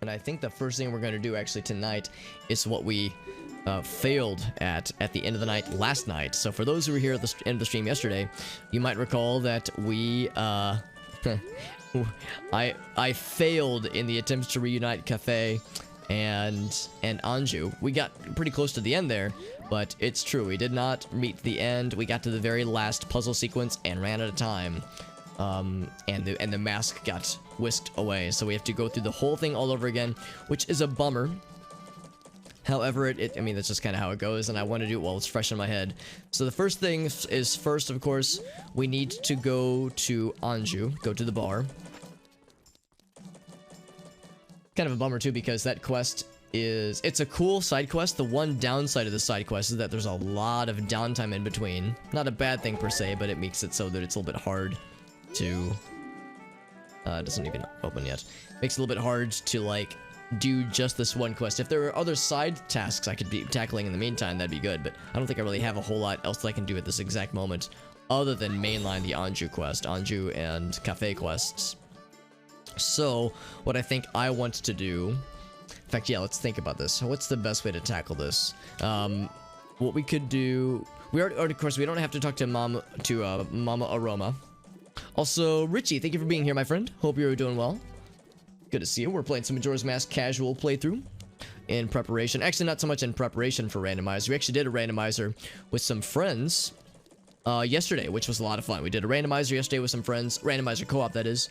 And I think the first thing we're going to do actually tonight is what we failed at the end of the night last night. So for those who were here at the end of the stream yesterday, you might recall that we I failed in the attempts to reunite Kafei and Anju. We got pretty close to the end there, but it's true, we did not meet the end. We got to the very last puzzle sequence and ran out of time. And the mask got whisked away, so we have to go through the whole thing all over again, which is a bummer. However, I mean, that's just kind of how it goes, and I want to do it while it's fresh in my head. So the first thing is, first, of course, we need to go to Anju, go to the bar. Kind of a bummer, too, because that quest it's a cool side quest. The one downside of the side quest is that there's a lot of downtime in between. Not a bad thing, per se, but it makes it so that it's a little bit hard to... it doesn't even open yet. Makes it a little bit hard to, like, do just this one quest. If there are other side tasks I could be tackling in the meantime, that'd be good, but I don't think I really have a whole lot else that I can do at this exact moment other than mainline the Anju quest, Anju and Kafei quests. So, what I think I want to do... In fact, yeah, let's think about this. What's the best way to tackle this? What we could do... of course, we don't have to talk to Mama Aroma. Also, Richie, thank you for being here, my friend. Hope you're doing well. Good to see you. We're playing some Majora's Mask casual playthrough in preparation. Actually, not so much in preparation for randomizer. We actually did a randomizer with some friends yesterday, which was a lot of fun. We did a randomizer yesterday with some friends. Randomizer co-op, that is.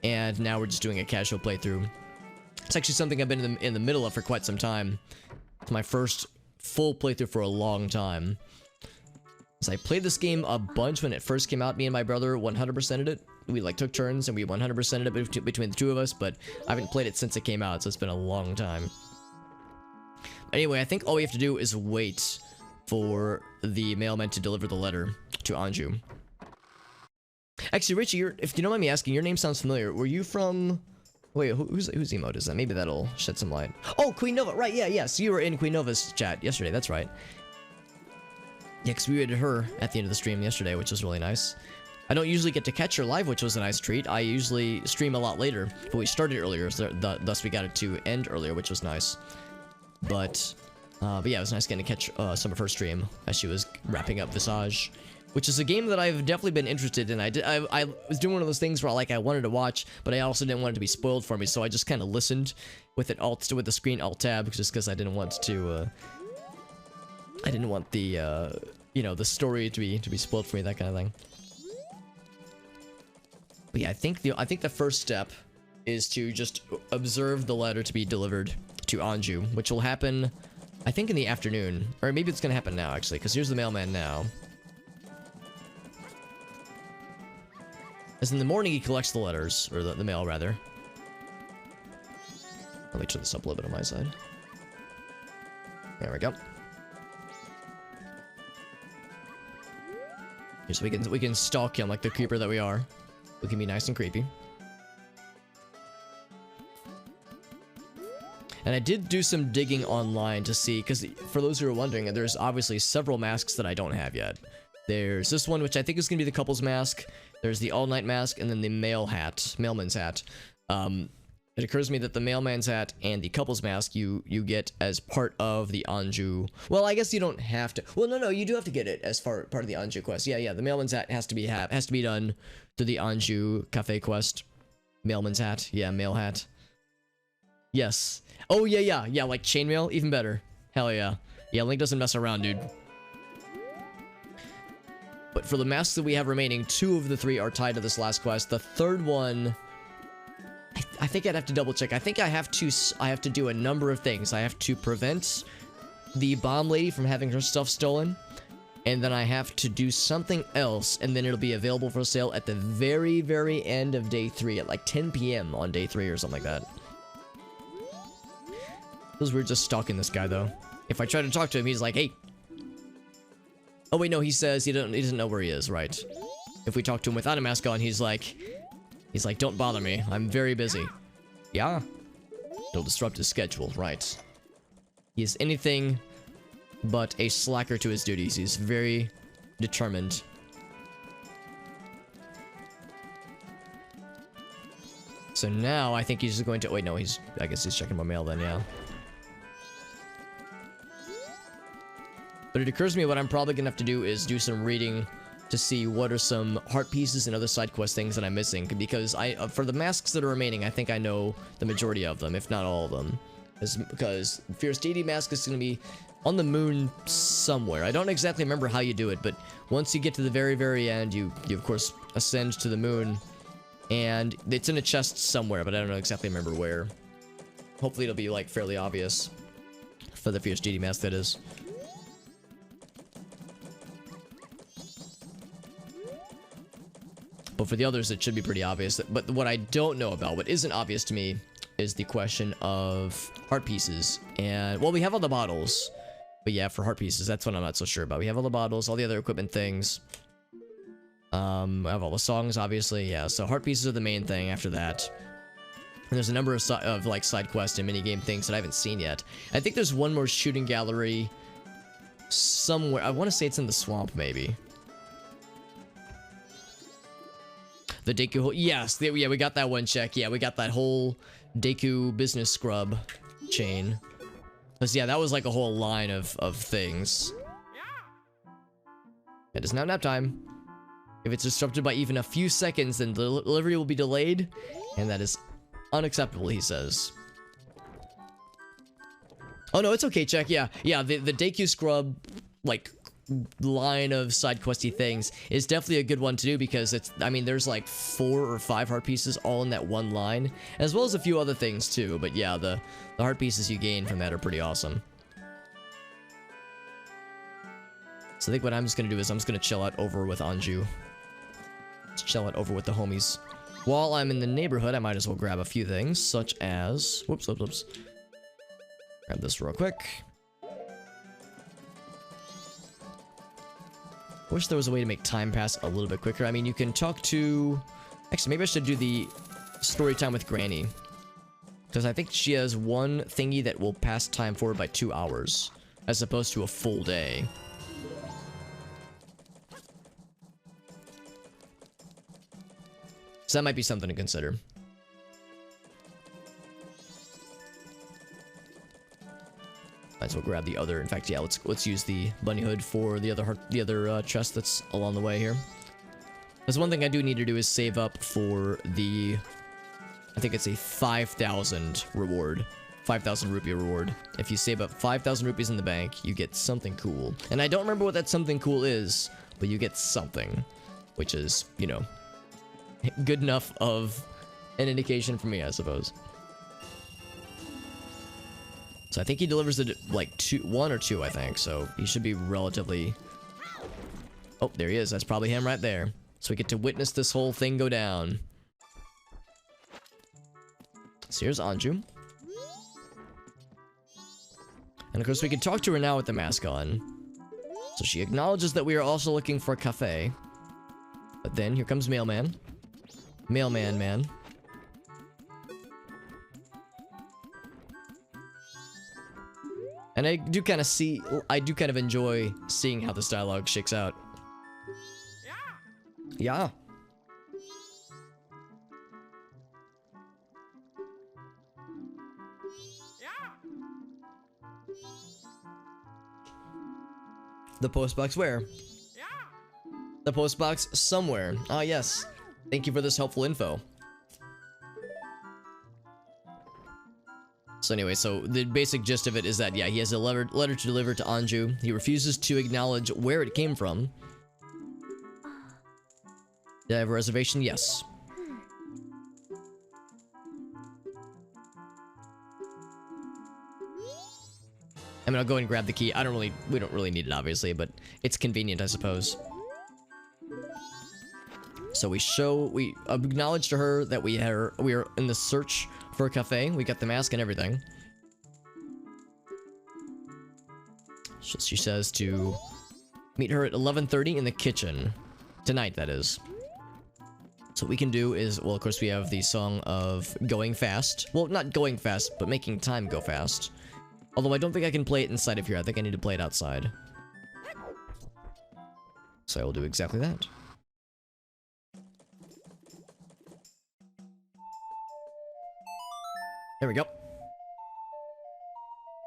And now we're just doing a casual playthrough. It's actually something I've been in the middle of for quite some time. It's my first full playthrough for a long time. So I played this game a bunch when it first came out. Me and my brother 100%ed it. We like took turns and we 100%ed it between the two of us, but I haven't played it since it came out, so it's been a long time. Anyway, I think all we have to do is wait for the mailman to deliver the letter to Anju. Actually, Richie, if you don't mind me asking, your name sounds familiar. Were you from... Wait, whose emote is that? Maybe that'll shed some light. Oh, Queen Nova, right, yeah, yes. You were in Queen Nova's chat yesterday, that's right. Yeah, because we rated her at the end of the stream yesterday, which was really nice. I don't usually get to catch her live, which was a nice treat. I usually stream a lot later, but we started earlier, so thus we got it to end earlier, which was nice. But yeah, it was nice getting to catch some of her stream as she was wrapping up Visage, which is a game that I've definitely been interested in. I was doing one of those things where like I wanted to watch, but I also didn't want it to be spoiled for me, so I just kind of listened with it with the screen alt tab, just because I didn't want to. I didn't want the you know, the story to be spoiled for me, that kind of thing. But yeah, I think the first step is to just observe the letter to be delivered to Anju, which will happen, I think, in the afternoon, or maybe it's gonna happen now actually, because here's the mailman now. As in the morning, he collects the letters, or the mail, rather. Let me turn this up a little bit on my side. There we go. Here, so we can stalk him like the creeper that we are. We can be nice and creepy. And I did do some digging online to see, because for those who are wondering, there's obviously several masks that I don't have yet. There's this one, which I think is going to be the couple's mask. There's the all-night mask, and then the mailman's hat. It occurs to me that the mailman's hat and the couple's mask you get as part of the Anju. Well, I guess you don't have to. Well, no, you do have to get it as part of the Anju quest. Yeah, the mailman's hat has to be done through the Anju Kafei quest. Mailman's hat, yeah, mail hat. Yes. Oh yeah, like chainmail, even better. Hell yeah. Yeah, Link doesn't mess around, dude. But for the masks that we have remaining, 2 of the 3 are tied to this last quest. The third one, I think I'd have to double check. I think I have to do a number of things. I have to prevent the bomb lady from having her stuff stolen, and then I have to do something else, and then it'll be available for sale at the very, very end of day 3 at like 10 p.m. on day 3 or something like that. Because we're just stalking this guy though. If I try to talk to him, he's like, hey. Oh wait, no, he says he doesn't know where he is, right? If we talk to him without a mask on, he's like, don't bother me. I'm very busy. Yeah? Don't disrupt his schedule, right? He is anything but a slacker to his duties. He's very determined. So now I think he's just going to... Wait, no, he's... I guess he's checking my mail then, yeah. But it occurs to me what I'm probably gonna have to do is do some reading to see what are some heart pieces and other side quest things that I'm missing. Because for the masks that are remaining, I think I know the majority of them, if not all of them. Because Fierce Deity mask is gonna be on the moon somewhere. I don't exactly remember how you do it, but once you get to the very, very end, you of course ascend to the moon. And it's in a chest somewhere, but I don't know exactly remember where. Hopefully it'll be like fairly obvious. For the Fierce Deity mask, that is. But for the others, it should be pretty obvious. But what I don't know about, what isn't obvious to me, is the question of heart pieces. And, well, we have all the bottles. But yeah, for heart pieces, that's what I'm not so sure about. We have all the bottles, all the other equipment things. We have all the songs, obviously. Yeah, so heart pieces are the main thing after that. And there's a number of like, side quest and minigame things that I haven't seen yet. I think there's one more shooting gallery somewhere. I want to say it's in the swamp, maybe. The Deku, yes, yeah, we got that one check. Yeah, we got that whole Deku business scrub chain. Because, yeah, that was like a whole line of things. It is now nap time. If it's disrupted by even a few seconds, then the delivery will be delayed. And that is unacceptable, he says. Oh, no, it's okay, check, yeah. Yeah, the Deku scrub, like... line of side questy things is definitely a good one to do because it's, I mean, there's like 4 or 5 heart pieces all in that one line, as well as a few other things too. But yeah, the heart pieces you gain from that are pretty awesome. So I think what I'm just gonna do is I'm just gonna chill out over with Anju. Just chill out over with the homies. While I'm in the neighborhood, I might as well grab a few things, such as, whoops. Grab this real quick. I wish there was a way to make time pass a little bit quicker. I mean, you can talk to... Actually, maybe I should do the story time with Granny. Because I think she has one thingy that will pass time forward by 2 hours. As opposed to a full day. So that might be something to consider. Might as well grab the other. In fact, yeah, let's use the bunny hood for the other chest that's along the way here. There's one thing I do need to do is save up for the, I think it's a 5,000 reward. 5,000 rupee reward. If you save up 5,000 rupees in the bank, you get something cool. And I don't remember what that something cool is, but you get something. Which is, you know, good enough of an indication for me, I suppose. So I think he delivers it like 1 or 2, I think. So he should be relatively... Oh, there he is. That's probably him right there. So we get to witness this whole thing go down. So here's Anju. And of course we can talk to her now with the mask on. So she acknowledges that we are also looking for Kafei. But then here comes Mailman. Mailman man. And I do kind of enjoy seeing how this dialogue shakes out. Yeah. The postbox where? The postbox somewhere. Ah, yes. Thank you for this helpful info. So anyway, so the basic gist of it is that, yeah, he has a letter to deliver to Anju. He refuses to acknowledge where it came from. Did I have a reservation? Yes. I mean, I'll go and grab the key. We don't really need it, obviously, but it's convenient, I suppose. So we acknowledge to her that we are in the search for a cafe. We got the mask and everything. So she says to meet her at 11:30 in the kitchen. Tonight, that is. So what we can do is, well, of course, we have the song of going fast. Well, not going fast, but making time go fast. Although I don't think I can play it inside of here. I think I need to play it outside. So I will do exactly that. There we go.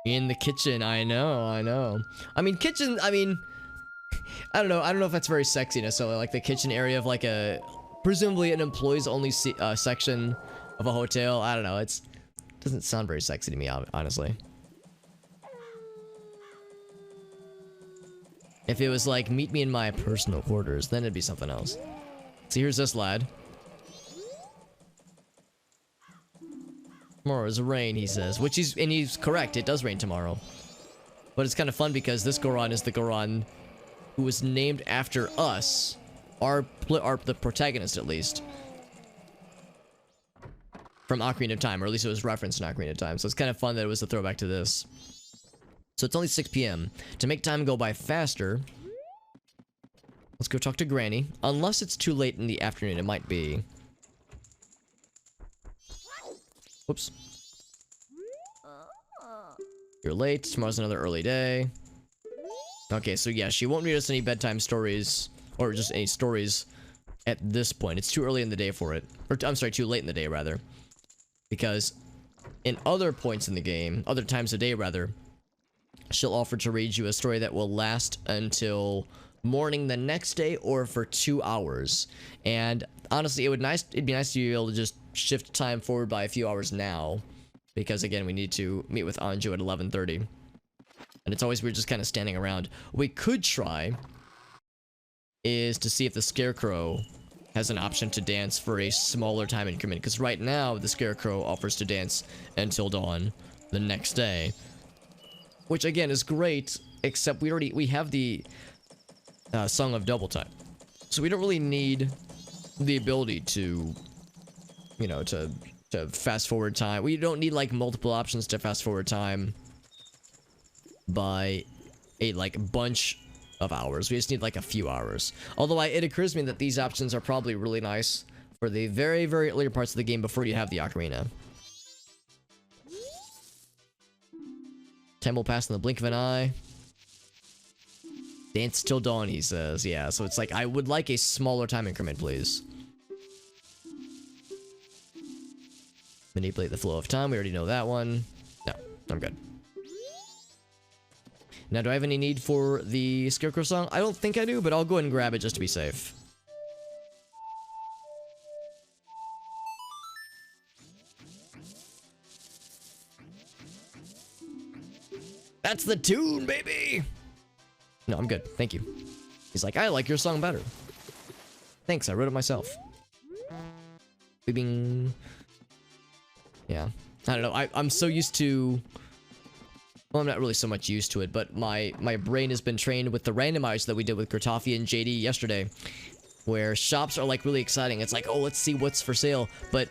In the kitchen, I know. I mean, kitchen, I mean, I don't know if that's very sexy necessarily, like the kitchen area of like a, presumably an employees only section of a hotel. I don't know, doesn't sound very sexy to me, honestly. If it was like, meet me in my personal quarters, then it'd be something else. So here's this lad. Tomorrow's rain, he says, which he's correct, it does rain tomorrow. But it's kind of fun because this Goron is the Goron who was named after us, the protagonist at least, from Ocarina of Time, or at least it was referenced in Ocarina of Time. So it's kind of fun that it was a throwback to this. So it's only 6 p.m. To make time go by faster, let's go talk to Granny. Unless it's too late in the afternoon, it might be. Whoops. You're late. Tomorrow's another early day. Okay, so yeah, she won't read us any bedtime stories, or just any stories at this point. It's too early in the day for it. Or, I'm sorry, too late in the day, rather. Because in other points in the game, other times of day, rather, she'll offer to read you a story that will last until morning the next day or for 2 hours. And honestly, it'd be nice to be able to just shift time forward by a few hours now, because again, we need to meet with Anju at 11:30. And it's always weird just kind of standing around. What we could try is to see if the Scarecrow has an option to dance for a smaller time increment, because right now the Scarecrow offers to dance until dawn the next day. Which again is great, except we have the Song of Double Time, so we don't really need the ability to, you know, to fast forward time. We don't need like multiple options to fast forward time by a like bunch of hours. We just need like a few hours. Although it occurs to me that these options are probably really nice for the very, very earlier parts of the game before you have the ocarina. Time will pass in the blink of an eye. Dance till dawn, he says. Yeah, so it's like, I would like a smaller time increment, please. Manipulate the flow of time. We already know that one. No, I'm good. Now, do I have any need for the Scarecrow song? I don't think I do, but I'll go ahead and grab it just to be safe. That's the tune, baby! No, I'm good. Thank you. He's like, I like your song better. Thanks, I wrote it myself. Bing. Yeah. I don't know. I'm so used to... Well, I'm not really so much used to it, but my brain has been trained with the randomizer that we did with Kafei and JD yesterday, where shops are like really exciting. It's like, oh, let's see what's for sale. But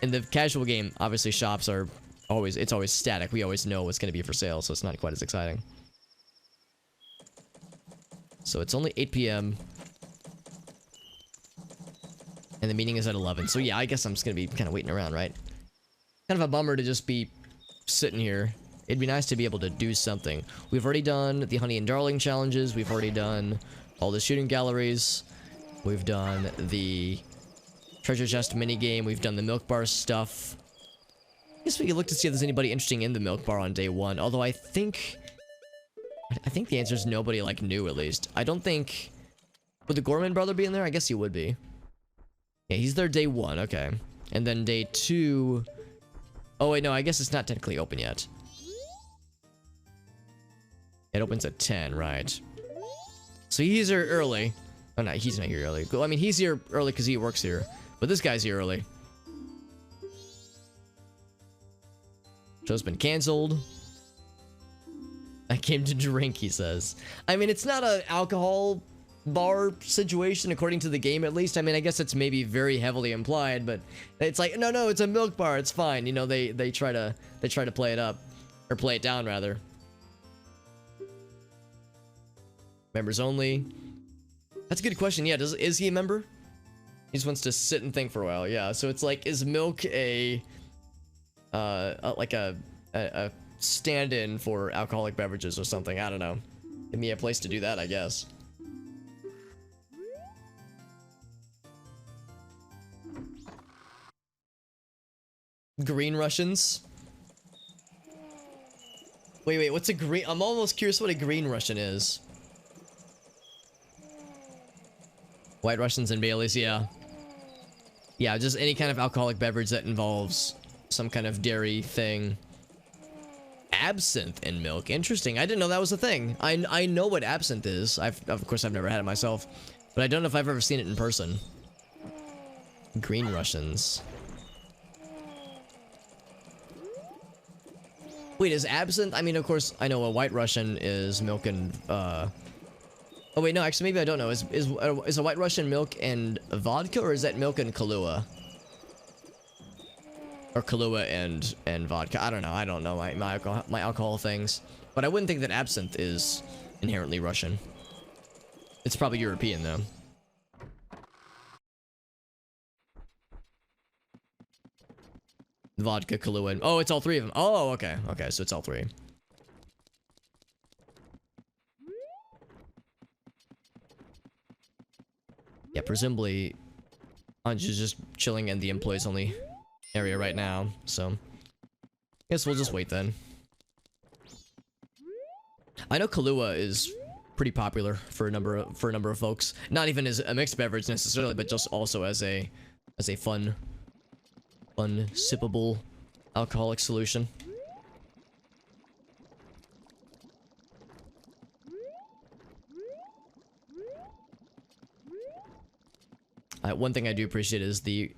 in the casual game, obviously shops are always, it's always static. We always know what's going to be for sale, so it's not quite as exciting. So it's only 8 p.m. and the meeting is at 11. So yeah, I guess I'm just going to be kind of waiting around, right? Kind of a bummer to just be sitting here. It'd be nice to be able to do something. We've already done the Honey and Darling challenges. We've already done all the shooting galleries. We've done the treasure chest minigame. We've done the milk bar stuff. I guess we could look to see if there's anybody interesting in the milk bar on day one. Although I think the answer is nobody like new, at least. I don't think... Would the Gorman brother be in there? I guess he would be. Yeah, he's there day one. Okay. And then day two... Oh, wait, no. I guess it's not technically open yet. It opens at 10, right. So he's here early. Oh, no, he's not here early. I mean, he's here early because he works here. But this guy's here early. Show's been canceled. I came to drink, he says. I mean, it's not an alcohol bar situation, according to the game, at least. I mean, I guess it's maybe very heavily implied, but it's like, no, it's a milk bar. It's fine. You know, they try to play it up. Or play it down, rather. Members only. That's a good question. Yeah, is he a member? He just wants to sit and think for a while. Yeah, so it's like, is milk a stand-in for alcoholic beverages or something? I don't know. Give me a place to do that, I guess. Green Russians? Wait, what's a green? I'm almost curious what a green Russian is. White Russians and Baileys, yeah. Yeah, just any kind of alcoholic beverage that involves some kind of dairy thing. Absinthe and milk. Interesting. I didn't know that was a thing. I know what absinthe is. Of course I've never had it myself, but I don't know if I've ever seen it in person. Green Russians. Wait, is absinthe? I mean, of course I know a White Russian is milk and oh wait, no, actually maybe I don't know. Is a White Russian milk and vodka, or is that milk and Kahlua? Or Kahlua and vodka. I don't know. I don't know my alcohol things. But I wouldn't think that absinthe is inherently Russian. It's probably European though. Vodka, Kahlua, and oh, it's all three of them. Oh, okay. Okay, so it's all three. Yeah, presumably Anju's just chilling in the employees only area right now, so guess we'll just wait then. I know Kahlua is pretty popular for a number of folks. Not even as a mixed beverage necessarily, but just also as a fun sippable alcoholic solution. One thing I do appreciate is the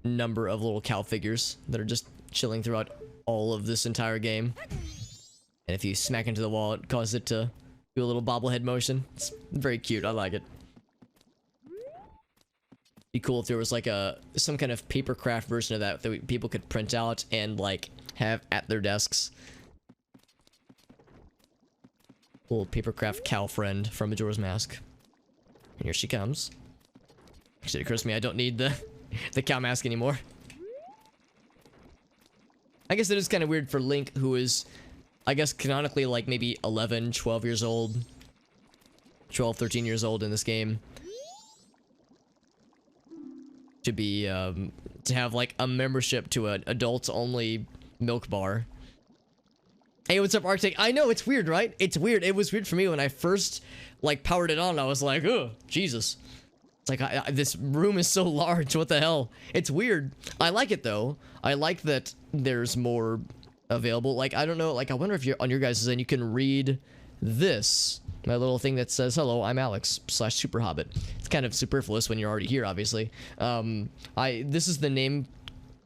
number of little cow figures that are just chilling throughout all of this entire game. And if you smack into the wall, it causes it to do a little bobblehead motion. It's very cute. I like it. Be cool if there was like some kind of paper craft version of that people could print out and like have at their desks. Little paper craft cow friend from Majora's Mask. And here she comes. Actually, it occurs to me I don't need the cow mask anymore. I guess it is kind of weird for Link, who is, I guess, canonically like maybe 11, 12 years old. 12, 13 years old in this game. To be, to have like a membership to an adults-only milk bar. Hey, what's up, Arctic? I know, it's weird, right? It's weird. It was weird for me when I first, like, powered it on. I was like, oh, Jesus. It's like, this room is so large, what the hell? It's weird. I like it, though. I like that there's more available. Like, I don't know, like, I wonder if you're on your guys' end, you can read this. My little thing that says, hello, I'm Alex, /Super Hobbit. It's kind of superfluous when you're already here, obviously. This is the name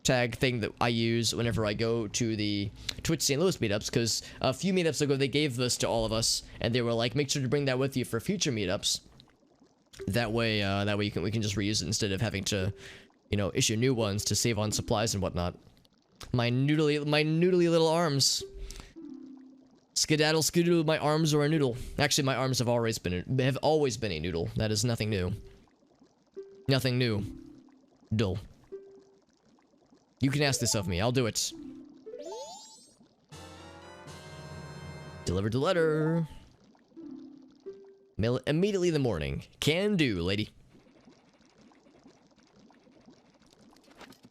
tag thing that I use whenever I go to the Twitch St. Louis meetups, because a few meetups ago, they gave this to all of us, and they were like, make sure to bring that with you for future meetups. That way we can just reuse it instead of having to, you know, issue new ones to save on supplies and whatnot. My noodly little arms. Skedaddle skedoodle, my arms are a noodle. Actually, my arms have always been a noodle. That is nothing new. Nothing new. Dull. You can ask this of me. I'll do it. Delivered the letter. Mail it immediately in the morning. Can do, lady.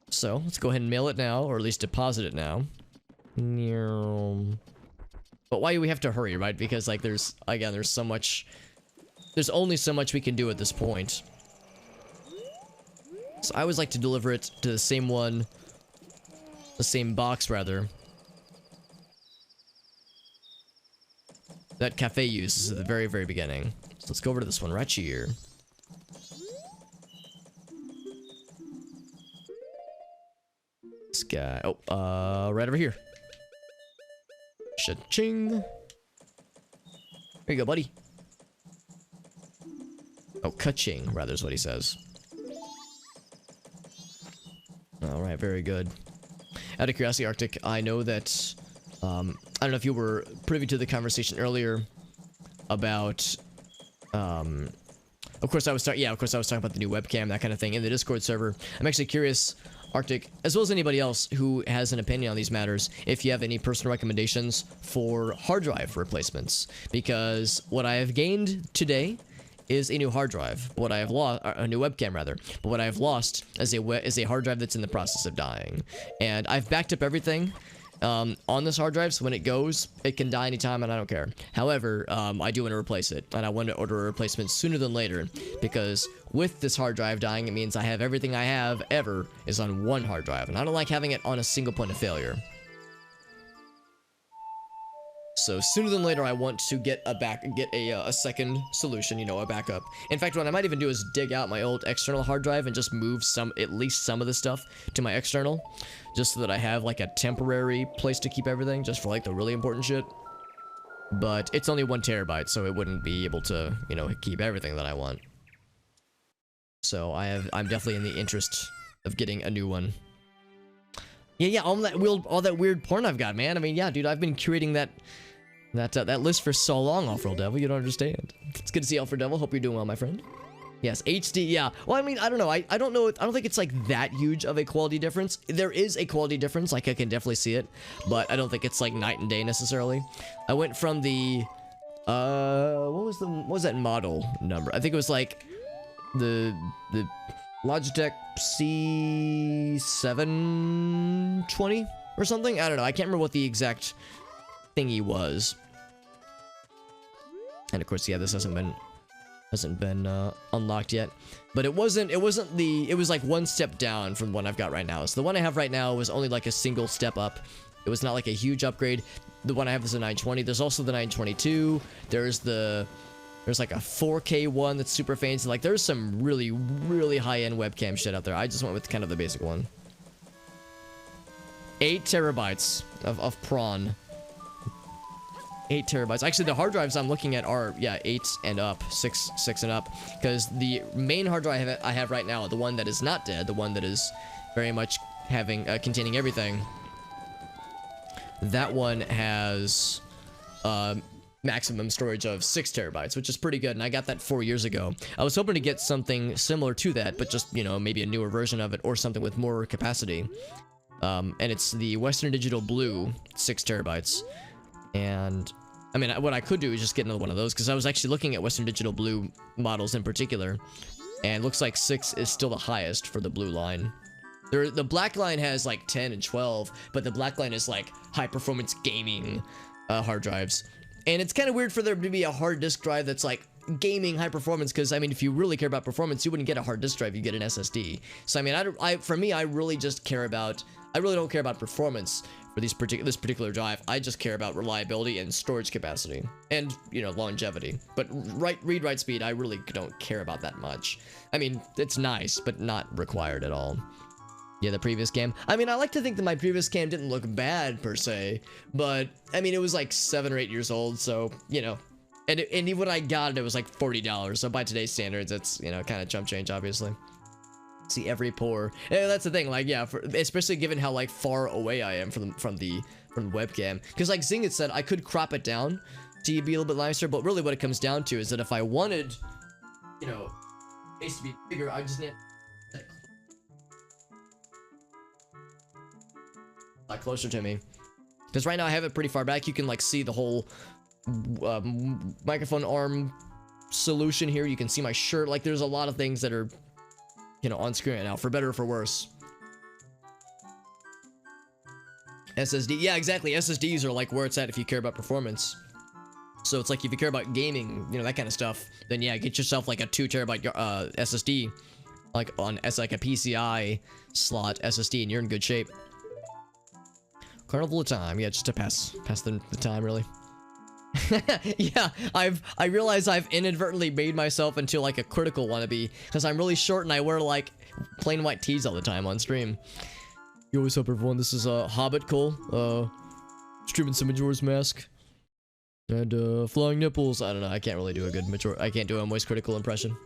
So, let's go ahead and mail it now, or at least deposit it now. But why do we have to hurry, right? Because, like, there's so much... There's only so much we can do at this point. So I always like to deliver it to the same one... The same box, rather. That Kafei uses at the very, very beginning. So let's go over to this one right here. This guy... Oh, right over here. Cha-ching. Here you go, buddy. Oh, ka-ching, rather, is what he says. Alright, very good. Out of curiosity, Arctic, I know that... I don't know if you were privy to the conversation earlier about... Of course I was talking about the new webcam, that kind of thing, in the Discord server. I'm actually curious... Arctic, as well as anybody else who has an opinion on these matters, if you have any personal recommendations for hard drive replacements, because what I have gained today is a new hard drive. What I have lost, a new webcam rather, but what I have lost is a hard drive that's in the process of dying. And I've backed up everything, on this hard drive, so when it goes, it can die anytime and I don't care. However, I do want to replace it, and I want to order a replacement sooner than later, because with this hard drive dying, it means I have everything I have ever is on one hard drive, and I don't like having it on a single point of failure. So sooner than later, I want to get a second solution, you know, a backup. In fact, what I might even do is dig out my old external hard drive and just move at least some of the stuff to my external, just so that I have like a temporary place to keep everything, just for like the really important shit. But it's only 1 terabyte, so it wouldn't be able to, you know, keep everything that I want. So I'm definitely in the interest of getting a new one. Yeah, all that weird porn I've got, man. I mean, yeah, dude, I've been curating that list for so long, Off-Roll Devil. You don't understand. It's good to see you, Alfred Devil. Hope you're doing well, my friend. Yes, HD, yeah. Well, I mean, I don't know. I don't know. I don't think it's like that huge of a quality difference. There is a quality difference. Like, I can definitely see it, but I don't think it's like night and day necessarily. I went from the, what was that model number? I think it was like the Logitech C720 or something. I don't know. I can't remember what the exact thingy was. And of course, yeah, this hasn't been unlocked yet. But it was like 1 step down from the one I've got right now. So the one I have right now was only like a single step up. It was not like a huge upgrade. The one I have is a 920. There's also the 922. There's like a 4K one that's super fancy. Like, there's some really, really high-end webcam shit out there. I just went with kind of the basic one. 8 terabytes of prawn. 8 terabytes. Actually, the hard drives I'm looking at are, yeah, 8 and up. 6 and up. Because the main hard drive I have right now, the one that is not dead, the one that is very much containing everything, that one has maximum storage of 6 terabytes, which is pretty good, and I got that 4 years ago. I was hoping to get something similar to that, but just, you know, maybe a newer version of it, or something with more capacity. And it's the Western Digital Blue, 6 terabytes. And, I mean, what I could do is just get another one of those, because I was actually looking at Western Digital Blue models in particular, and it looks like 6 is still the highest for the blue line. The black line has, like, 10 and 12, but the black line is, like, high-performance gaming hard drives. And it's kind of weird for there to be a hard disk drive that's like gaming high performance, because I mean, if you really care about performance, you wouldn't get a hard disk drive, you get an SSD. So I mean, for me, I really don't care about performance for this particular drive. I just care about reliability and storage capacity, and, you know, longevity. But read-write speed, I really don't care about that much. I mean, it's nice, but not required at all. Yeah, the previous cam. I mean, I like to think that my previous cam didn't look bad, per se. But, I mean, it was like 7 or 8 years old, so, you know. And even when I got it, it was like $40. So by today's standards, it's, you know, kind of chump change, obviously. See every pore. And that's the thing, like, yeah, especially given how, like, far away I am from the webcam. Because, like Zing had said, I could crop it down to be a little bit nicer, but really what it comes down to is that if I wanted, you know, face to be bigger, I just need like closer to me, because right now I have it pretty far back. You can like see the whole microphone arm solution here. You can see my shirt. Like, there's a lot of things that are, you know, on screen right now, for better or for worse. SSD, yeah, exactly. SSDs are like where it's at if you care about performance. So it's like if you care about gaming, you know, that kind of stuff, then yeah, get yourself like a 2 terabyte SSD, like like a PCI slot SSD, and you're in good shape. Carnival of Time, yeah, just to pass the time, really. Yeah, I realize I've inadvertently made myself into like a critical wannabe, because I'm really short and I wear like plain white tees all the time on stream. Yo, what's up, everyone? This is Hobbit Cole, streaming some Majora's Mask and flying nipples. I don't know, I can't really do a good Majora. I can't do a Moist Critical impression.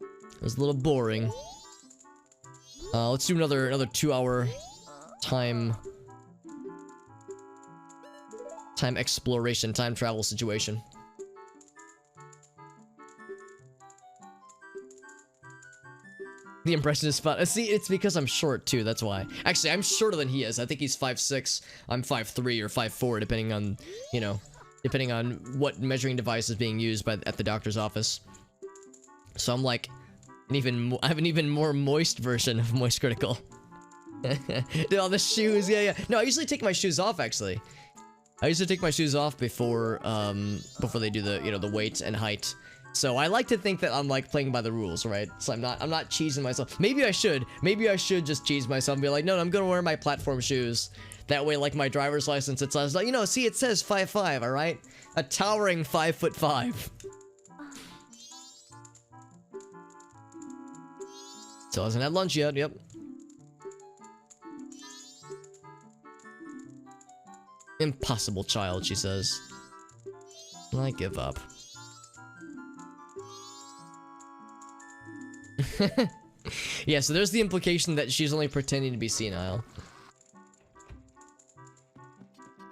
It was a little boring. Let's do another 2-hour time exploration, time travel situation. The impression is fun. See, it's because I'm short too, that's why. Actually, I'm shorter than he is. I think he's 5'6". I'm 5'3" or 5'4", depending on, you know, depending on what measuring device is being used at the doctor's office. So I'm like I have an even more moist version of Moist Critical. Dude, all the shoes, yeah. No, I usually take my shoes off, actually. I usually take my shoes off before they do the, the weight and height. So I like to think that I'm like playing by the rules, right? So I'm not cheesing myself. Maybe I should just cheese myself and be like, no, I'm gonna wear my platform shoes. That way, like my driver's license, it says like, see, it says 5'5", all right? A towering 5'5". So hasn't had lunch yet. Yep. Impossible child, she says. I give up. Yeah, so there's the implication that she's only pretending to be senile.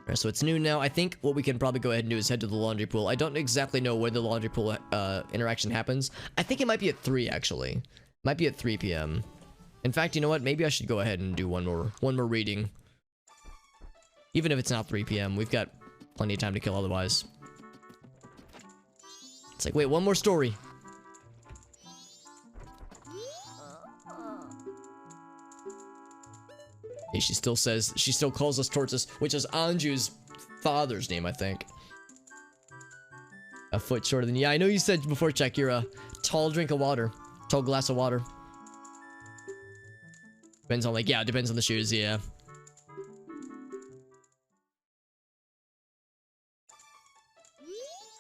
Alright, so it's noon now. I think what we can probably go ahead and do is head to the laundry pool. I don't exactly know where the laundry pool interaction happens. I think it might be at 3, actually. Might be at 3 p.m. In fact, you know what? Maybe I should go ahead and do one more reading. Even if it's not 3 p.m., we've got plenty of time to kill otherwise. It's like, wait, one more story. Yeah, she still calls us Tortoise, which is Anju's father's name, I think. A foot shorter than you. Yeah, I know you said before, Check, you're a tall drink of water. Tall glass of water. Depends on, like, yeah, it depends on the shoes, yeah.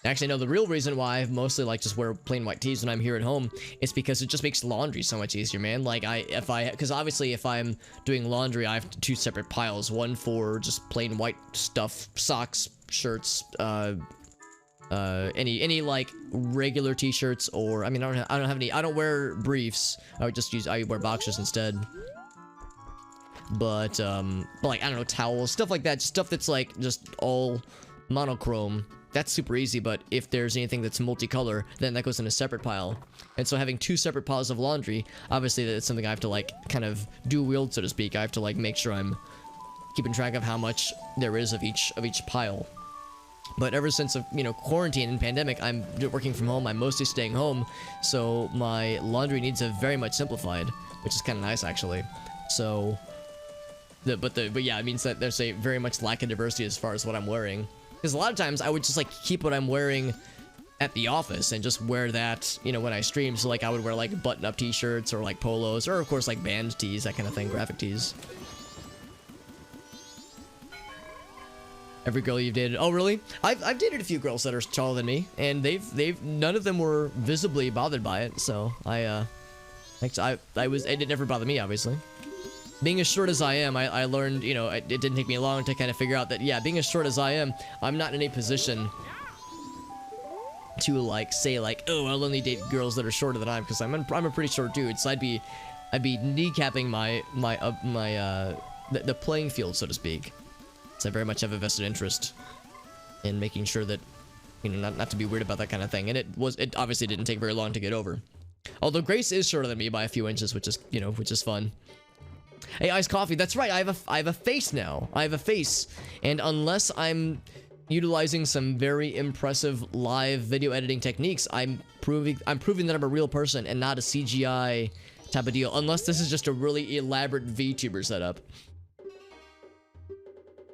Actually, no, the real reason why I mostly like just wear plain white tees when I'm here at home is because it just makes laundry so much easier, man. Like, because obviously if I'm doing laundry, I have 2 separate piles. One for just plain white stuff, socks, shirts, any like regular t-shirts, or, I mean, I don't have any, I don't wear briefs. I wear boxers instead. But like, I don't know, towels, stuff like that, stuff that's like just all monochrome. That's super easy, but if there's anything that's multicolor, then that goes in a separate pile. And so having 2 separate piles of laundry, obviously that's something I have to like kind of dual wield, so to speak. I have to like make sure I'm keeping track of how much there is of each pile. But ever since quarantine and pandemic, I'm working from home. I'm mostly staying home, so my laundry needs have very much simplified, which is kind of nice actually. So, but yeah, it means that there's a very much lack of diversity as far as what I'm wearing. Because a lot of times I would just like keep what I'm wearing at the office and just wear that, when I stream. So like I would wear like button-up t-shirts or like polos, or of course like band tees, that kind of thing, graphic tees. Every girl you've dated? Oh, really? I've dated a few girls that are taller than me, and they've none of them were visibly bothered by it. So it didn't never bother me, obviously. Being as short as I am, I learned, it didn't take me long to kind of figure out that, yeah, being as short as I am, I'm not in a position to, like, say, like, oh, I'll only date girls that are shorter than I am, because I'm a pretty short dude, so I'd be kneecapping the playing field, so to speak. So I very much have a vested interest in making sure that, not to be weird about that kind of thing, and it obviously didn't take very long to get over. Although Grace is shorter than me by a few inches, which is fun. Hey, Iced Coffee, that's right, I have a face now. I have a face. And unless I'm utilizing some very impressive live video editing techniques, I'm proving that I'm a real person and not a CGI type of deal. Unless this is just a really elaborate VTuber setup.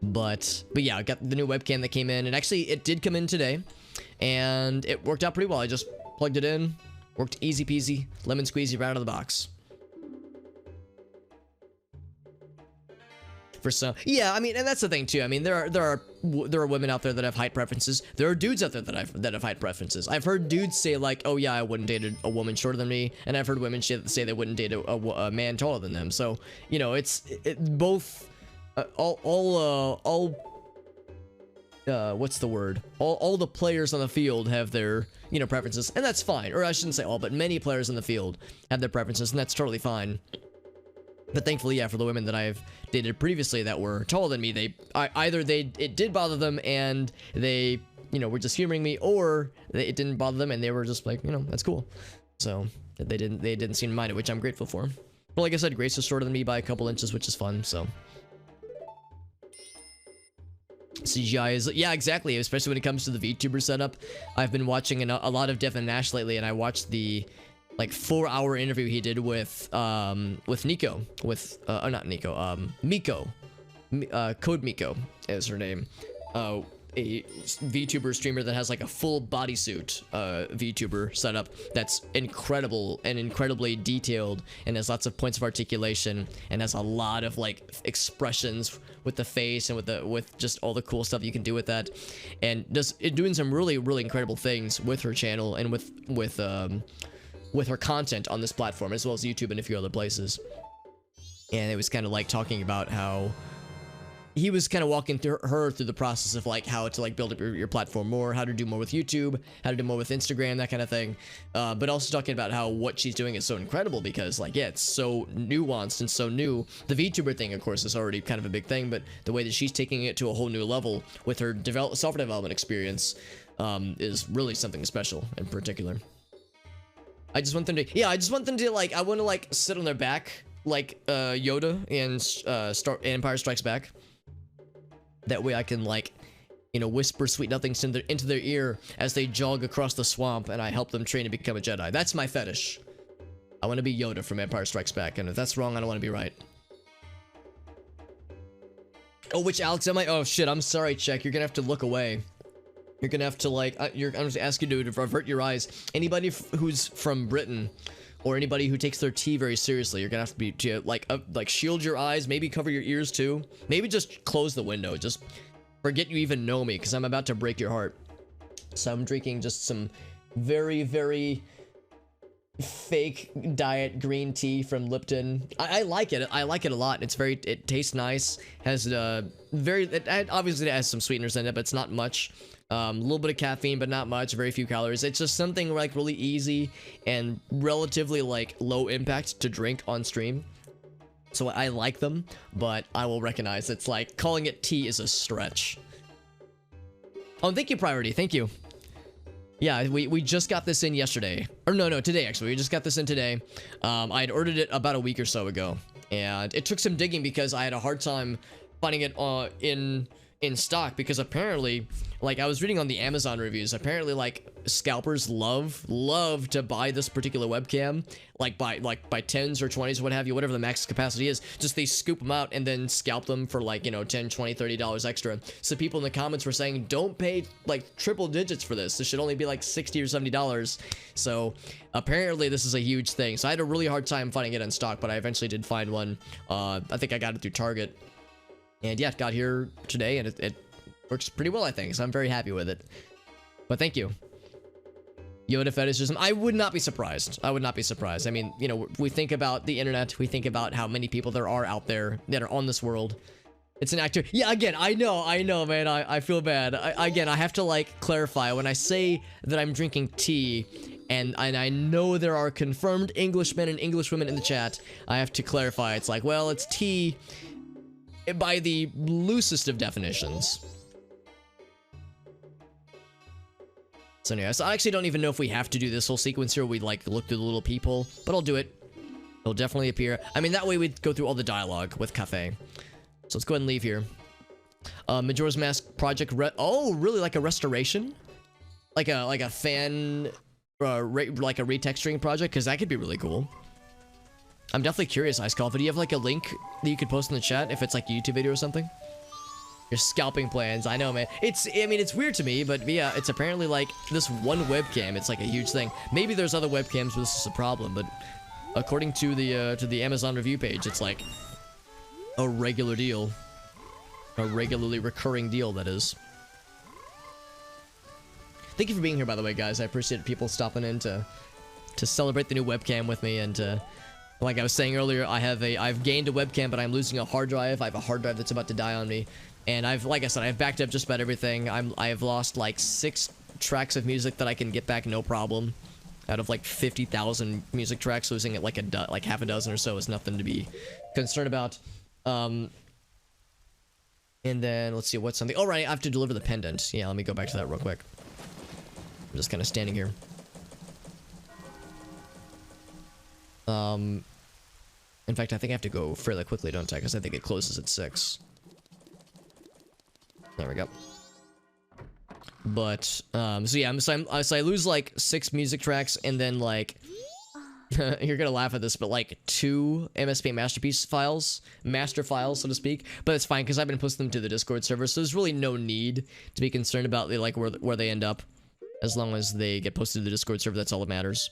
But yeah, I got the new webcam that came in, and actually it did come in today, and it worked out pretty well. I just plugged it in, worked easy peasy, lemon squeezy right out of the box. For some, yeah, I mean, and that's the thing too. I mean, there are women out there that have height preferences. There are dudes out there that have height preferences. I've heard dudes say like, oh yeah, I wouldn't date a woman shorter than me, and I've heard women say they wouldn't date a man taller than them. So it's both. What's the word? All the players on the field have their preferences, and that's fine. Or I shouldn't say all, but many players on the field have their preferences, and that's totally fine. But thankfully, yeah, for the women that I've dated previously that were taller than me, it did bother them and they, were just humoring me, or it didn't bother them and they were just like, that's cool. So they didn't seem to mind it, which I'm grateful for. But like I said, Grace is shorter than me by a couple inches, which is fun, so. CGI is, yeah, exactly, especially when it comes to the VTuber setup. I've been watching a lot of Dev and Nash lately, and I watched the like 4-hour interview he did with Nico, with not Nico, Miko, Code Miko is her name, a VTuber streamer that has like a full bodysuit VTuber setup that's incredible and incredibly detailed and has lots of points of articulation and has a lot of like expressions with the face and with just all the cool stuff you can do with that, and doing some really incredible things with her channel and with her content on this platform as well as YouTube and a few other places. And it was kind of like talking about how he was kind of walking through the process of like how to like build up your platform more, how to do more with YouTube, how to do more with Instagram, that kind of thing. But also talking about how what she's doing is so incredible because like, yeah, it's so nuanced and so new. The VTuber thing, of course, is already kind of a big thing, but the way that she's taking it to a whole new level with her software development experience is really something special in particular. I just want them to, yeah, I just want them to like, I want to like sit on their back like Yoda and Empire Strikes Back. That way I can like, you know, whisper sweet nothings into their ear as they jog across the swamp and I help them train to become a Jedi. That's my fetish. I want to be Yoda from Empire Strikes Back, and if that's wrong, I don't want to be right. Oh, which Alex am I? Oh shit, I'm sorry, Check. You're gonna have to look away. You're gonna have to like, I'm just asking you to avert your eyes. Anybody who's from Britain, or anybody who takes their tea very seriously, you're gonna have to be like shield your eyes, maybe cover your ears too, maybe just close the window, just forget you even know me, because I'm about to break your heart. So I'm drinking just some very fake diet green tea from Lipton. I like it. I like it a lot. It tastes nice. Has obviously it has some sweeteners in it, but it's not much. A little bit of caffeine, but not much. Very few calories. It's just something like really easy and relatively like low impact to drink on stream. So I like them, but I will recognize it's like calling it tea is a stretch. Oh, thank you, Priority. Thank you. Yeah, we just got this in yesterday. Or no, today actually. We just got this in today. I had ordered it about a week or so ago, and it took some digging because I had a hard time finding it in stock, because apparently, like I was reading on the Amazon reviews, apparently like scalpers love to buy this particular webcam, like by 10s or 20s or what have you, whatever the max capacity is. Just they scoop them out and then scalp them for like, you know, 10, 20, $30 extra. So people in the comments were saying, don't pay like triple digits for this. This should only be like $60 or $70. So apparently this is a huge thing. So I had a really hard time finding it in stock, but I eventually did find one. I think I got it through Target. And yeah, it got here today, and it works pretty well, I think, so I'm very happy with it. But thank you. Yoda fetishism, I would not be surprised. I would not be surprised. I mean, you know, we think about the internet, we think about how many people there are out there that are on this world. It's an actor. Yeah, again, I know, man, I feel bad. Again, I have to, like, clarify. When I say that I'm drinking tea, and I know there are confirmed Englishmen and Englishwomen in the chat, I have to clarify. It's like, well, it's tea by the loosest of definitions. So anyway, so I actually don't even know if we have to do this whole sequence here. We like look through the little people, but I'll do it. It'll definitely appear. I mean, that way we'd go through all the dialogue with Kafei. So let's go ahead and leave here. Majora's Mask project. Oh, really? Like a restoration? Like a fan, like a retexturing project? Because that could be really cool. I'm definitely curious, Ice Call. But do you have like a link that you could post in the chat if it's like a YouTube video or something? Your scalping plans. I know, man. I mean, it's weird to me, but yeah, it's apparently like this one webcam. It's like a huge thing. Maybe there's other webcams where this is a problem, but according to the Amazon review page, it's like a regular deal. A regularly recurring deal, that is. Thank you for being here, by the way, guys. I appreciate people stopping in to celebrate the new webcam with me, and like I was saying earlier, I've gained a webcam, but I'm losing a hard drive. I have a hard drive that's about to die on me. And like I said, I've backed up just about everything. I have lost like 6 tracks of music that I can get back no problem. Out of like 50,000 music tracks, losing it like like half a dozen or so is nothing to be concerned about. And then let's see what's something. Oh right, I have to deliver the pendant. Yeah, let me go back to that real quick. I'm just kind of standing here. In fact, I think I have to go fairly quickly, don't I? Because I think it closes at 6. There we go. But, so yeah, so I lose like 6 music tracks, and then like You're gonna laugh at this, but like 2 MSP masterpiece files, master files, so to speak. But it's fine because I've been posting them to the Discord server, so there's really no need to be concerned about like where they end up, as long as they get posted to the Discord server. That's all that matters.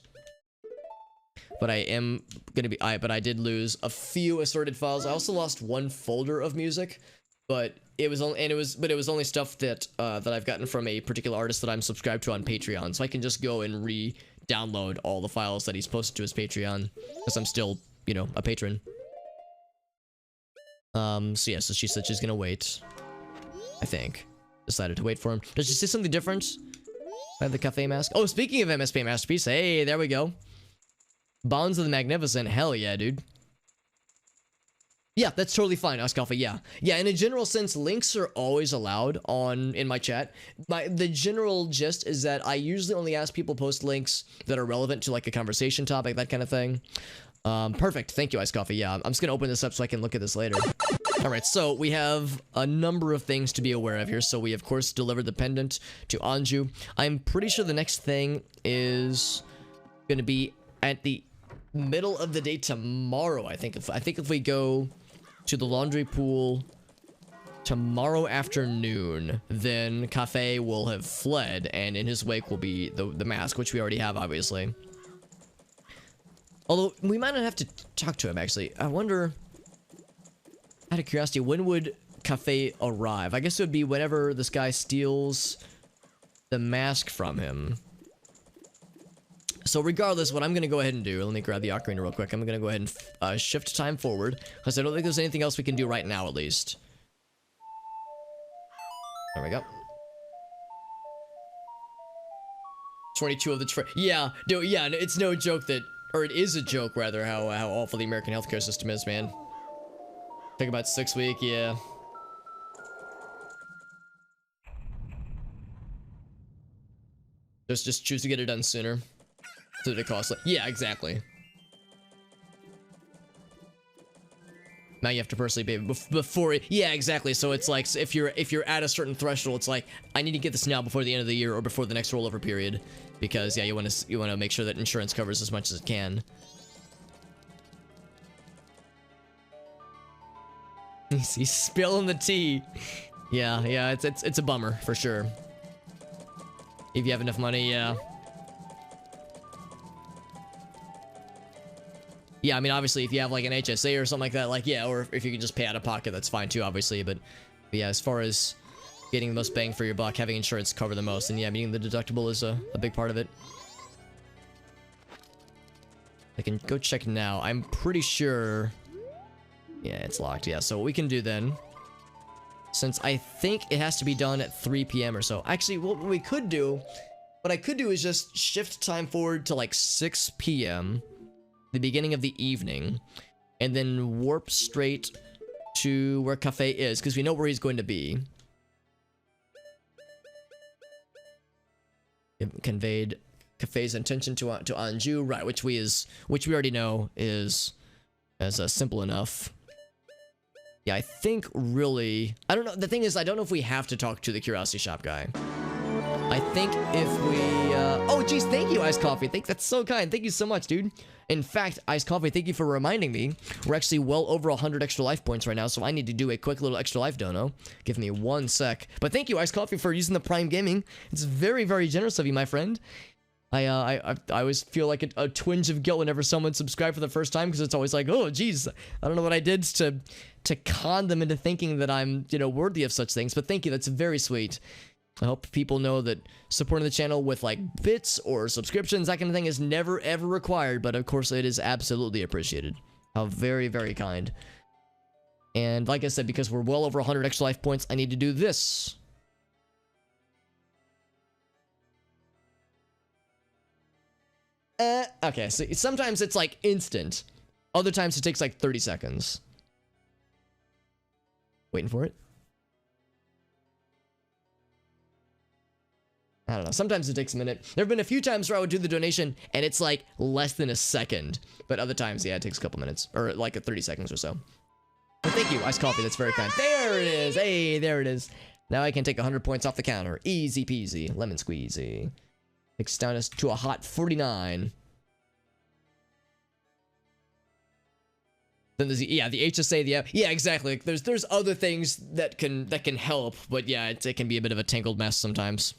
But I am gonna be but I did lose a few assorted files. I also lost 1 folder of music, but it was only stuff that that I've gotten from a particular artist that I'm subscribed to on Patreon. So I can just go and re-download all the files that he's posted to his Patreon, because I'm still, you know, a patron. So yeah, so she said she's gonna wait. I think. Decided to wait for him. Does she say something different? I have the Kafei mask. Oh, speaking of MSP masterpiece, hey, there we go. Bonds of the Magnificent. Hell yeah, dude. Yeah, that's totally fine, Askalfa. Yeah. Yeah, in a general sense, links are always allowed in my chat. The general gist is that I usually only ask people post links that are relevant to like a conversation topic, that kind of thing. Perfect. Thank you, Askalfa. Yeah, I'm just gonna open this up so I can look at this later. Alright, so we have a number of things to be aware of here. So we, of course, delivered the pendant to Anju. I'm pretty sure the next thing is gonna be at the middle of the day tomorrow. I think if we go to the laundry pool tomorrow afternoon, then Kafei will have fled, and in his wake will be the mask, which we already have, obviously. Although we might not have to talk to him, actually. I wonder, out of curiosity, when would Kafei arrive? I guess it would be whenever this guy steals the mask from him. So regardless, what I'm going to go ahead and do, let me grab the ocarina real quick. I'm going to go ahead and shift time forward, because I don't think there's anything else we can do right now, at least. There we go. 22 of the... Yeah, dude, yeah, it's no joke that... Or it is a joke, rather, how awful the American healthcare system is, man. Took about 6 weeks, yeah. Just choose to get it done sooner. So that it costs like, yeah, exactly. Now you have to personally pay before it, yeah, exactly. So it's like, if you're at a certain threshold, it's like, I need to get this now before the end of the year or before the next rollover period, because yeah, you want to make sure that insurance covers as much as it can. He's spilling the tea. Yeah, it's a bummer for sure. If you have enough money, yeah. Yeah, I mean, obviously, if you have, like, an HSA or something like that, like, yeah, or if you can just pay out of pocket, that's fine, too, obviously, but yeah, as far as getting the most bang for your buck, having insurance cover the most, and yeah, meeting the deductible is a big part of it. I can go check now. I'm pretty sure... Yeah, it's locked, yeah, so what we can do then, since I think it has to be done at 3 p.m. or so. Actually, what I could do is just shift time forward to, like, 6 p.m., the beginning of the evening, and then warp straight to where Kafei is, because we know where he's going to be. It conveyed Kafei's intention to Anju, right? Which we already know is simple enough. Yeah, I think really, I don't know. The thing is, I don't know if we have to talk to the Curiosity Shop guy. I think if we, oh geez, thank you, Iced Coffee. That's so kind. Thank you so much, dude. In fact, Iced Coffee, thank you for reminding me. We're actually well over 100 extra life points right now, so I need to do a quick little extra life dono. Give me 1 sec. But thank you, Iced Coffee, for using the Prime Gaming. It's very, very generous of you, my friend. I always feel like a twinge of guilt whenever someone subscribes for the first time, because it's always like, oh, geez, I don't know what I did to con them into thinking that I'm, you know, worthy of such things. But thank you, that's very sweet. I hope people know that supporting the channel with, like, bits or subscriptions, that kind of thing, is never, ever required. But, of course, it is absolutely appreciated. How very, very kind. And, like I said, because we're well over 100 extra life points, I need to do this. Okay, so sometimes it's, like, instant. Other times it takes, like, 30 seconds. Waiting for it. I don't know. Sometimes it takes a minute. There have been a few times where I would do the donation and it's like less than a second. But other times, yeah, it takes a couple minutes. Or like 30 seconds or so. But thank you, Iced Coffee. That's very kind. There it is. Hey, there it is. Now I can take 100 points off the counter. Easy peasy. Lemon squeezy. Takes down us to a hot 49. Then there's the HSA, yeah, exactly. Like, there's other things that can help, but yeah, it can be a bit of a tangled mess sometimes.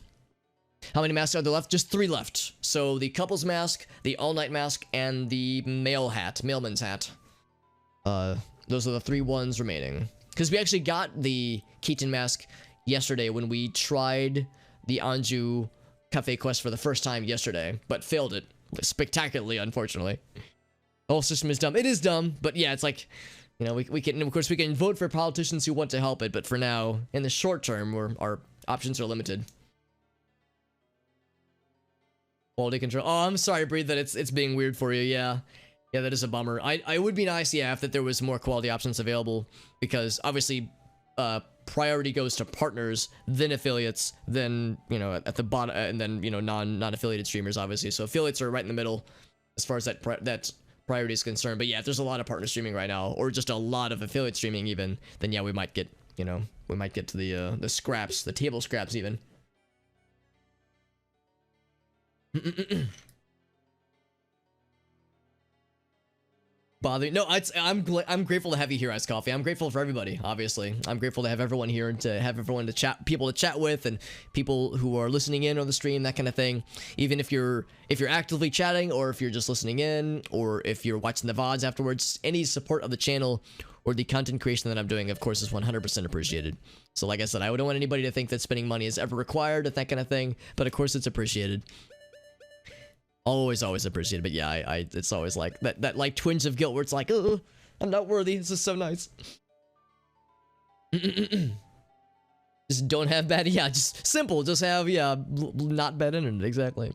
How many masks are there left? Just 3 left. So the couple's mask, the all-night mask, and the mailman's hat. Those are the 3 ones remaining. Because we actually got the Keaton mask yesterday when we tried the Anju Kafei quest for the first time yesterday, but failed it spectacularly, unfortunately. The whole system is dumb. It is dumb, but yeah, it's like, you know, we can, of course, we can vote for politicians who want to help it, but for now, in the short term, our options are limited. Quality control. Oh, I'm sorry, Breed, that it's being weird for you. Yeah, that is a bummer. I would be nice, yeah, if that there was more quality options available, because obviously, priority goes to partners, then affiliates, then, you know, at the bottom, and then, you know, non-affiliated streamers, obviously. So affiliates are right in the middle as far as that priority is concerned. But yeah, if there's a lot of partner streaming right now, or just a lot of affiliate streaming even, then yeah, we might get, you know, to the scraps, the table scraps even. Bother. No, I'm grateful to have you here, Ice Coffee. I'm grateful for everybody, obviously. I'm grateful to have everyone here and to have everyone to chat, people to chat with, and people who are listening in on the stream, that kind of thing. Even if you're actively chatting, or if you're just listening in, or if you're watching the VODs afterwards, any support of the channel or the content creation that I'm doing, of course, is 100% appreciated. So like I said, I don't want anybody to think that spending money is ever required, or that kind of thing, but of course it's appreciated. Always appreciated, but yeah, it's always like that like twinge of guilt where it's like, oh, I'm not worthy. This is so nice. Just don't have bad, yeah, just simple. Just have, yeah, not bad internet, exactly.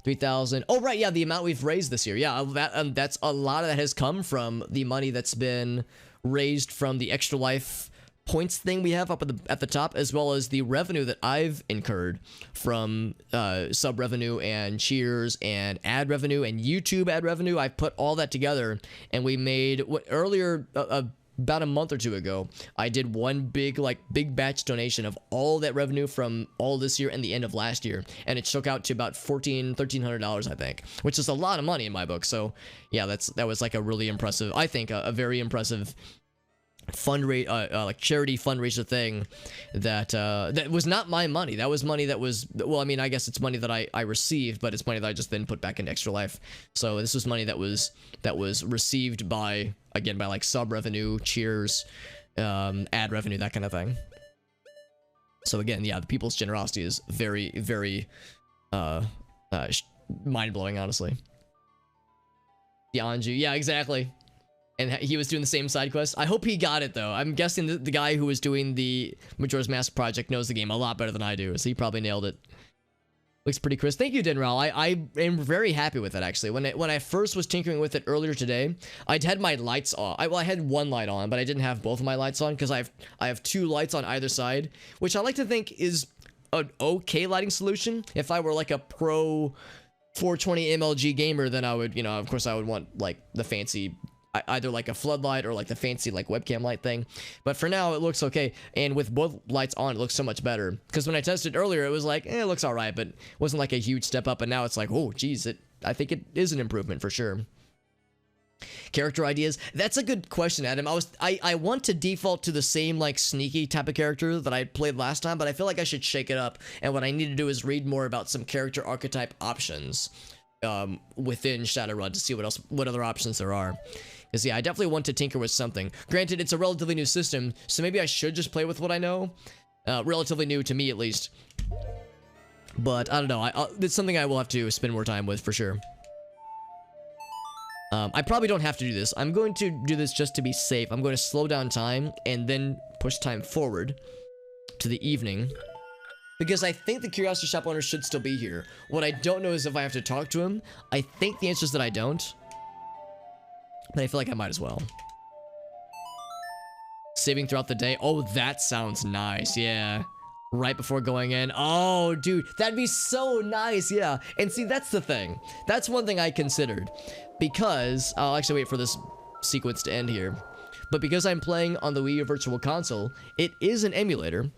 3,000. Oh, right, yeah, the amount we've raised this year. Yeah, that's a lot of that has come from the money that's been raised from the Extra Life points thing we have up at the top, as well as the revenue that I've incurred from sub revenue and cheers and ad revenue and YouTube ad revenue. I put all that together, and we made what earlier about a month or 2 ago, I did one big batch donation of all that revenue from all this year and the end of last year, and it shook out to about $1,300, I think, which is a lot of money in my book. So yeah, that was like a really impressive, I think, a very impressive like charity fundraiser thing that was not my money. That was money that was, well, I mean, I guess it's money that I received, but it's money that I just then put back into Extra Life. So this was money that was received by like sub revenue, cheers, ad revenue, that kind of thing. So again, yeah, the people's generosity is very, very mind-blowing, honestly. The Anju, yeah, exactly. And he was doing the same side quest. I hope he got it, though. I'm guessing the guy who was doing the Majora's Mask project knows the game a lot better than I do, so he probably nailed it. Looks pretty crisp. Thank you, Dinral. I am very happy with it, actually. When I first was tinkering with it earlier today, I'd had my lights on. I had one light on, but I didn't have both of my lights on, because I have 2 lights on either side, which I like to think is an okay lighting solution. If I were like a pro 420 MLG gamer, then I would, you know, of course I would want like the fancy, either like a floodlight or like the fancy like webcam light thing. But for now, it looks okay. And with both lights on, it looks so much better. Because when I tested earlier, it was like, it looks all right, but it wasn't like a huge step up. And now it's like, oh, geez, I think it is an improvement for sure. Character ideas. That's a good question, Adam. I want to default to the same like sneaky type of character that I played last time, but I feel like I should shake it up. And what I need to do is read more about some character archetype options within Shadowrun to see what other options there are. Because yeah, I definitely want to tinker with something. Granted, it's a relatively new system, so maybe I should just play with what I know. Relatively new to me, at least. But I don't know. It's something I will have to spend more time with for sure. I probably don't have to do this. I'm going to do this just to be safe. I'm going to slow down time and then push time forward to the evening. Because I think the Curiosity Shop owner should still be here. What I don't know is if I have to talk to him. I think the answer is that I don't. But I feel like I might as well. Saving throughout the day. Oh, that sounds nice. Yeah. Right before going in. Oh, dude. That'd be so nice. Yeah. And see, that's the thing. That's one thing I considered. Because... I'll actually wait for this sequence to end here. But because I'm playing on the Wii U Virtual Console, it is an emulator.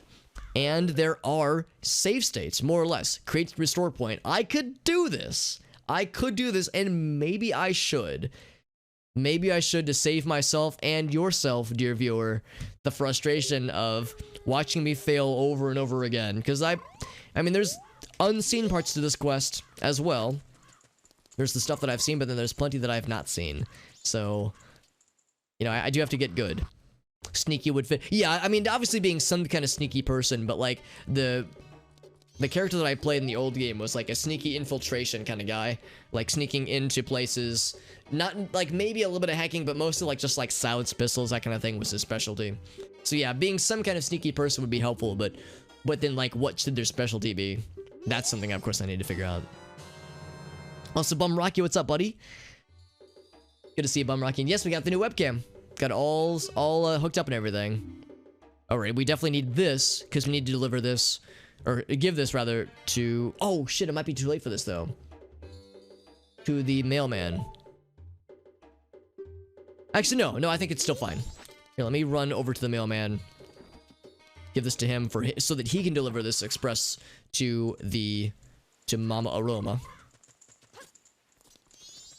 And there are save states, more or less. Create restore point. I could do this. I could do this, and maybe I should. maybe I should, to save myself and yourself, dear viewer, the frustration of watching me fail over and over again. Because I mean, there's unseen parts to this quest as well. There's the stuff that I've seen, but then there's plenty that I've not seen. So, you know, I do have to get good. Sneaky would fit. Yeah, I mean, obviously being some kind of sneaky person, but like the character that I played in the old game was like a sneaky infiltration kind of guy, like sneaking into places, not like maybe a little bit of hacking, but mostly like just like silenced pistols, that kind of thing was his specialty. So yeah, being some kind of sneaky person would be helpful, but then like what should their specialty be? That's something of course I need to figure out. Also, Bum Rocky, what's up, buddy? Good to see you, Bum Rocky. And yes, we got the new webcam. Got all hooked up and everything. Alright, we definitely need this, because we need to deliver this, or give this, rather, to... Oh, shit, it might be too late for this, though. To the mailman. Actually, no, I think it's still fine. Here, let me run over to the mailman. Give this to him so that he can deliver this express to Mama Aroma.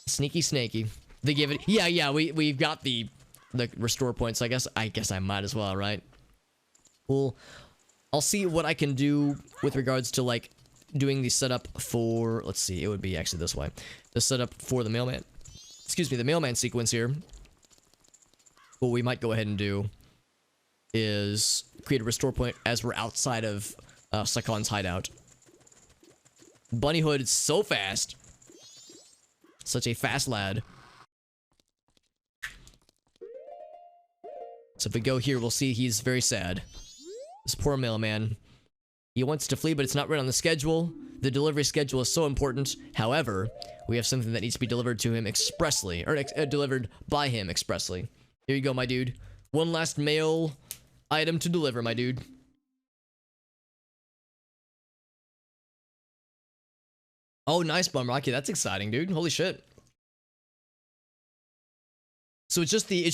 Sneaky snaky. They give it... Yeah, we've got the restore points. I guess I might as well, right? Well, I'll see what I can do with regards to like doing the setup for, let's see, it would be actually this way. The setup for the mailman. Excuse me, the mailman sequence here. What we might go ahead and do is create a restore point as we're outside of Sakon's hideout. Bunny Hood is so fast. Such a fast lad. So if we go here, we'll see he's very sad. This poor mailman. He wants to flee, but it's not right on the schedule. The delivery schedule is so important. However, we have something that needs to be delivered to him expressly, or delivered by him expressly. Here you go, my dude. One last mail item to deliver, my dude. Oh, nice, Bum Rocky. That's exciting, dude. Holy shit. So it's just the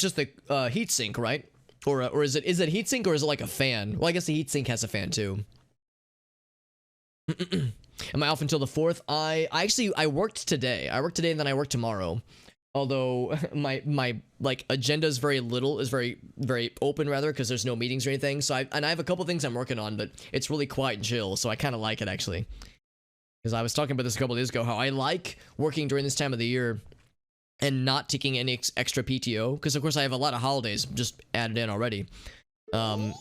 heatsink, right? Or is it heatsink, or is it like a fan? Well, I guess the heatsink has a fan too. Am I off until the 4th? I worked today. I worked today and then I work tomorrow. Although my like agenda is very open, rather, because there's no meetings or anything. So I have a couple things I'm working on, but it's really quiet and chill. So I kind of like it, actually. Because I was talking about this a couple days ago, how I like working during this time of the year and not taking any extra PTO, because of course I have a lot of holidays just added in already. Look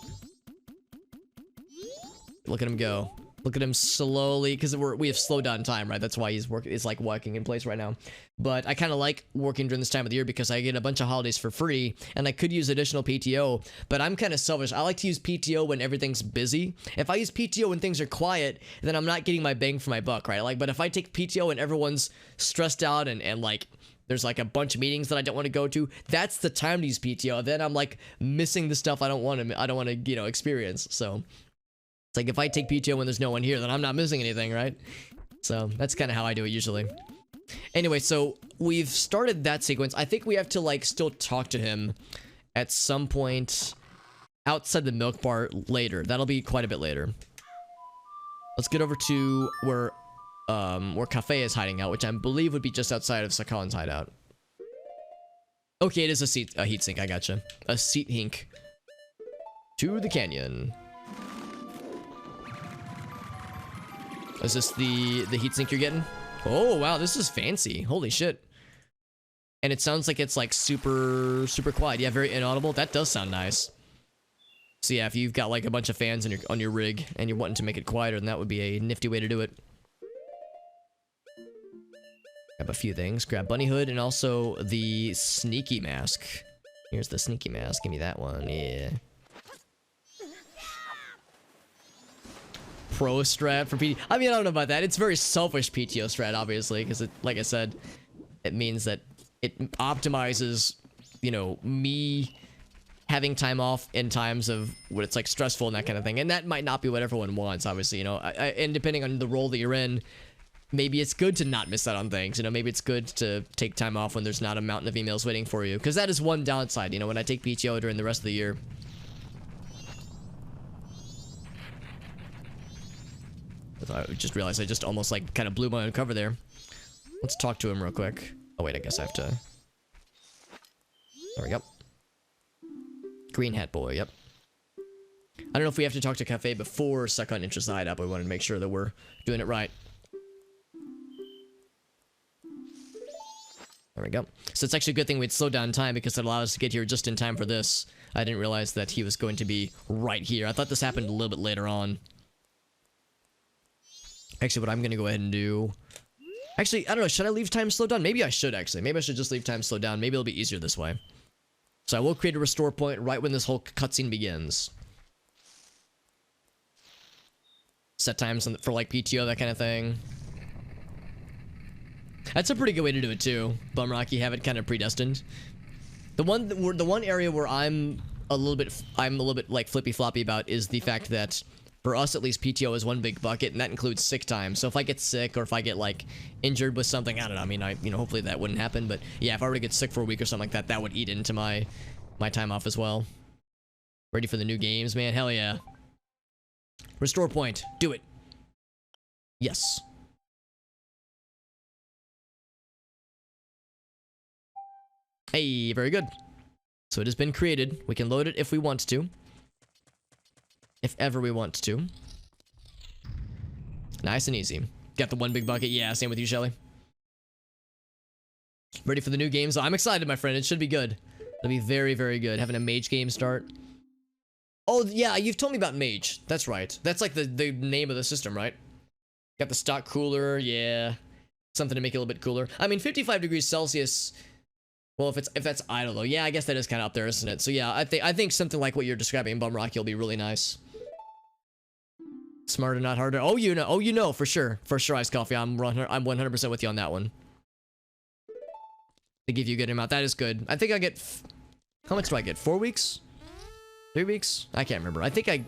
at him go. Look at him slowly, because we have slowed down time, right? That's why he's like walking in place right now. But I kind of like working during this time of the year because I get a bunch of holidays for free, and I could use additional PTO, but I'm kind of selfish. I like to use PTO when everything's busy. If I use PTO when things are quiet, then I'm not getting my bang for my buck, right? Like, but if I take PTO when everyone's stressed out and like there's like a bunch of meetings that I don't want to go to, that's the time to use PTO. Then I'm like missing the stuff I don't want to, you know, experience. So it's like if I take PTO when there's no one here, then I'm not missing anything, right? So that's kind of how I do it usually. Anyway, so we've started that sequence. I think we have to like still talk to him at some point outside the milk bar later. That'll be quite a bit later. Let's get over to where Kafei is hiding out, which I believe would be just outside of Sakon's hideout. Okay, it is a heat sink. I gotcha. A seat hink to the canyon. Is this the heat sink you're getting? Oh wow, this is fancy. Holy shit. And it sounds like it's like super quiet. Yeah, very inaudible. That does sound nice. So yeah, if you've got like a bunch of fans on your rig and you're wanting to make it quieter, then that would be a nifty way to do it. Grab a few things. Grab Bunny Hood and also the sneaky mask. Here's the sneaky mask. Give me that one. Yeah. Pro strat for PTO. I mean, I don't know about that. It's very selfish PTO strat, obviously, because it, like I said, it means that it optimizes, you know, me having time off in times of when it's like stressful and that kind of thing. And that might not be what everyone wants, obviously, you know. And depending on the role that you're in, maybe it's good to not miss out on things. You know, maybe it's good to take time off when there's not a mountain of emails waiting for you. Because that is one downside, you know, when I take PTO during the rest of the year. I just realized I just almost like kind of blew my own cover there. Let's talk to him real quick. Oh wait, I guess I have to There we go. Green hat boy, yep. I don't know if we have to talk to Kafei before Suck on Interest Hideout, but we wanted to make sure that we're doing it right. There we go. So it's actually a good thing we'd slow down time because it allowed us to get here just in time for this. I didn't realize that he was going to be right here. I thought this happened a little bit later on. Actually, what I'm going to go ahead and do... Actually, I don't know. Should I leave time slowed down? Maybe I should, actually. Maybe I should just leave time slowed down. Maybe it'll be easier this way. So I will create a restore point right when this whole cutscene begins. Set times for, like, PTO, that kind of thing. That's a pretty good way to do it too. Bum Rocky, have it kind of predestined. The one area where I'm a little bit like flippy floppy about is the fact that for us at least PTO is one big bucket, and that includes sick time. So if I get sick or if I get like injured with something, I don't know. I mean, hopefully that wouldn't happen, but yeah, if I were to get sick for a week or something like that, that would eat into my time off as well. Ready for the new games, man? Hell yeah. Restore point. Do it. Yes. Hey, very good. So it has been created. We can load it if we want to. If ever we want to. Nice and easy. Got the one big bucket. Yeah, same with you, Shelly. Ready for the new games? I'm excited, my friend. It should be good. It'll be very, very good. Having a mage game start. Oh, yeah, you've told me about mage. That's right. That's like the name of the system, right? Got the stock cooler. Yeah. Something to make it a little bit cooler. I mean, 55 degrees Celsius... Well, if that's idle though, yeah, I guess that is kind of up there, isn't it? So yeah, I think something like what you're describing, Bum Rocky, will be really nice. Smarter, not harder. Oh, you know, for sure, Iced Coffee. I'm 100% with you on that one. They give you a good amount. That is good. I think I get. How much do I get? 4 weeks? 3 weeks? I can't remember. I can't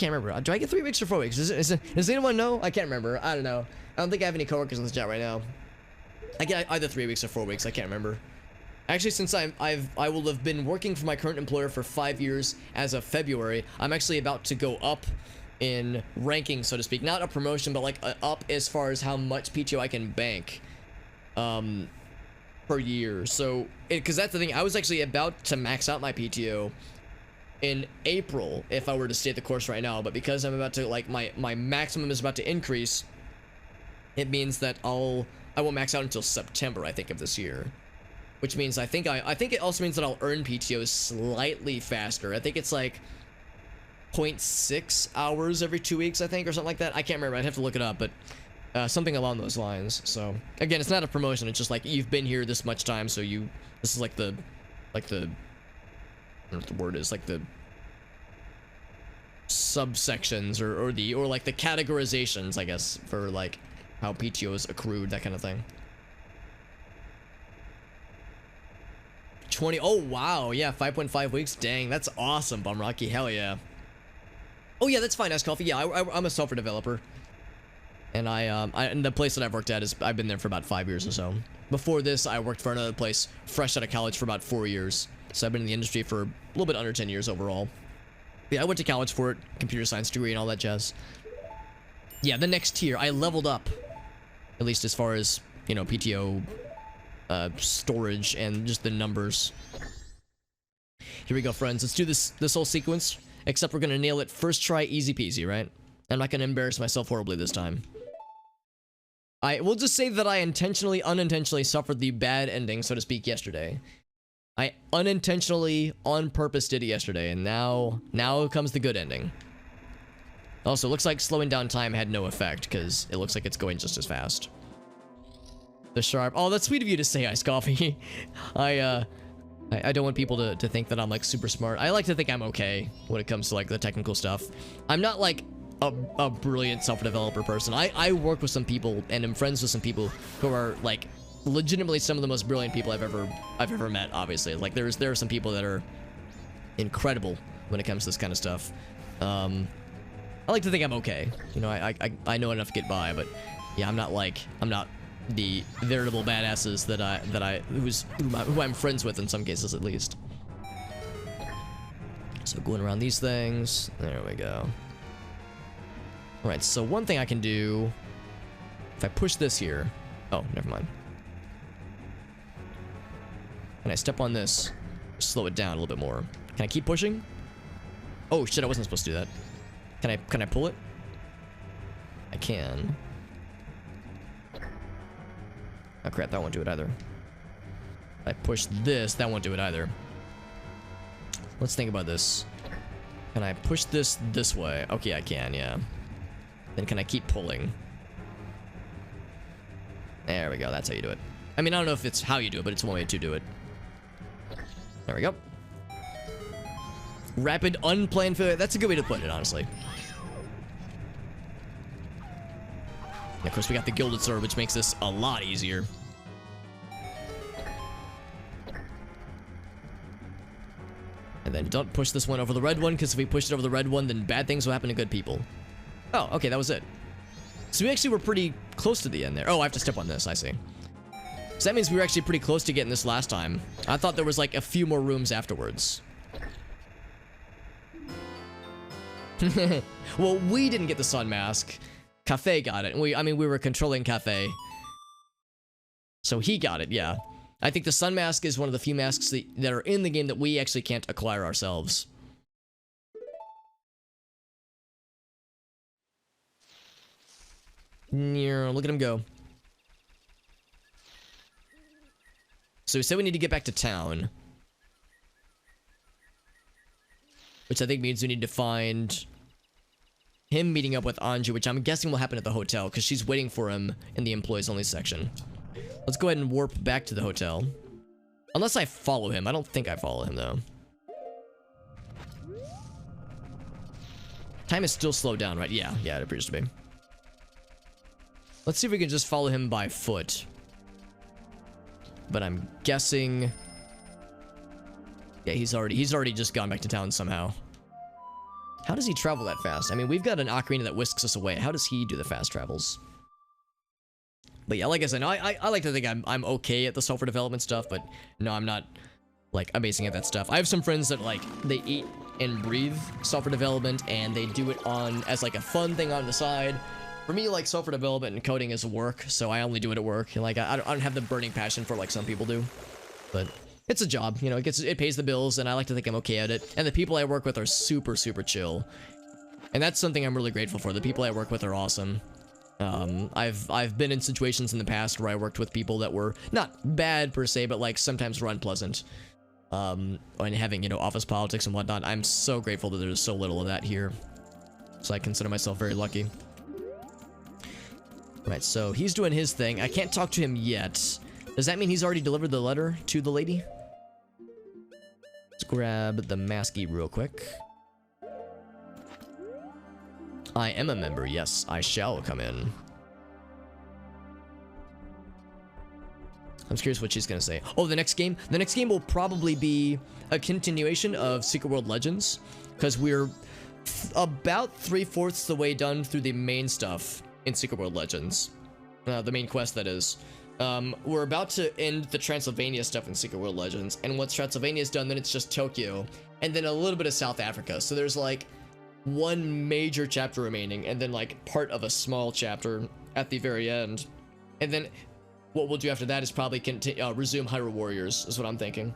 remember. Do I get 3 weeks or 4 weeks? Does anyone know? I can't remember. I don't know. I don't think I have any coworkers in this chat right now. I get either 3 weeks or 4 weeks. I can't remember. Actually, since I will have been working for my current employer for 5 years as of February, I'm actually about to go up in ranking, so to speak. Not a promotion, but like up as far as how much PTO I can bank per year. So, because that's the thing, I was actually about to max out my PTO in April if I were to stay the course right now, but because I'm about to, like, my maximum is about to increase, it means that I won't max out until September, I think, of this year. Which means I think it also means that I'll earn PTO slightly faster. I think it's like 0.6 hours every 2 weeks, I think, or something like that. I can't remember. I'd have to look it up, but something along those lines. So again, it's not a promotion. It's just like you've been here this much time, so this is like the I don't know what the word is, like the subsections or like the categorizations, I guess, for like how PTO is accrued, that kind of thing. 20. Oh wow, yeah, 5.5 weeks. Dang, that's awesome, Bum Rocky. Hell yeah. Oh yeah, that's fine, Ice Coffee. Yeah, I'm a software developer, and and the place that I've worked at is I've been there for about 5 years or so. Before this, I worked for another place fresh out of college for about 4 years. So I've been in the industry for a little bit under 10 years overall. Yeah, I went to college for it, computer science degree and all that jazz. Yeah, the next tier, I leveled up, at least as far as, you know, PTO storage and just the numbers. Here we go, friends. Let's do this whole sequence, except we're gonna nail it first try, easy peasy, right? I'm not gonna embarrass myself horribly this time. I will just say that I unintentionally suffered the bad ending, so to speak, yesterday. I unintentionally, on purpose, did it yesterday, and now comes the good ending. Also, looks like slowing down time had no effect, because it looks like it's going just as fast. The sharp. Oh, that's sweet of you to say, Ice Coffee. I don't want people to think that I'm, like, super smart. I like to think I'm okay when it comes to, like, the technical stuff. I'm not, like, a brilliant self-developer person. I work with some people, and am friends with some people who are, like, legitimately some of the most brilliant people I've ever met, obviously. Like, there are some people that are incredible when it comes to this kind of stuff. I like to think I'm okay. You know, I know enough to get by, but yeah, I'm not the veritable badasses who I'm friends with in some cases, at least. So going around these things, there we go. All right, so one thing I can do, if I push this here, oh, never mind. Can I step on this? Slow it down a little bit more. Can I keep pushing? Oh shit, I wasn't supposed to do that. Can I pull it? I can. Oh crap, that won't do it either. If I push this, that won't do it either. Let's think about this. Can I push this way? Okay, I can, yeah. Then can I keep pulling? There we go, that's how you do it. I mean, I don't know if it's how you do it, but it's one way to do it. There we go. Rapid unplanned failure. That's a good way to put it, honestly. And of course, we got the Gilded Sword, which makes this a lot easier. And then don't push this one over the red one, because if we push it over the red one, then bad things will happen to good people. Oh, okay, that was it. So we actually were pretty close to the end there. Oh, I have to step on this, I see. So that means we were actually pretty close to getting this last time. I thought there was like a few more rooms afterwards. Well, we didn't get the sun mask. Kafei got it. I mean, we were controlling Kafei. So he got it, yeah. I think the sun mask is one of the few masks that are in the game that we actually can't acquire ourselves. Look at him go. So we said we need to get back to town. Which I think means we need to find him meeting up with Anju, which I'm guessing will happen at the hotel, because she's waiting for him in the employees only section. Let's go ahead and warp back to the hotel. Unless I follow him. I don't think I follow him, though. Time is still slowed down, right? Yeah, it appears to be. Let's see if we can just follow him by foot. But I'm guessing... yeah, he's already just gone back to town somehow. How does he travel that fast? I mean, we've got an ocarina that whisks us away. How does he do the fast travels? But yeah, like I said, no, I like to think I'm okay at the software development stuff, but no, I'm not, like, amazing at that stuff. I have some friends that, like, they eat and breathe software development, and they do it as, like, a fun thing on the side. For me, like, software development and coding is work, so I only do it at work. And, like, I don't have the burning passion for, like, some people do. But it's a job, you know, it pays the bills, and I like to think I'm okay at it. And the people I work with are super, super chill. And that's something I'm really grateful for. The people I work with are awesome. I've been in situations in the past where I worked with people that were not bad per se, but like sometimes were unpleasant. And having, you know, office politics and whatnot. I'm so grateful that there's so little of that here. So I consider myself very lucky. Right, so he's doing his thing. I can't talk to him yet. Does that mean he's already delivered the letter to the lady? Let's grab the masky real quick. I am a member, yes, I shall come in. I'm curious what she's gonna say. Oh, the next game? The next game will probably be a continuation of Secret World Legends, because we're about 3/4 the way done through the main stuff in Secret World Legends. The main quest, that is. We're about to end the Transylvania stuff in Secret World Legends, and once Transylvania's done, then it's just Tokyo, and then a little bit of South Africa. So there's like one major chapter remaining, and then like part of a small chapter at the very end. And then what we'll do after that is probably resume Hyrule Warriors, is what I'm thinking.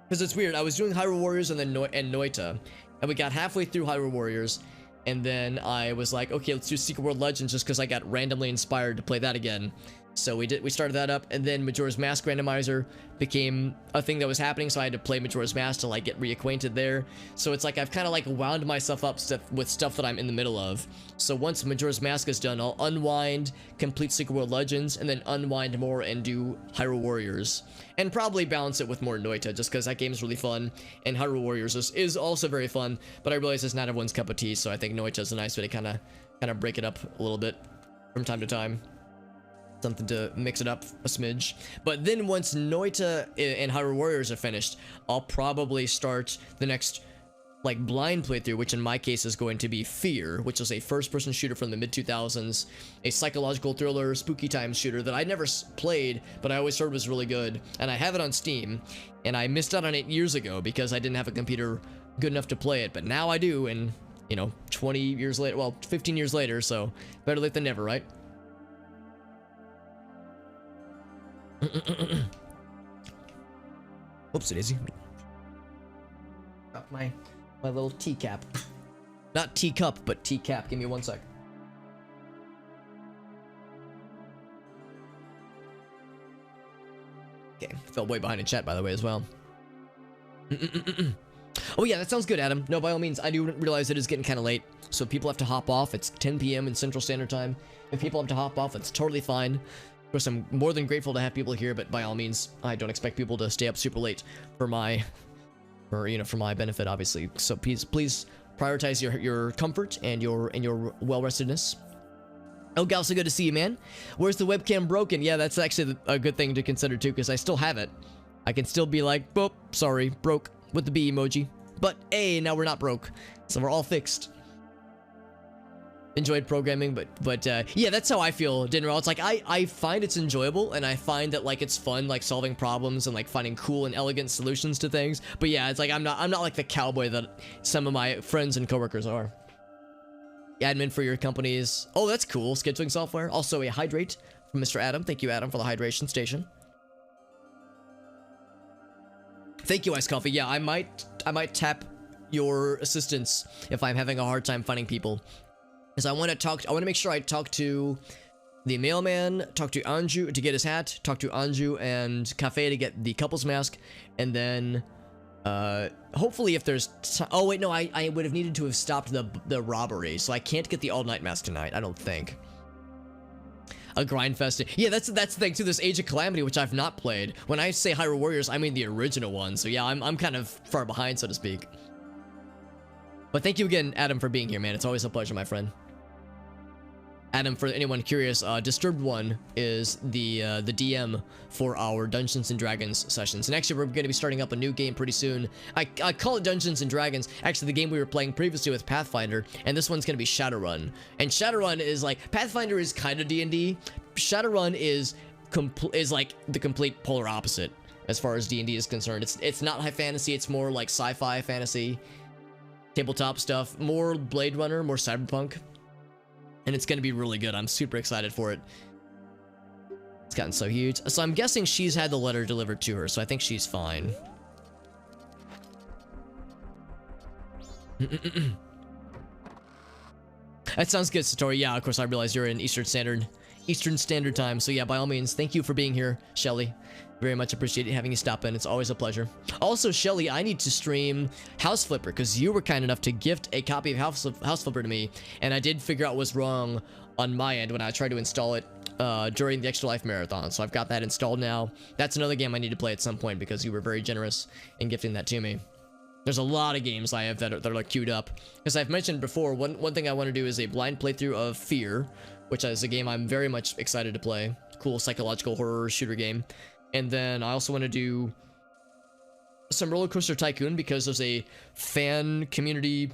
Because it's weird, I was doing Hyrule Warriors and then Noita, and we got halfway through Hyrule Warriors, and then I was like, okay, let's do Secret World Legends, just because I got randomly inspired to play that again. So we started that up, and then Majora's Mask randomizer became a thing that was happening, so I had to play Majora's Mask to like get reacquainted there. So it's like I've kind of like wound myself up with stuff that I'm in the middle of. So once Majora's Mask is done, I'll unwind, complete Secret World Legends, and then unwind more and do Hyrule Warriors. And probably balance it with more Noita, just because that game is really fun, and Hyrule Warriors is also very fun, but I realize it's not everyone's cup of tea, so I think Noita is a nice way to kind of break it up a little bit from time to time. Something to mix it up a smidge. But then once Noita and Hyrule Warriors are finished, I'll probably start the next like blind playthrough, which in my case is going to be Fear, which is a first-person shooter from the mid-2000s, a psychological thriller, spooky time shooter that I never played, but I always heard was really good, and I have it on Steam, and I missed out on it years ago because I didn't have a computer good enough to play it, but now I do, and, you know, 20 years later, well, 15 years later, so better late than never, right? Oops, daisy. Drop my little teacup. Not teacup, but teacup. Give me 1 sec. Okay, fell way behind in chat, by the way, as well. Oh yeah, that sounds good, Adam. No, by all means, I do realize it is getting kind of late, so if people have to hop off, it's 10 p.m. in Central Standard Time. If people have to hop off, it's totally fine. Of course, I'm more than grateful to have people here, but by all means, I don't expect people to stay up super late for my benefit, obviously. So please prioritize your comfort and your well-restedness. Oh, Gal, so good to see you, man. Where's the webcam broken? Yeah, that's actually a good thing to consider too, because I still have it. I can still be like, boop, sorry, broke, with the B emoji. But hey, now we're not broke, so we're all fixed. Enjoyed programming, but yeah, that's how I feel, Dinner. It's like I find it's enjoyable, and I find that like it's fun, like solving problems and like finding cool and elegant solutions to things. But yeah, it's like I'm not like the cowboy that some of my friends and coworkers are. Admin for your company's, oh, that's cool, scheduling software. Also a hydrate from Mr. Adam. Thank you, Adam, for the hydration station. Thank you, Ice Coffee. Yeah, I might tap your assistance if I'm having a hard time finding people, because I want to make sure I talk to the mailman, talk to Anju to get his hat, talk to Anju and Kafei to get the couple's mask, and then hopefully if there's oh wait, no, I would have needed to have stopped the robbery, so I can't get the all-night mask tonight, I don't think. A grind fest. Yeah, that's the thing too, this Age of Calamity, which I've not played. When I say Hyrule Warriors, I mean the original one, so yeah, I'm kind of far behind, so to speak. But thank you again, Adam, for being here, man. It's always a pleasure, my friend. Adam, for anyone curious, Disturbed One is the DM for our Dungeons and Dragons sessions, and actually we're going to be starting up a new game pretty soon. I call it Dungeons and Dragons. Actually, the game we were playing previously with Pathfinder, and this one's going to be Shadowrun. And Shadowrun is like, Pathfinder is kind of D&D. Shadowrun is like the complete polar opposite as far as D&D is concerned. It's not high fantasy. It's more like sci-fi fantasy, tabletop stuff, more Blade Runner, more cyberpunk. And it's going to be really good. I'm super excited for it. It's gotten so huge. So I'm guessing she's had the letter delivered to her, so I think she's fine. That sounds good, Satori. Yeah, of course, I realize you're in Eastern Standard Time. So yeah, by all means, thank you for being here, Shelly. Very much appreciate having you stop in. It's always a pleasure. Also, Shelly, I need to stream House Flipper because you were kind enough to gift a copy of House Flipper to me, and I did figure out what's wrong on my end when I tried to install it during the Extra Life Marathon. So I've got that installed now. That's another game I need to play at some point because you were very generous in gifting that to me. There's a lot of games I have that are like queued up. As I've mentioned before, one thing I want to do is a blind playthrough of Fear, which is a game I'm very much excited to play. Cool psychological horror shooter game. And then I also want to do some Roller Coaster Tycoon because there's a fan community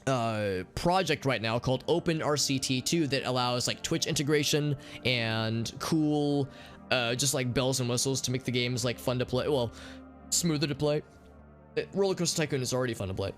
project right now called Open RCT2 that allows like Twitch integration and cool just like bells and whistles to make the games like fun to play, well, smoother to play. Roller Coaster Tycoon is already fun to play,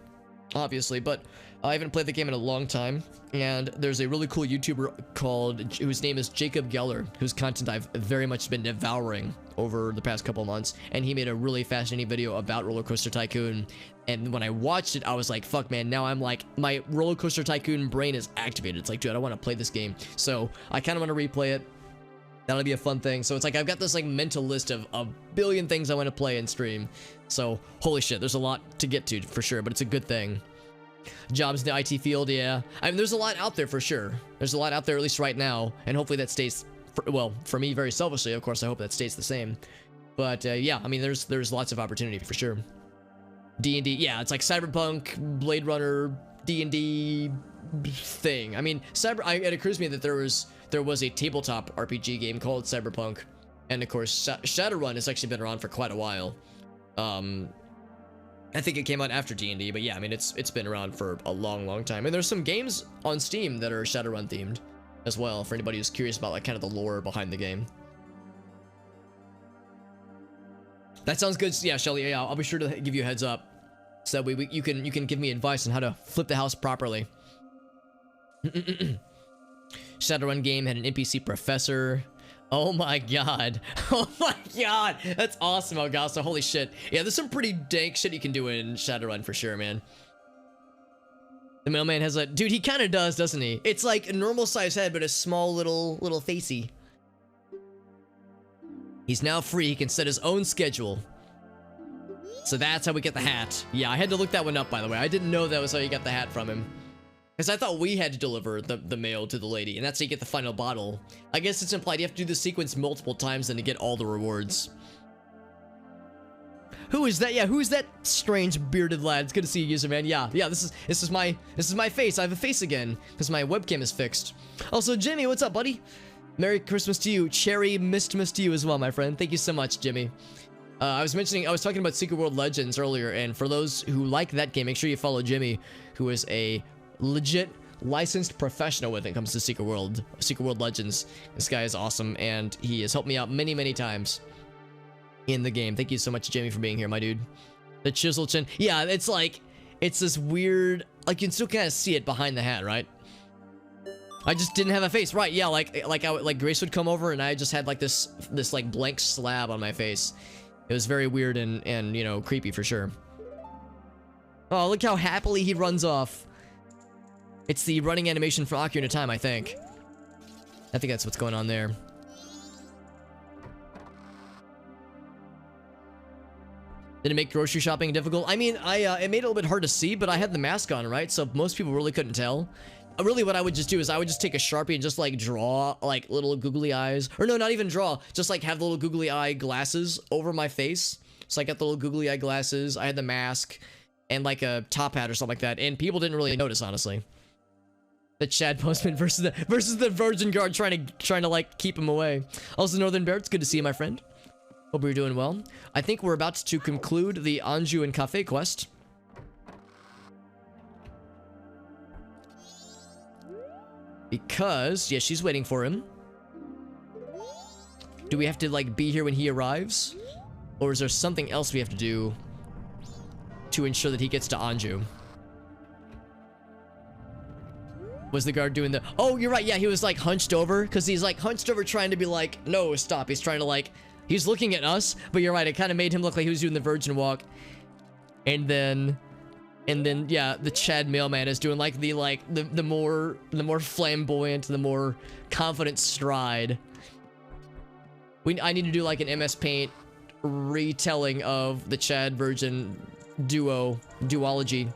obviously, but I haven't played the game in a long time, and there's a really cool YouTuber whose name is Jacob Geller, whose content I've very much been devouring over the past couple months, and he made a really fascinating video about Roller Coaster Tycoon, and when I watched it, I was like, fuck, man, now I'm like, my Roller Coaster Tycoon brain is activated. It's like, dude, I want to play this game, so I kind of want to replay it. That'll be a fun thing. So it's like I've got this like mental list of a billion things I want to play and stream. So holy shit, there's a lot to get to for sure, but it's a good thing. Jobs in the IT field, yeah. I mean, there's a lot out there for sure. There's a lot out there, at least right now, and hopefully that stays, well, for me, very selfishly, of course, I hope that stays the same. But yeah, I mean, there's lots of opportunity for sure. D&D, yeah, it's like Cyberpunk, Blade Runner, D&D thing. I mean, it occurs to me that there was a tabletop RPG game called Cyberpunk, and of course, Shadowrun has actually been around for quite a while. I think it came out after D&D, but yeah, I mean, it's been around for a long time. And there's some games on Steam that are Shadowrun themed as well, for anybody who's curious about like kind of the lore behind the game. That sounds good. Yeah, Shelly, yeah, I'll be sure to give you a heads up so that you can give me advice on how to flip the house properly. Shadowrun game had an NPC professor. Oh my god. Oh my god. That's awesome, Elgaso. Holy shit. Yeah, there's some pretty dank shit you can do in Shadowrun for sure, man. The mailman has a... Dude, he kind of does, doesn't he? It's like a normal size head, but a small little facey. He's now free. He can set his own schedule. So that's how we get the hat. Yeah, I had to look that one up, by the way. I didn't know that was how you got the hat from him. Because I thought we had to deliver the mail to the lady, and that's how you get the final bottle. I guess it's implied you have to do the sequence multiple times then to get all the rewards. Who is that? Yeah, who is that strange bearded lad? It's good to see you, user man. Yeah, this is my face. I have a face again because my webcam is fixed. Also, Jimmy, what's up, buddy? Merry Christmas to you. Cherry Mistmas to you as well, my friend. Thank you so much, Jimmy. I was talking about Secret World Legends earlier, and for those who like that game, make sure you follow Jimmy, who is a legit licensed professional when it comes to Secret World Legends. This guy is awesome, and he has helped me out many times in the game. Thank you so much, Jamie, for being here, my dude. The chisel chin. Yeah, it's like, it's this weird, like, you can still kind of see it behind the hat, right? I just didn't have a face, right? Yeah, like Grace would come over and I just had like this like blank slab on my face. It was very weird and you know, creepy for sure. Oh, look how happily he runs off. It's the running animation for Ocarina of Time, I think. I think that's what's going on there. Did it make grocery shopping difficult? I mean, it made it a little bit hard to see, but I had the mask on, right? So most people really couldn't tell. Really, what I would just do is I would just take a Sharpie and just like draw like little googly eyes. Or no, not even draw. Just like have the little googly eye glasses over my face. So I got the little googly eye glasses. I had the mask and like a top hat or something like that. And people didn't really notice, honestly. The Chad Postman versus the Virgin Guard trying to like keep him away. Also, Northern Bear, it's good to see you, my friend. Hope you're doing well. I think we're about to conclude the Anju and Kafei quest. Because, yeah, she's waiting for him. Do we have to, like, be here when he arrives? Or is there something else we have to do to ensure that he gets to Anju? Was the guard doing the... Oh, you're right. Yeah, he was, like, hunched over. Because he's, like, hunched over trying to be like, no, stop. He's trying to, like... He's looking at us. But you're right. It kind of made him look like he was doing the virgin walk. And then, yeah, the Chad mailman is doing like the more flamboyant, the more confident stride. I need to do like an MS Paint retelling of the Chad Virgin duology,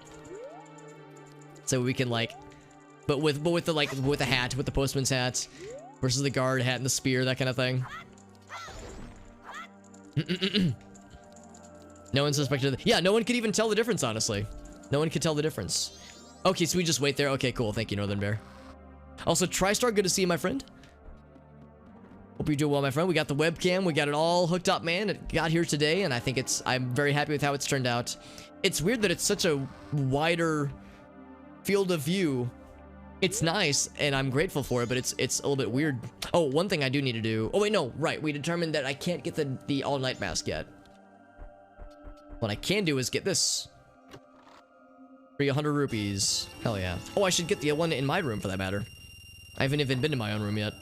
so we can like, but with the hat, with the postman's hat versus the guard hat and the spear, that kind of thing. No one suspected. Yeah, no one could even tell the difference, honestly. No one could tell the difference. Okay, so we just wait there. Okay, cool. Thank you, Northern Bear. Also, TriStar, good to see you, my friend. Hope you're doing well, my friend. We got the webcam. We got it all hooked up, man. It got here today, and I think I'm very happy with how it's turned out. It's weird that it's such a wider field of view. It's nice, and I'm grateful for it, but it's a little bit weird. Oh, one thing I do need to do. Oh, wait, no. Right. We determined that I can't get the all-night mask yet. What I can do is get this. 300 rupees. Hell yeah. Oh, I should get the one in my room for that matter. I haven't even been to my own room yet.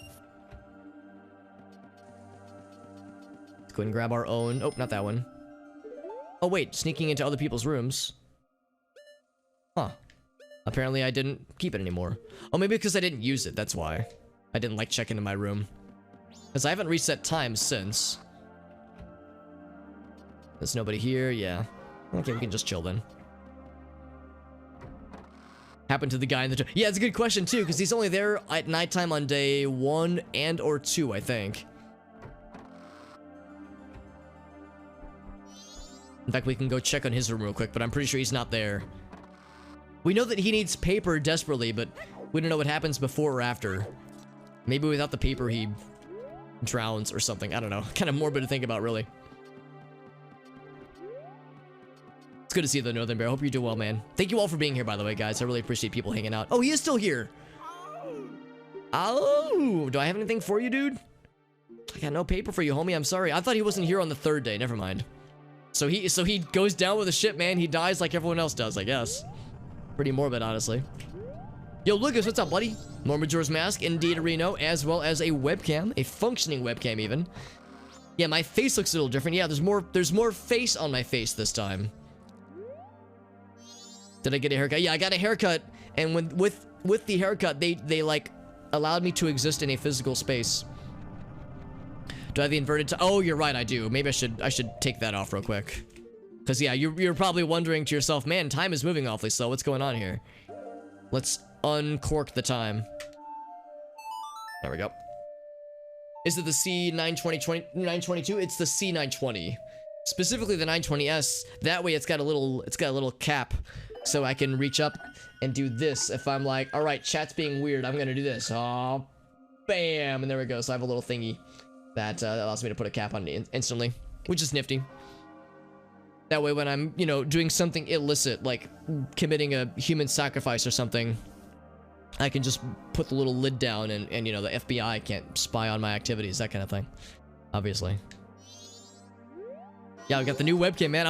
Let's go ahead and grab our own. Oh, not that one. Oh, wait. Sneaking into other people's rooms. Huh. Apparently, I didn't keep it anymore. Oh, maybe because I didn't use it. That's why. I didn't like check into my room. Because I haven't reset time since. There's nobody here. Yeah. Okay, we can just chill then. Happened to the guy in the... Yeah, it's a good question, too, because he's only there at nighttime on day 1 and or 2, I think. In fact, we can go check on his room real quick, but I'm pretty sure he's not there. We know that he needs paper desperately, but we don't know what happens before or after. Maybe without the paper, he drowns or something. I don't know. Kind of morbid to think about, really. It's good to see you, though, Northern Bear. Hope you're doing well, man. Thank you all for being here, by the way, guys. I really appreciate people hanging out. Oh, he is still here. Oh, do I have anything for you, dude? I got no paper for you, homie. I'm sorry. I thought he wasn't here on the 3rd day. Never mind. So he goes down with the ship, man. He dies like everyone else does, I guess. Pretty morbid, honestly. Yo, Lucas, what's up, buddy? More Majora's Mask, indeed, Reno, as well as a webcam, a functioning webcam, even. Yeah, my face looks a little different. Yeah, there's more face on my face this time. Did I get a haircut? Yeah, I got a haircut, and with the haircut, they like allowed me to exist in a physical space. Do I have the inverted? Oh, you're right, I do. Maybe I should take that off real quick. Cause yeah, you're probably wondering to yourself, man, time is moving awfully slow. What's going on here? Let's uncork the time. There we go. Is it the C922? It's the C920. Specifically the 920S. That way it's got a little cap, so I can reach up and do this if I'm like, all right, chat's being weird, I'm gonna do this. Oh, bam, and there we go. So I have a little thingy that allows me to put a cap on it instantly, which is nifty. That way when I'm, you know, doing something illicit, like committing a human sacrifice or something, I can just put the little lid down and you know, the FBI can't spy on my activities, that kind of thing. Obviously. Yeah, I got the new webcam, man.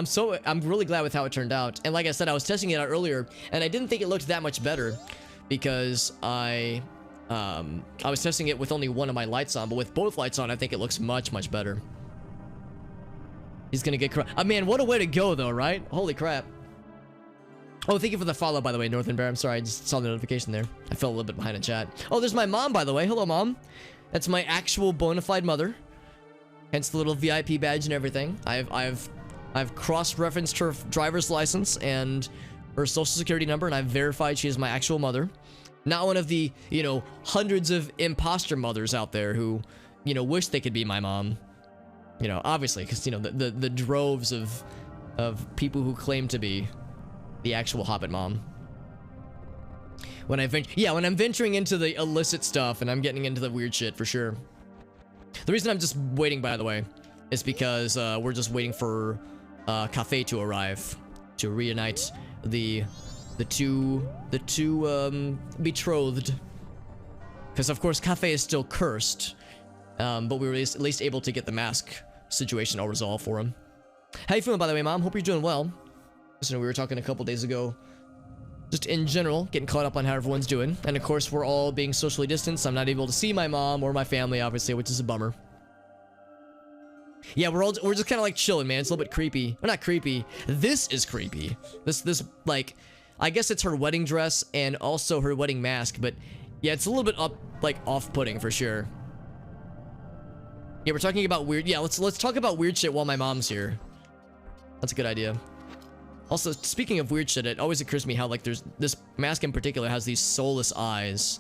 I'm really glad with how it turned out. And like I said, I was testing it out earlier, and I didn't think it looked that much better because I was testing it with only one of my lights on, but with both lights on, I think it looks much, much better. He's gonna get man, what a way to go, though, right? Holy crap. Oh, thank you for the follow, by the way, Northern Bear. I'm sorry, I just saw the notification there. I fell a little bit behind in chat. Oh, there's my mom, by the way. Hello, Mom. That's my actual bona fide mother. Hence the little VIP badge and everything. I've cross-referenced her driver's license and her social security number, and I've verified she is my actual mother. Not one of the, you know, hundreds of imposter mothers out there who, you know, wish they could be my mom. You know, obviously, because, you know, the droves of people who claim to be the actual Hobbit mom. When I'm venturing into the illicit stuff and I'm getting into the weird shit, for sure. The reason I'm just waiting, by the way, is because we're just waiting for Kafei to arrive to reunite the two betrothed. Because of course Kafei is still cursed, but we were at least able to get the mask situation all resolved for him. How you feeling, by the way, Mom? Hope you're doing well. So we were talking a couple days ago, just in general, getting caught up on how everyone's doing. And of course, we're all being socially distanced. So I'm not able to see my mom or my family, obviously, which is a bummer. Yeah, we're just kind of like chilling, man. It's a little bit creepy. Well, not creepy. This is creepy. This like, I guess it's her wedding dress and also her wedding mask. But yeah, it's a little bit off-putting for sure. Yeah, we're talking about weird. Yeah, let's talk about weird shit while my mom's here. That's a good idea. Also, speaking of weird shit, it always occurs to me how, like, there's this mask in particular has these soulless eyes.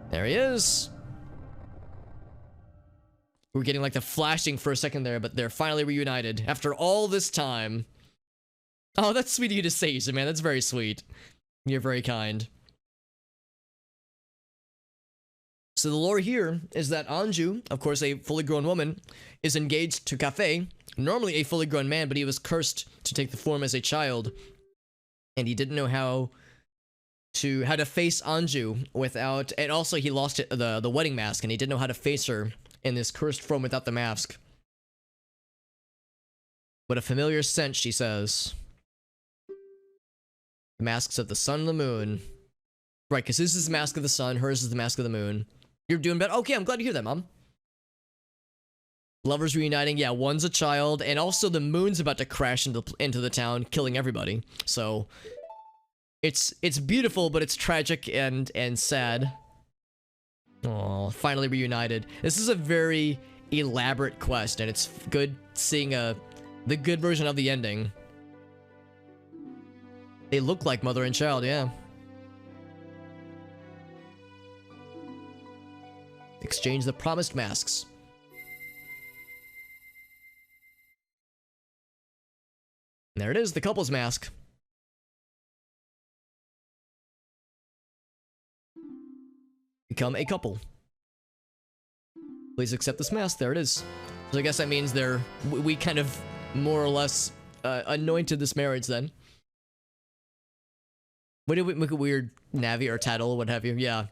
There he is. We're getting, like, the flashing for a second there, but they're finally reunited after all this time. Oh, that's sweet of you to say, Issa, man. That's very sweet. You're very kind. So the lore here is that Anju, of course a fully grown woman, is engaged to Kafei, normally a fully grown man, but he was cursed to take the form as a child, and he didn't know how to face Anju without, and also he lost the wedding mask, and he didn't know how to face her in this cursed form without the mask. But a familiar scent, she says. The masks of the sun and the moon. Right, because this is the mask of the sun, hers is the mask of the moon. You're doing better? Okay, I'm glad to hear that, Mom. Lovers reuniting. Yeah, one's a child, and also the moon's about to crash into the town, killing everybody. So, it's beautiful, but it's tragic and sad. Oh, finally reunited. This is a very elaborate quest, and it's good seeing the good version of the ending. They look like mother and child, yeah. Exchange the promised masks. And there it is, the couple's mask. Become a couple. Please accept this mask. There it is. So I guess that means we kind of more or less anointed this marriage then. What did we make a weird Navi or Tattle or what have you? Yeah.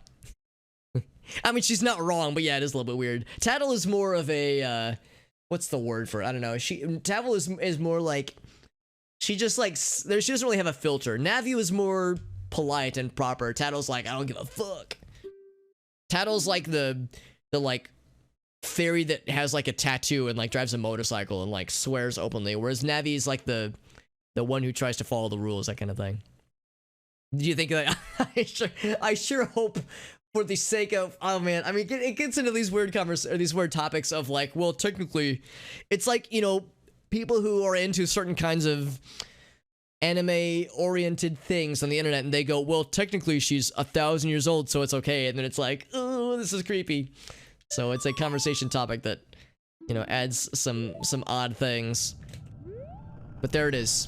I mean, she's not wrong, but yeah, it is a little bit weird. Tattle is more of a, what's the word for it? I don't know. Tattle is more like, she just like, she doesn't really have a filter. Navi is more polite and proper. Tattle's like, I don't give a fuck. Tattle's like the like fairy that has like a tattoo and like drives a motorcycle and like swears openly, whereas Navi's like the one who tries to follow the rules, that kind of thing. Do you think that? I sure hope, for the sake of, oh man, I mean, it gets into these weird these weird topics of like, well, technically, it's like, you know, people who are into certain kinds of anime-oriented things on the internet, and they go, well, technically, she's 1,000 years old, so it's okay, and then it's like, oh, this is creepy. So it's a conversation topic that, you know, adds some odd things. But there it is.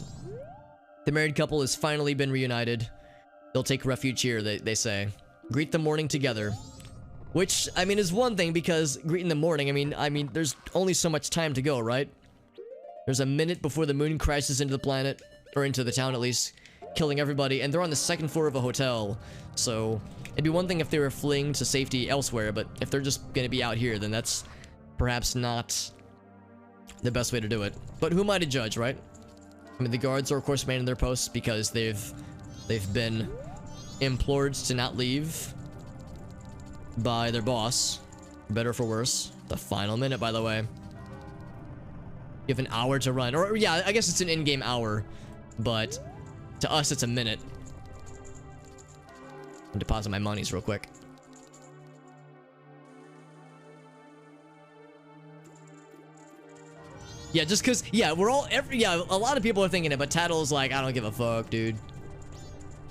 The married couple has finally been reunited. They'll take refuge here, they say. Greet the morning together. Which, I mean, is one thing, because greeting the morning, I mean, there's only so much time to go, right? There's a minute before the moon crashes into the planet, or into the town at least, killing everybody, and they're on the second floor of a hotel. So, it'd be one thing if they were fleeing to safety elsewhere, but if they're just gonna be out here, then that's perhaps not the best way to do it. But who am I to judge, right? I mean, the guards are of course remaining in their posts because they've been implored to not leave by their boss, for better or for worse. The final minute, by the way. You have an hour to run, or yeah, I guess it's an in-game hour, but to us it's a minute. I'll deposit my monies real quick. Yeah, just cause, yeah, a lot of people are thinking it, but Tattle's like, I don't give a fuck, dude.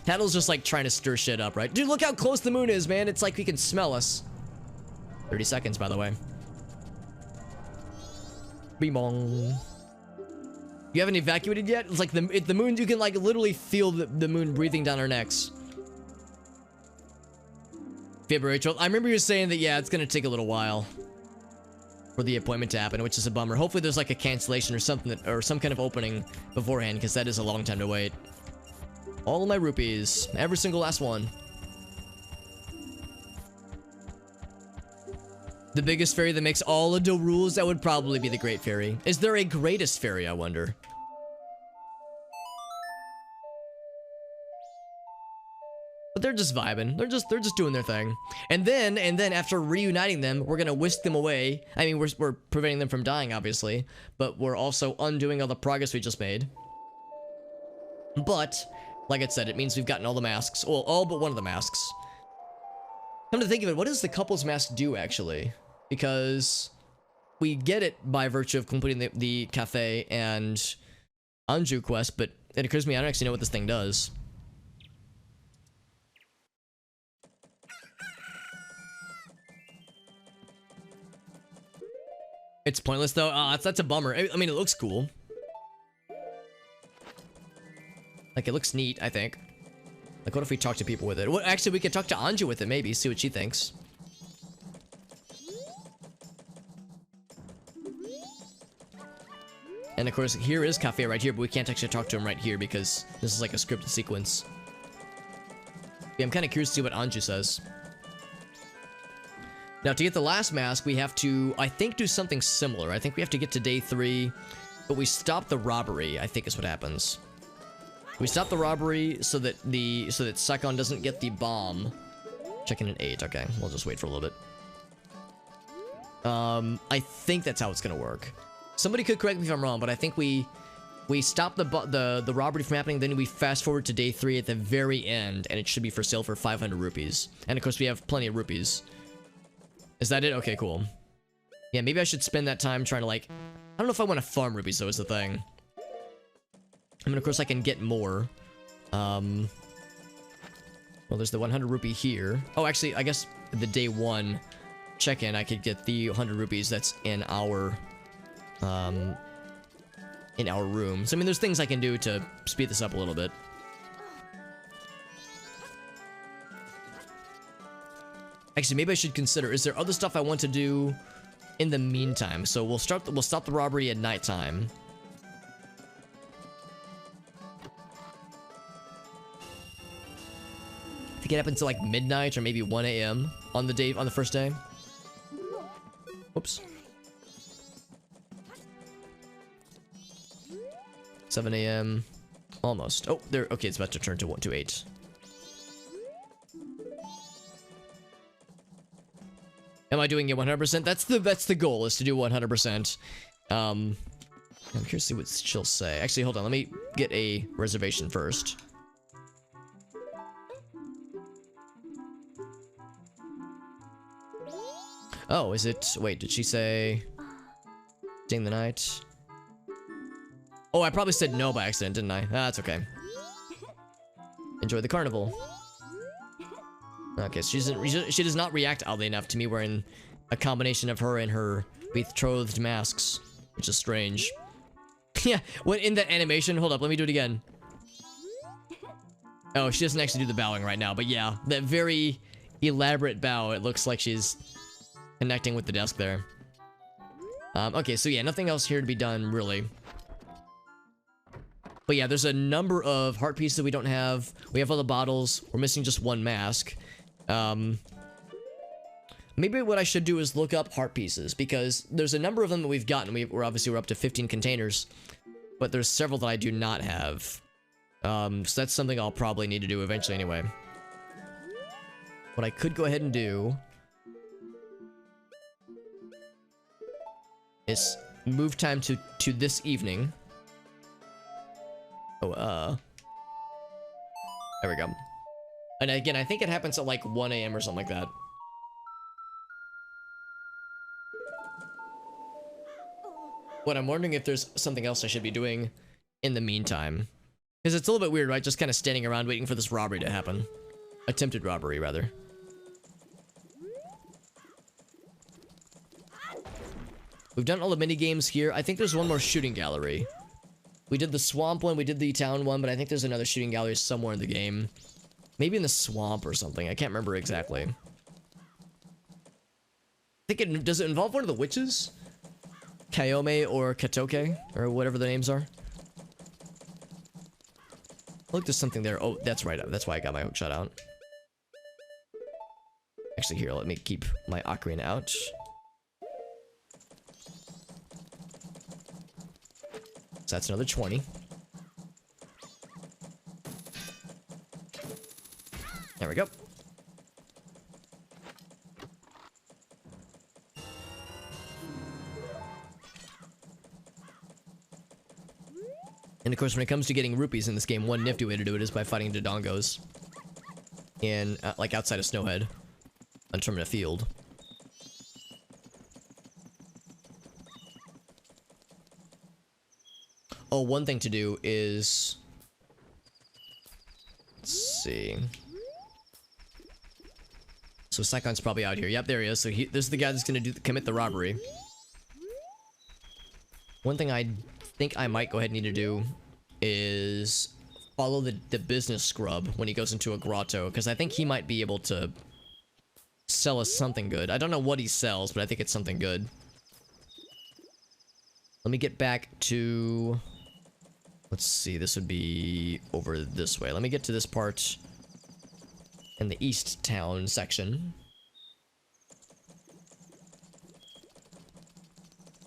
Tattle's just like trying to stir shit up, right? Dude, look how close the moon is, man. It's like he can smell us. 30 seconds, by the way. Bing bong. You haven't evacuated yet? It's like the moon, you can like literally feel the moon breathing down our necks. February 12th. I remember you saying that, yeah, it's gonna take a little while for the appointment to happen, which is a bummer. Hopefully there's like a cancellation or something, or some kind of opening beforehand, because that is a long time to wait. All of my rupees. Every single last one. The biggest fairy that makes all of the rules, that would probably be the Great Fairy. Is there a greatest fairy, I wonder? But they're just vibing. They're just doing their thing. And then after reuniting them, we're gonna whisk them away. I mean, we're preventing them from dying, obviously, but we're also undoing all the progress we just made. But like I said, it means we've gotten all the masks. Well, all but one of the masks. Come to think of it, what does the couple's mask do, actually? Because we get it by virtue of completing the Kafei and Anju quest, but it occurs to me I don't actually know what this thing does. It's pointless, though. That's a bummer. I mean, it looks cool. Like, it looks neat, I think. Like, what if we talk to people with it? Well, actually, we could talk to Anju with it, maybe. See what she thinks. And, of course, here is Kafei right here, but we can't actually talk to him right here because this is like a scripted sequence. Yeah, I'm kind of curious to see what Anju says. Now, to get the last mask, we have to, I think, do something similar. I think we have to get to day 3, but we stop the robbery, I think is what happens. We stop the robbery so that Sakon doesn't get the bomb. Checking an 8, okay. We'll just wait for a little bit. I think that's how it's gonna work. Somebody could correct me if I'm wrong, but I think we stop the robbery from happening, then we fast forward to day 3 at the very end, and it should be for sale for 500 rupees. And of course, we have plenty of rupees. Is that it? Okay, cool. Yeah, maybe I should spend that time trying to, like... I don't know if I want to farm rupees, though, is the thing. I mean, of course, I can get more. Well, there's the 100 rupee here. Oh, actually, I guess the day 1 check-in, I could get the 100 rupees that's in our room. So, I mean, there's things I can do to speed this up a little bit. Actually, maybe I should consider, is there other stuff I want to do in the meantime? So we'll stop the robbery at nighttime. I think it happens to like midnight or maybe 1 a.m. on the first day. Whoops. 7 a.m. Almost. Oh, there. Okay, it's about to turn to 8. Am I doing it 100%? That's the goal, is to do 100%. I'm curious to see what she'll say. Actually, hold on. Let me get a reservation first. Oh, is it... Wait, did she say... Staying the night? Oh, I probably said no by accident, didn't I? Ah, that's okay. Enjoy the carnival. Okay, so she does not react oddly enough to me wearing a combination of her and her betrothed masks, which is strange. Yeah, when in that animation, hold up, let me do it again. Oh, she doesn't actually do the bowing right now, but yeah, that very elaborate bow, it looks like she's connecting with the desk there. Okay, so yeah, nothing else here to be done, really. But yeah, there's a number of heart pieces we don't have. We have all the bottles. We're missing just one mask. Maybe what I should do is look up heart pieces, because there's a number of them that we've gotten. We're obviously up to 15 containers, but there's several that I do not have. So that's something I'll probably need to do eventually anyway. What I could go ahead and do is move time to this evening. Oh, there we go. And again, I think it happens at like 1 AM or something like that. What I'm wondering if there's something else I should be doing in the meantime. Because it's a little bit weird, right? Just kind of standing around waiting for this robbery to happen. Attempted robbery, rather. We've done all the mini games here. I think there's one more shooting gallery. We did the swamp one, we did the town one, but I think there's another shooting gallery somewhere in the game. Maybe in the swamp or something. I can't remember exactly. I think does it involve one of the witches? Kayome or Katoke, or whatever the names are. Look, there's something there. Oh, that's right. That's why I got my hook shot out. Actually, here, let me keep my ocarina out. So that's another 20. There we go. And of course, when it comes to getting rupees in this game, one nifty way to do it is by fighting Dodongos in, like, outside of Snowhead, on Termina Field. Oh, one thing to do is... Let's see. So Saikon's probably out here. Yep, there he is. So this is the guy that's gonna commit the robbery. One thing I think I might go ahead and need to do is follow the business scrub when he goes into a grotto, because I think he might be able to sell us something good. I don't know what he sells, but I think it's something good. Let me get back to... Let's see, this would be over this way. Let me get to this part in the East Town section.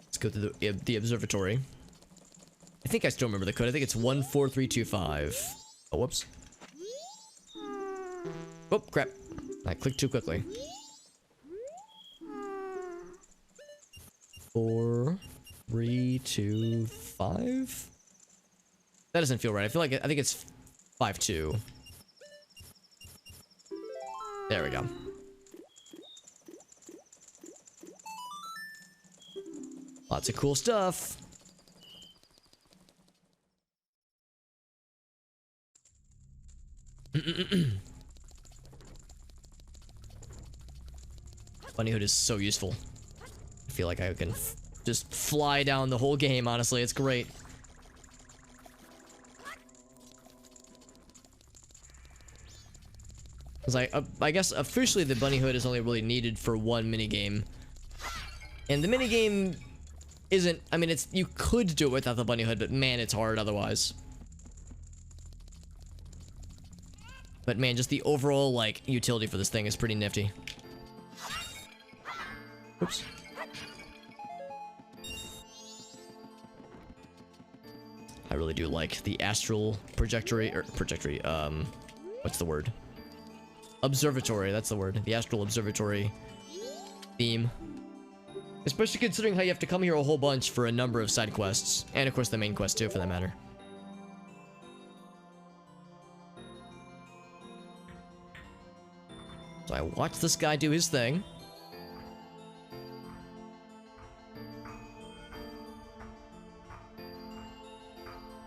Let's go to the observatory. I think I still remember the code. I think it's 14325. Oh, whoops. Oh, crap. I clicked too quickly. 4325? That doesn't feel right. I think it's 52. There we go. Lots of cool stuff. Bunny Hood is so useful. I feel like I can just fly down the whole game, honestly. It's great. Because I guess officially the Bunny Hood is only really needed for one minigame. And the minigame isn't... I mean, you could do it without the Bunny Hood, but man, it's hard otherwise. But man, just the overall, like, utility for this thing is pretty nifty. Oops. I really do like the astral trajectory, what's the word? Observatory, that's the word. The astral observatory theme. Especially considering how you have to come here a whole bunch for a number of side quests. And of course the main quest too, for that matter. So I watch this guy do his thing.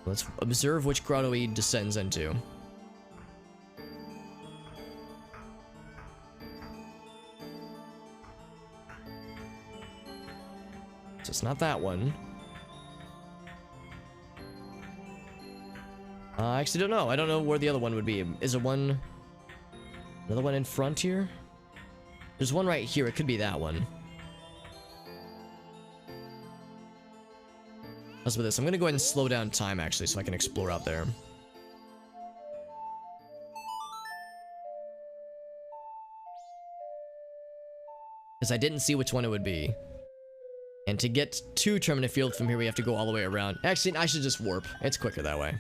Let's observe which grotto he descends into. So it's not that one. I actually don't know. I don't know where the other one would be. Is it one... Another one in front here? There's one right here. It could be that one. Let's do this. I'm gonna go ahead and slow down time, actually, so I can explore out there. Because I didn't see which one it would be. And to get to Termina Field from here, we have to go all the way around. Actually, I should just warp. It's quicker that way.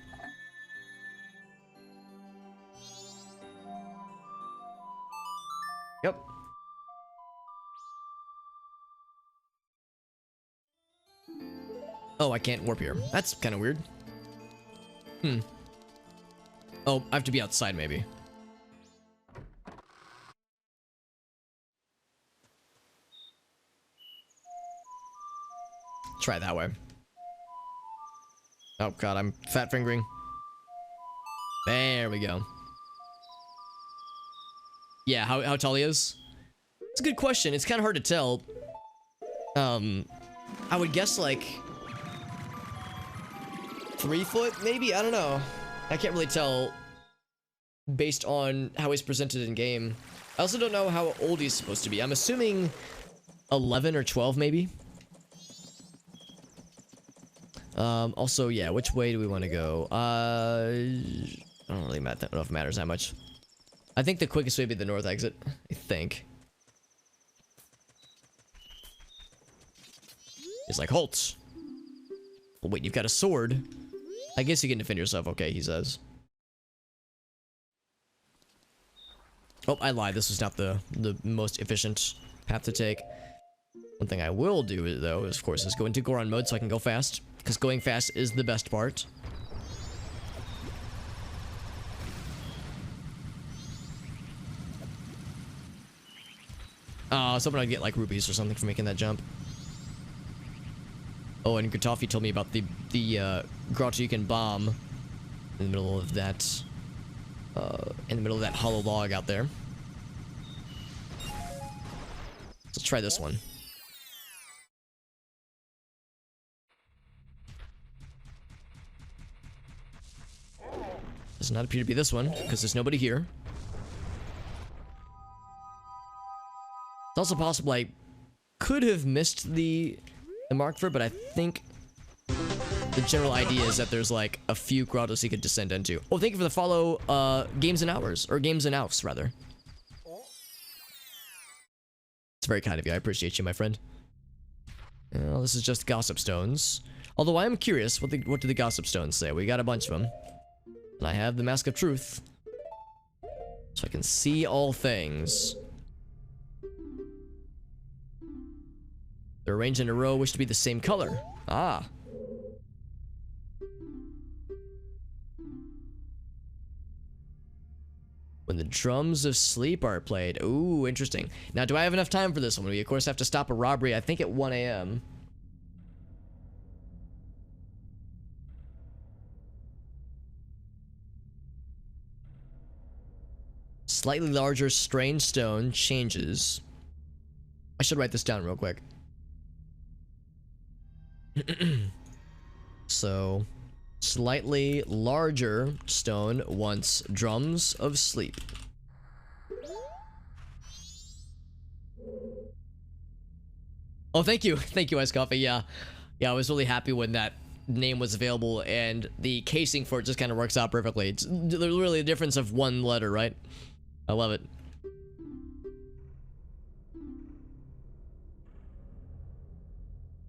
Yep. Oh, I can't warp here. That's kind of weird. Oh, I have to be outside, maybe. Try it that way. Oh god, I'm fat fingering. There we go. Yeah, how tall he is? It's a good question. It's kind of hard to tell. I would guess like 3 foot, maybe? I don't know. I can't really tell based on how he's presented in game. I also don't know how old he's supposed to be. I'm assuming 11 or 12, maybe. Also, yeah, which way do we want to go? I don't really know if it matters that much. I think the quickest way would be the north exit. I think. He's like, halt! Well, wait, you've got a sword. I guess you can defend yourself, okay, he says. Oh, I lied. This was not the most efficient path to take. One thing I will do, though, is, of course, is go into Goron mode so I can go fast. Because going fast is the best part. Someone I'd get, like, rupees or something for making that jump. Oh, and Gatafi told me about the grotto you can bomb in the middle of that, hollow log out there. Let's try this one. Does not appear to be this one, because there's nobody here. It's also possible I could have missed the mark for it, but I think the general idea is that there's like a few grottos you could descend into. Oh, thank you for the follow, Games and Hours, or Games and Alfs, rather. It's very kind of you. I appreciate you, my friend. Well, this is just gossip stones. Although I am curious, what do the gossip stones say? We got a bunch of them. And I have the Mask of Truth. So I can see all things. They're arranged in a row, wish to be the same color. Ah. When the drums of sleep are played. Ooh, interesting. Now, do I have enough time for this one? We, of course, have to stop a robbery, I think, at 1 a.m. Slightly larger strange stone changes. I should write this down real quick. So, slightly larger stone wants drums of sleep. Oh, thank you. Thank you, Ice Coffee. Yeah. Yeah, I was really happy when that name was available, and the casing for it just kind of works out perfectly. It's literally a difference of one letter, right? I love it.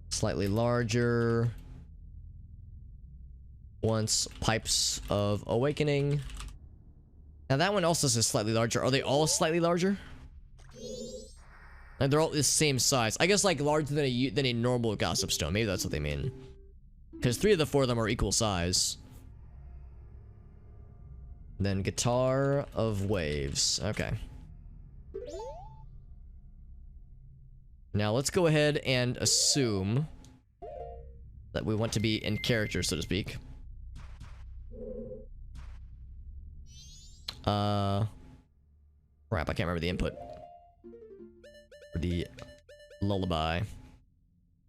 Slightly larger. Once Pipes of Awakening. Now that one also says slightly larger. Are they all slightly larger? Like they're all the same size. I guess like larger than a normal gossip stone. Maybe that's what they mean. Because 3 of the 4 of them are equal size. Then Guitar of Waves. Okay. Now let's go ahead and assume that we want to be in character, so to speak. Crap, I can't remember the input. For the lullaby.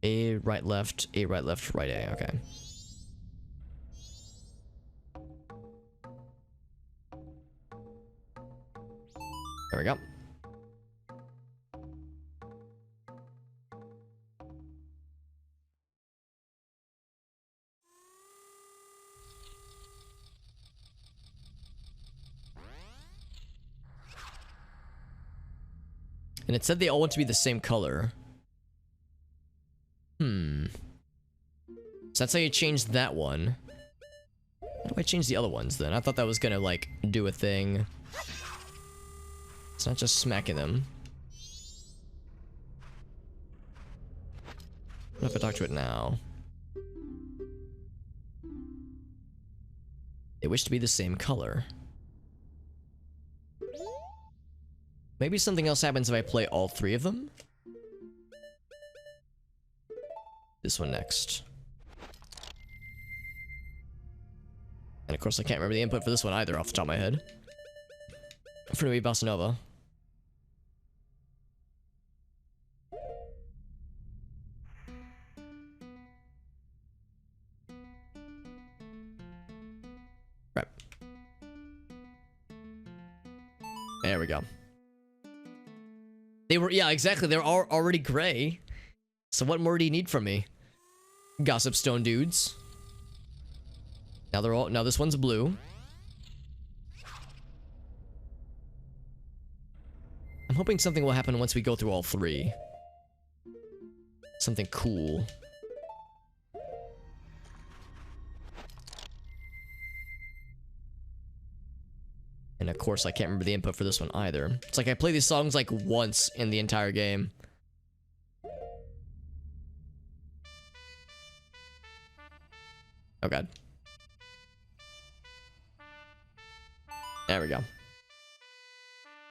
A, right, left, A, right, left, right, A. Okay. There we go. And it said they all want to be the same color. So that's how you change that one. How do I change the other ones then? I thought that was gonna like do a thing. It's not just smacking them. What if I talk to it now? They wish to be the same color. Maybe something else happens if I play all 3 of them? This one next. And of course I can't remember the input for this one either off the top of my head. For me, Bossa Nova. Right. There we go. They were, yeah, exactly. They're all already gray. So what more do you need from me? Gossip Stone dudes. Now they're all, now this one's blue. I'm hoping something will happen once we go through all 3. Something cool. And of course, I can't remember the input for this one either. It's like I play these songs like once in the entire game. Oh god. There we go.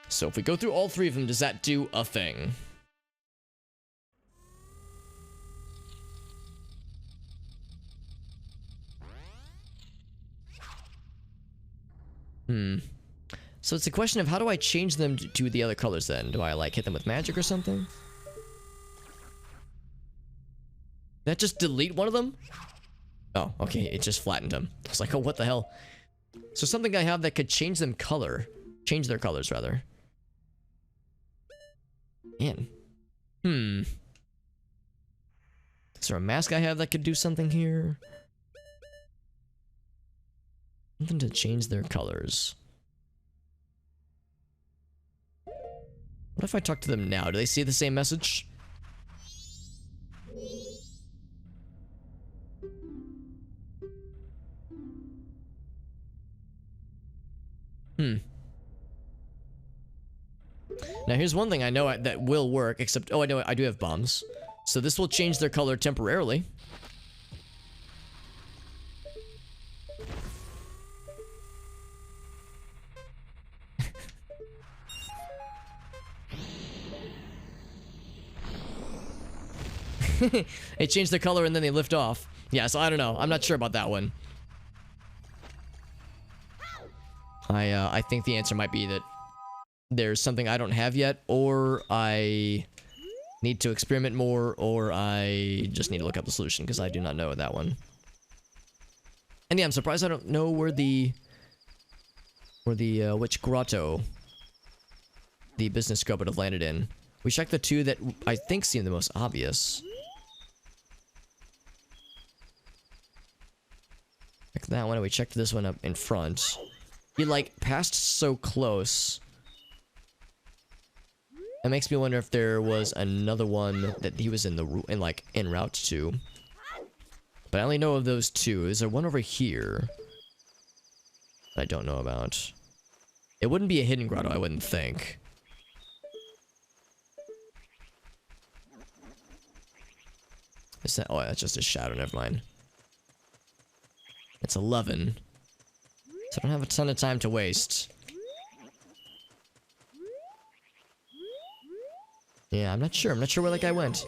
So if we go through all 3 of them, does that do a thing? So it's a question of how do I change them to the other colors then? Do I like hit them with magic or something? Did that just delete one of them? Oh, okay, it just flattened them. I was like, oh, what the hell? So something I have that could change them color. Change their colors, rather. Man. Is there a mask I have that could do something here? Something to change their colors. What if I talk to them now? Do they see the same message? Now here's one thing I know that will work, except, oh, I know I do have bombs. So this will change their color temporarily. They change their color and then they lift off. Yeah, so I don't know. I'm not sure about that one. I think the answer might be that there's something I don't have yet, or I need to experiment more, or I just need to look up the solution, because I do not know that one. And yeah, I'm surprised I don't know where the which grotto the business scope would have landed in. We checked the 2 that I think seem the most obvious. Check that one, and we checked this one up in front. He like passed so close. It makes me wonder if there was another one that he was in route to. But I only know of those 2. Is there one over here that I don't know about? It wouldn't be a hidden grotto, I wouldn't think. Is that? Oh, that's just a shadow. Never mind. It's 11. So I don't have a ton of time to waste. Yeah, I'm not sure. I'm not sure where that guy went.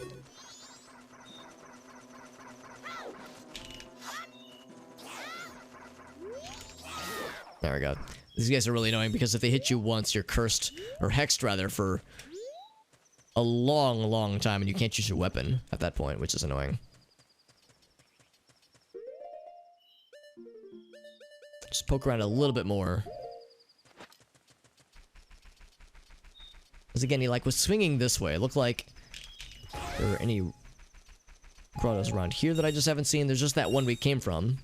There we go. These guys are really annoying because if they hit you once, you're cursed, or hexed rather, for a long, long time, and you can't use your weapon at that point, which is annoying. Just poke around a little bit more. Because again, he like was swinging this way. It looked like there were any grottos around here that I just haven't seen. There's just that one we came from.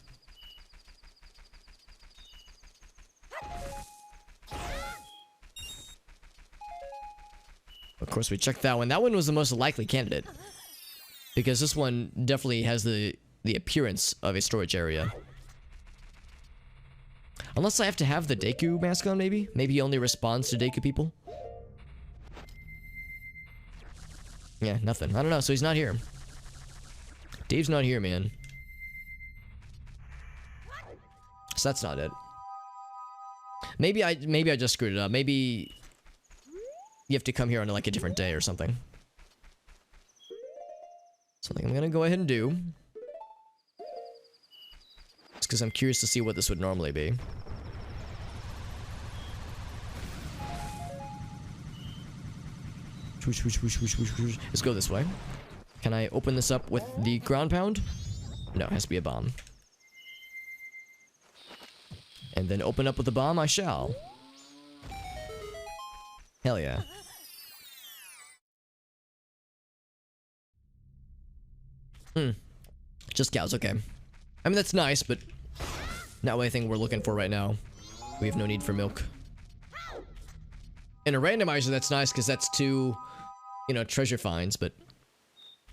Of course, we checked that one. That one was the most likely candidate. Because this one definitely has the appearance of a storage area. Unless I have to have the Deku mask on, maybe? Maybe he only responds to Deku people? Yeah, nothing. I don't know, so he's not here. Dave's not here, man. So that's not it. Maybe I just screwed it up. Maybe you have to come here on like a different day or something. Something I'm gonna go ahead and do. Just because I'm curious to see what this would normally be. Let's go this way. Can I open this up with the ground pound? No, it has to be a bomb. And then open up with the bomb I shall. Hell yeah. Just cows, okay. I mean, that's nice, but not anything we're looking for right now. We have no need for milk. In a randomizer, that's nice, because that's two, you know, treasure finds, but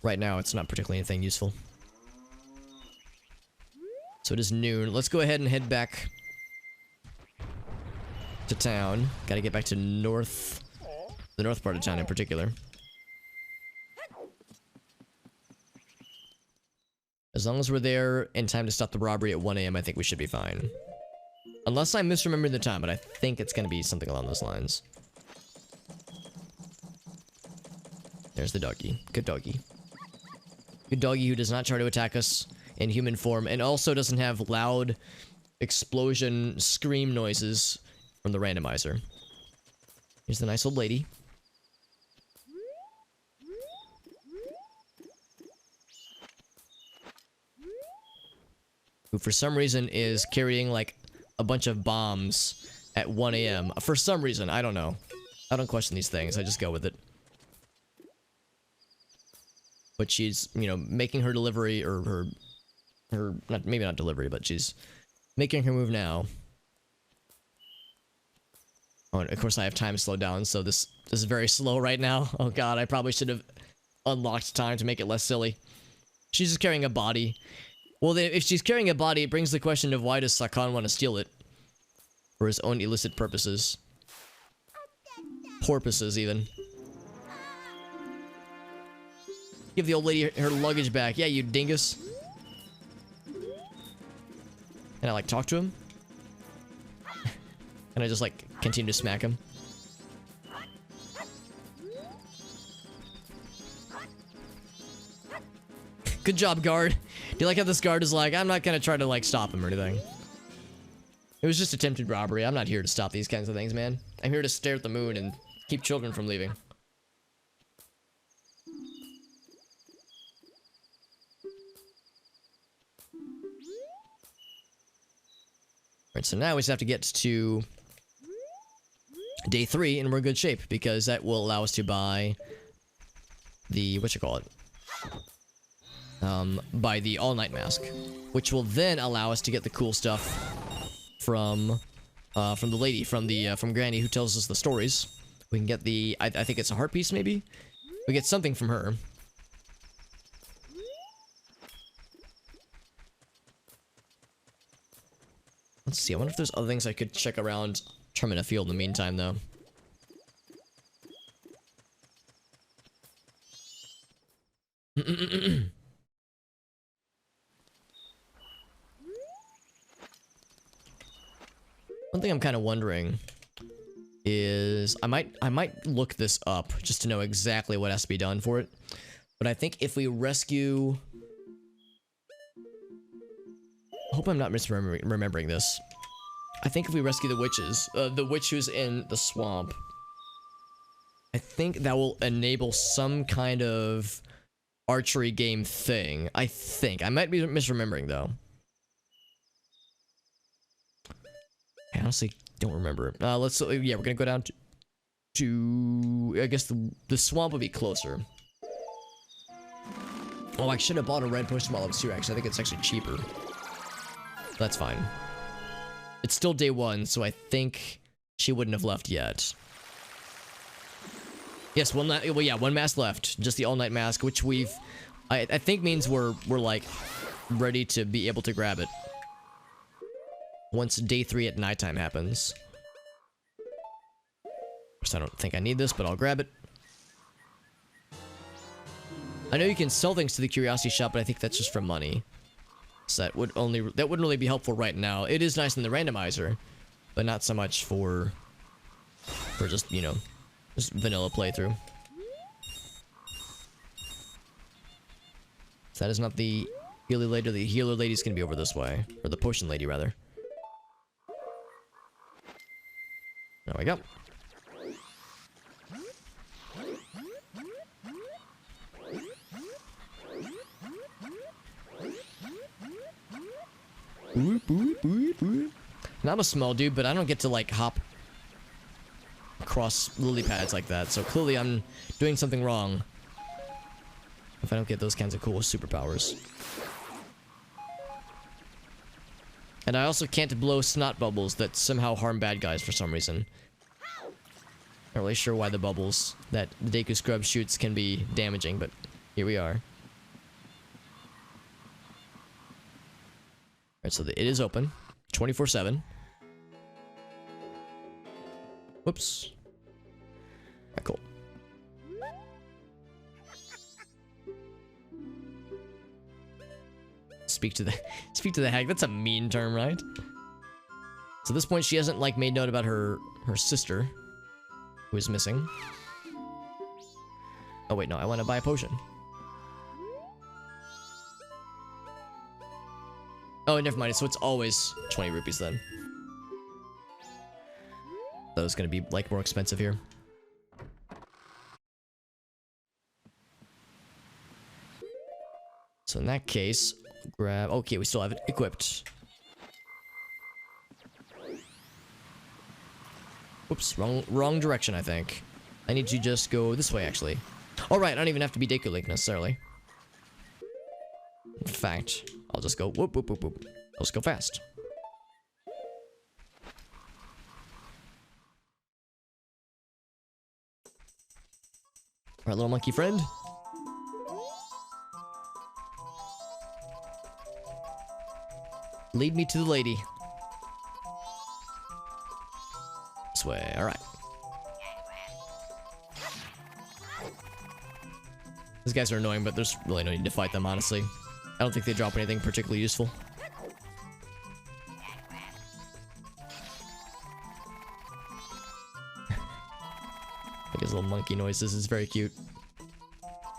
right now it's not particularly anything useful. So it is noon. Let's go ahead and head back to town. Gotta get back to the north part of town in particular. As long as we're there in time to stop the robbery at 1 AM, I think we should be fine. Unless I'm misremembering the time, but I think it's gonna be something along those lines. There's the doggy. Good doggy. Good doggy who does not try to attack us in human form, and also doesn't have loud explosion scream noises from the randomizer. Here's the nice old lady. Who for some reason is carrying like a bunch of bombs at 1 AM. For some reason, I don't know. I don't question these things, I just go with it. But she's, you know, making her delivery, or her not, maybe not delivery, but she's making her move now. Oh, and of course I have time slowed down, so this is very slow right now. Oh god, I probably should have unlocked time to make it less silly. She's just carrying a body. Well, if she's carrying a body, it brings the question of why does Sakan want to steal it? For his own illicit purposes. Porpoises, even. Give the old lady her luggage back. Yeah, you dingus. Can I, like, talk to him? Can I just, like, continue to smack him? Good job, guard. Do you like how this guard is like, I'm not gonna try to, like, stop him or anything. It was just attempted robbery. I'm not here to stop these kinds of things, man. I'm here to stare at the moon and keep children from leaving. Alright, so now we just have to get to day 3 and we're in good shape, because that will allow us to buy the, buy the all-night mask, which will then allow us to get the cool stuff from the lady, from Granny, who tells us the stories. We can get the, I think it's a heart piece, maybe? We get something from her. Let's see, I wonder if there's other things I could check around Termina Field in the meantime, though. thing I'm kind of wondering is I might look this up just to know exactly what has to be done for it. But I think if we rescue, I hope I'm not misremembering this. I think if we rescue the witches, the witch who's in the swamp, I think that will enable some kind of archery game thing. I think. I might be misremembering though. I honestly don't remember. Let's, yeah, we're gonna go down to I guess the swamp would be closer. Oh, I should have bought a red potion while I was here, actually. I think it's actually cheaper. That's fine. It's still day 1, so I think she wouldn't have left yet. Yes, well, yeah, 1 mask left. Just the all-night mask, which I think means we're like ready to be able to grab it once day 3 at nighttime happens. I don't think I need this, but I'll grab it. I know you can sell things to the curiosity shop, but I think that's just for money. So that wouldn't really be helpful right now. It is nice in the randomizer, but not so much for just, you know, just vanilla playthrough. So that is not the healer lady. The healer lady's gonna be over this way, or the potion lady rather. There we go. Now I'm a small dude, but I don't get to like hop across lily pads like that, so clearly I'm doing something wrong if I don't get those kinds of cool superpowers. And I also can't blow snot bubbles that somehow harm bad guys for some reason. Not really sure why the bubbles that the Deku Scrub shoots can be damaging, but here we are. Alright, so it is open 24/7. Whoops. Alright, cool. Speak to the hag. That's a mean term, right? So at this point, she hasn't like made note about her sister, who is missing. Oh wait, no, I want to buy a potion. Oh, never mind. So it's always 20 rupees then. That was gonna be like more expensive here. So in that case, grab. Okay, we still have it equipped. Whoops, wrong direction. I think I need to just go this way. Actually, all right. I don't even have to be Deku Link necessarily. In fact, I'll just go whoop whoop whoop whoop. I'll just go fast. Alright, little monkey friend. Lead me to the lady. This way, alright. These guys are annoying, but there's really no need to fight them, honestly. I don't think they drop anything particularly useful. Like his little monkey noises is very cute.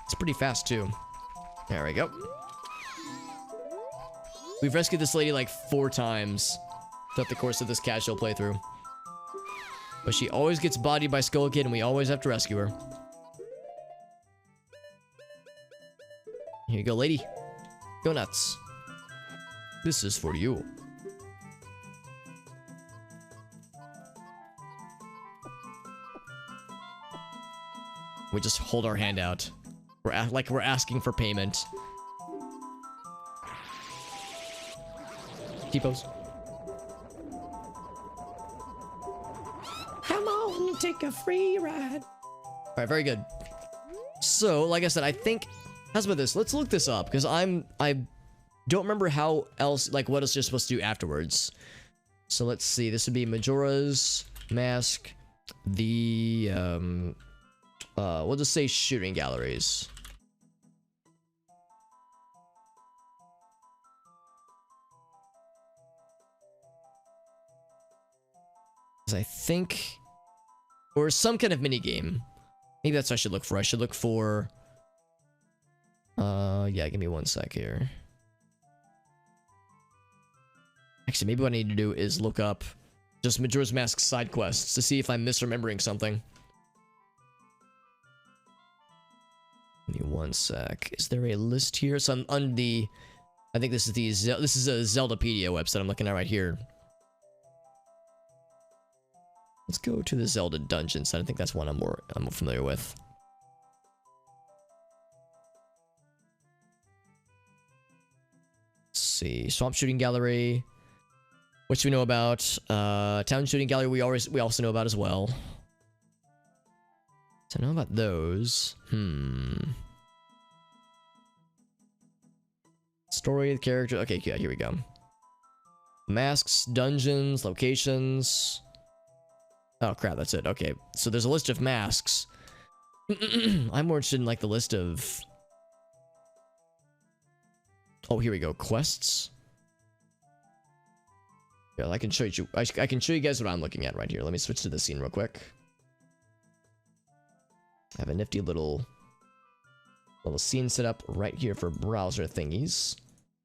It's pretty fast too. There we go. We've rescued this lady like 4 times throughout the course of this casual playthrough. But she always gets bodied by Skull Kid and we always have to rescue her. Here you go, lady. Go nuts. This is for you. We just hold our hand out. Like we're asking for payment. T-pose. Come on, take a free ride. Alright, very good. So, like I said, I think... How's about this? Let's look this up, because I don't remember how else, like what else you're supposed to do afterwards. So let's see, this would be Majora's Mask, the, we'll just say shooting galleries. 'Cause I think... Or some kind of mini game. Maybe that's what I should look for. I should look for... yeah, give me one sec here. Actually, maybe what I need to do is look up just Majora's Mask side quests to see if I'm misremembering something. Give me one sec. Is there a list here? So I'm on the... I think this is the... This is a Zeldapedia website I'm looking at right here. Let's go to the Zelda dungeons. I think that's one I'm more familiar with. Let's see. Swamp Shooting Gallery. Which we know about. Town Shooting Gallery we also know about as well. So I know about those. Story of the character. Okay, yeah, here we go. Masks, dungeons, locations. Oh crap, that's it. Okay, so there's a list of masks. I'm more interested in like the list of... Oh, here we go. Quests. Yeah, I can show you. I can show you guys what I'm looking at right here. Let me switch to the scene real quick. I have a nifty little scene set up right here for browser thingies.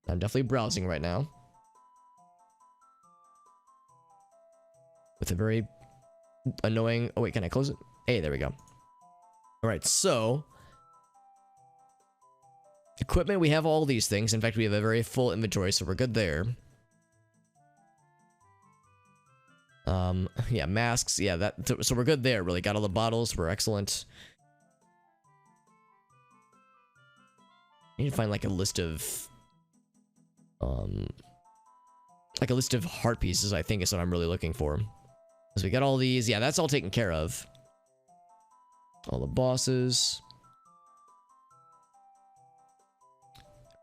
I'm definitely browsing right now. With a very annoying... Oh wait, can I close it? Hey, there we go. Alright, so... Equipment, we have all these things. In fact, we have a very full inventory, so we're good there. Yeah, masks. Yeah, so we're good there, really. Got all the bottles. We're excellent. I need to find, like, a list of... like a list of heart pieces, I think is what I'm really looking for. Because we got all these. Yeah, that's all taken care of. All the bosses.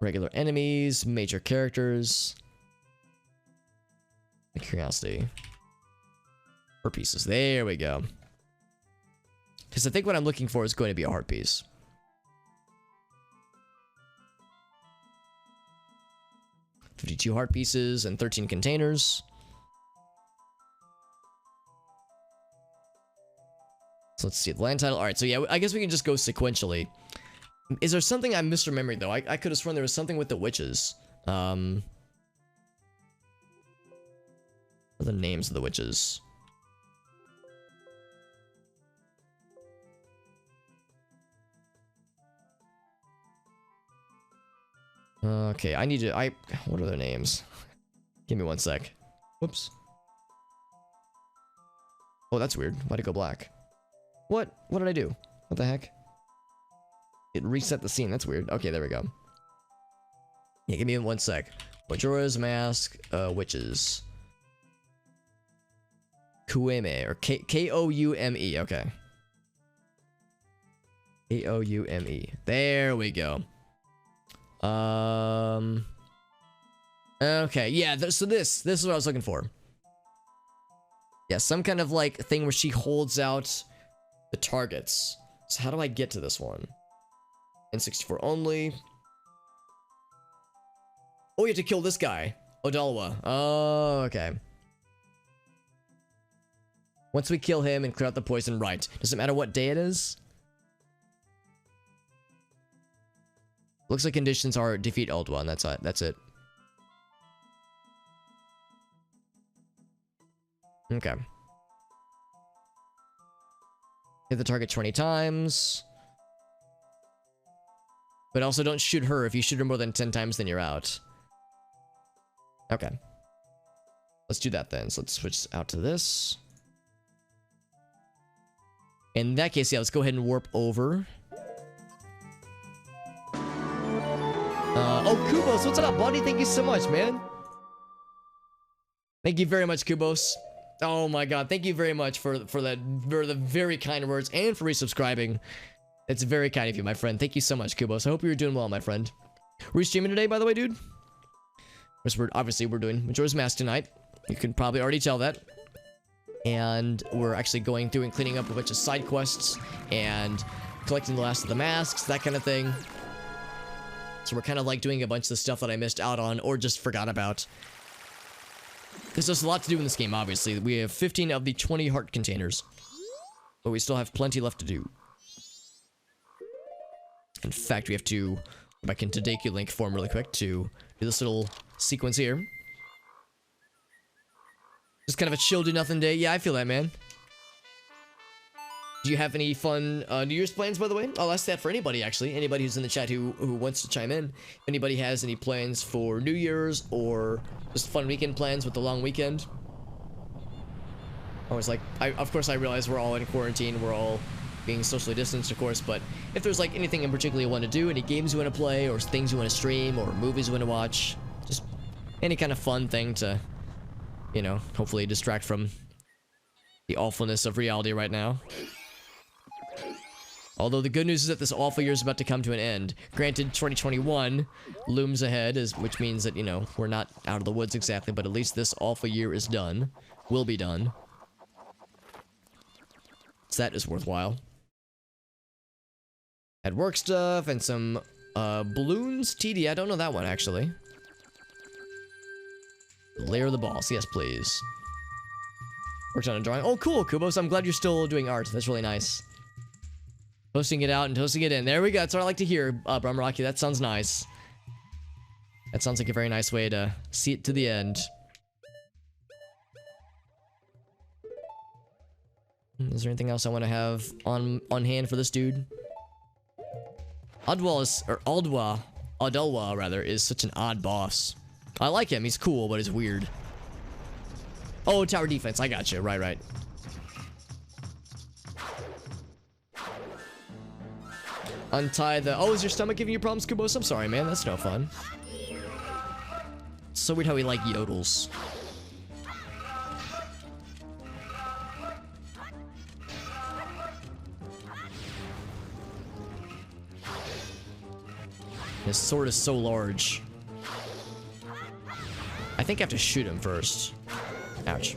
Regular enemies. Major characters. Curiosity. Heart pieces. There we go. Because I think what I'm looking for is going to be a heart piece. $52 heart pieces and 13 containers. So let's see the land title. Alright, so yeah, I guess we can just go sequentially. Is there something I'm misremembering though? I could have sworn there was something with the witches. What are the names of the witches? Okay, I need to... What are their names? Give me one sec. Whoops. Oh, that's weird. Why'd it go black? What? What did I do? What the heck? It reset the scene. That's weird. Okay, there we go. Yeah, give me one sec. Majora's Mask, witches. Kueme, or K-O-U-M-E. Okay. K-O-U-M-E. There we go. Okay, yeah, so this is what I was looking for. Yeah, some kind of like thing where she holds out the targets. So how do I get to this one? N64 only. Oh, you have to kill this guy. Odalwa. Oh, okay. Once we kill him and clear out the poison, right. Does it matter what day it is? Looks like conditions are defeat Oldwa, and that's it. Okay. Hit the target 20 times. But also don't shoot her. If you shoot her more than 10 times, then you're out. Okay. Let's do that then. So let's switch out to this. In that case, yeah, let's go ahead and warp over. Oh, Kubos, what's up, buddy? Thank you so much, man. Thank you very much, Kubos. Oh my god, thank you very much for the very kind words and for resubscribing. It's very kind of you, my friend. Thank you so much, Kubos. I hope you're doing well, my friend. We're streaming today, by the way, dude. Obviously, we're doing Majora's Mask tonight. You can probably already tell that. And we're actually going through and cleaning up a bunch of side quests and collecting the last of the masks, that kind of thing. So we're kind of like doing a bunch of the stuff that I missed out on or just forgot about. Because there's a lot to do in this game, obviously. We have 15 of the 20 heart containers. But we still have plenty left to do. In fact, we have to go back into Deku Link form really quick to do this little sequence here. Just kind of a chill do nothing day. Yeah, I feel that, man. Do you have any fun New Year's plans, by the way? I'll ask that for anybody, actually. Anybody who's in the chat who wants to chime in. If anybody has any plans for New Year's or just fun weekend plans with the long weekend. I was like, of course I realize we're all in quarantine. We're all being socially distanced, of course. But if there's like anything in particular you want to do, any games you want to play, or things you want to stream, or movies you want to watch, just any kind of fun thing to, you know, hopefully distract from the awfulness of reality right now. Although the good news is that this awful year is about to come to an end. Granted, 2021 looms ahead, which means that, you know, we're not out of the woods exactly, but at least this awful year is done. Will be done. So that is worthwhile. Had work stuff and some balloons. TD, I don't know that one, actually. Layer of the Boss. Yes, please. Worked on a drawing. Oh, cool, Kubos. I'm glad you're still doing art. That's really nice. Posting it out and toasting it in. There we go. That's what I like to hear, Brumrocky. That sounds nice. That sounds like a very nice way to see it to the end. Is there anything else I want to have on hand for this dude? Adulwa, rather, is such an odd boss. I like him. He's cool, but he's weird. Oh, tower defense. I got you. Right. Untie the... Oh, is your stomach giving you problems, Kubos? I'm sorry, man. That's no fun. It's so weird how he, like, yodels. His sword is so large. I think I have to shoot him first. Ouch.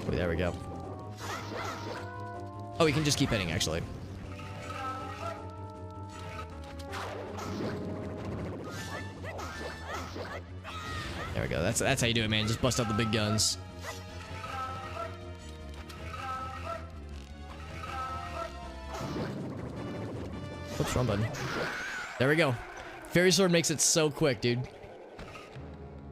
Oh, there we go. Oh, we can just keep hitting, actually. There we go. That's how you do it, man. Just bust out the big guns. Oops, wrong button. There we go. Fairy Sword makes it so quick, dude.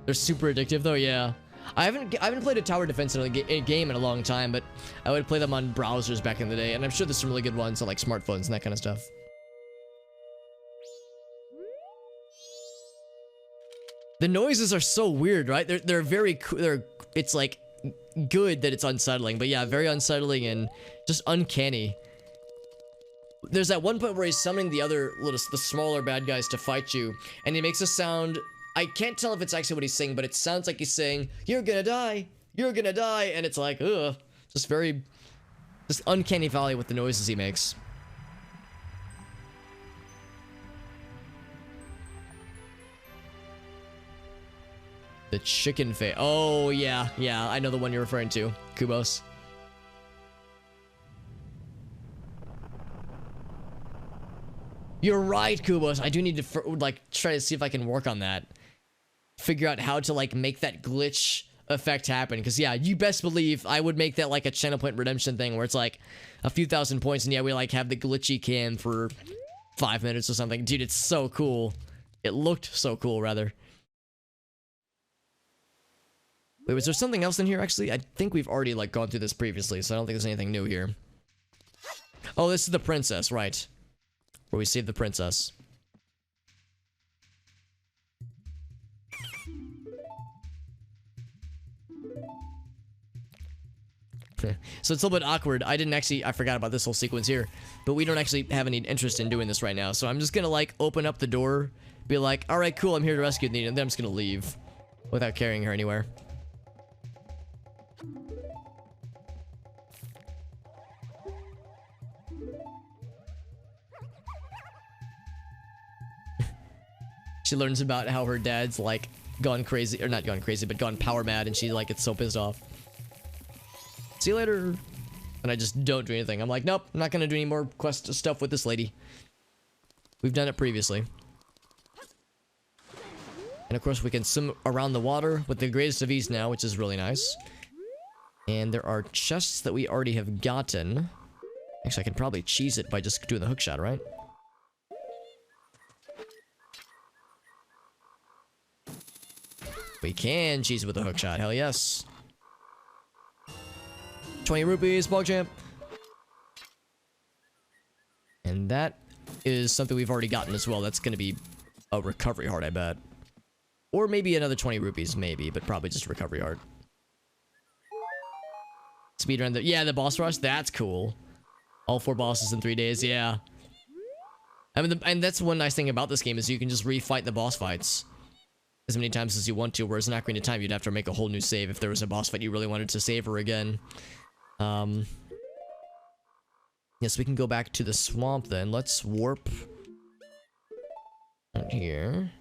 They're super addictive, though. Yeah. I haven't played a tower defense in a game in a long time, but I would play them on browsers back in the day, and I'm sure there's some really good ones on like smartphones and that kind of stuff. The noises are so weird, right? They're very cool. It's like good that it's unsettling, but yeah, very unsettling and just uncanny. There's that one point where he's summoning the smaller bad guys to fight you, and he makes a sound. I can't tell if it's actually what he's saying, but it sounds like he's saying, "You're gonna die, you're gonna die," and it's like, ugh, just uncanny valley with the noises he makes. The chicken face. Oh yeah, I know the one you're referring to, Kubos. You're right, Kubos. I do need to like try to see if I can work on that. Figure out how to like make that glitch effect happen. Because yeah, you best believe I would make that like a channel point redemption thing where it's like a few thousand points, and yeah, we like have the glitchy cam for 5 minutes or something. Dude, it's so cool. It looked so cool, rather. Wait, was there something else in here actually? I think we've already like gone through this previously, so I don't think there's anything new here. Oh, this is the princess, right? Where we save the princess. So it's a little bit awkward. I forgot about this whole sequence here, but we don't actually have any interest in doing this right now. So I'm just gonna like open up the door, be like, all right, cool, I'm here to rescue Nina, and then I'm just gonna leave without carrying her anywhere. She learns about how her dad's like gone crazy, or not gone crazy, but gone power mad, and she like gets so pissed off. See you later. And I just don't do anything. I'm like, nope, I'm not gonna do any more quest stuff with this lady. We've done it previously. And of course we can swim around the water with the greatest of ease now, which is really nice. And there are chests that we already have gotten. Actually, I can probably cheese it by just doing the hook shot, right? We can cheese it with a hook shot, hell yes. 20 rupees, PogChamp. And that is something we've already gotten as well. That's gonna be a recovery heart, I bet. Or maybe another 20 rupees, maybe, but probably just recovery heart. Speedrun the... Yeah, the boss rush, that's cool. All 4 bosses in 3 days, yeah. I mean, and that's one nice thing about this game is you can just refight the boss fights as many times as you want to, whereas in Ocarina of Time, you'd have to make a whole new save if there was a boss fight you really wanted to savor again. Yes, we can go back to the swamp then. Let's warp out here.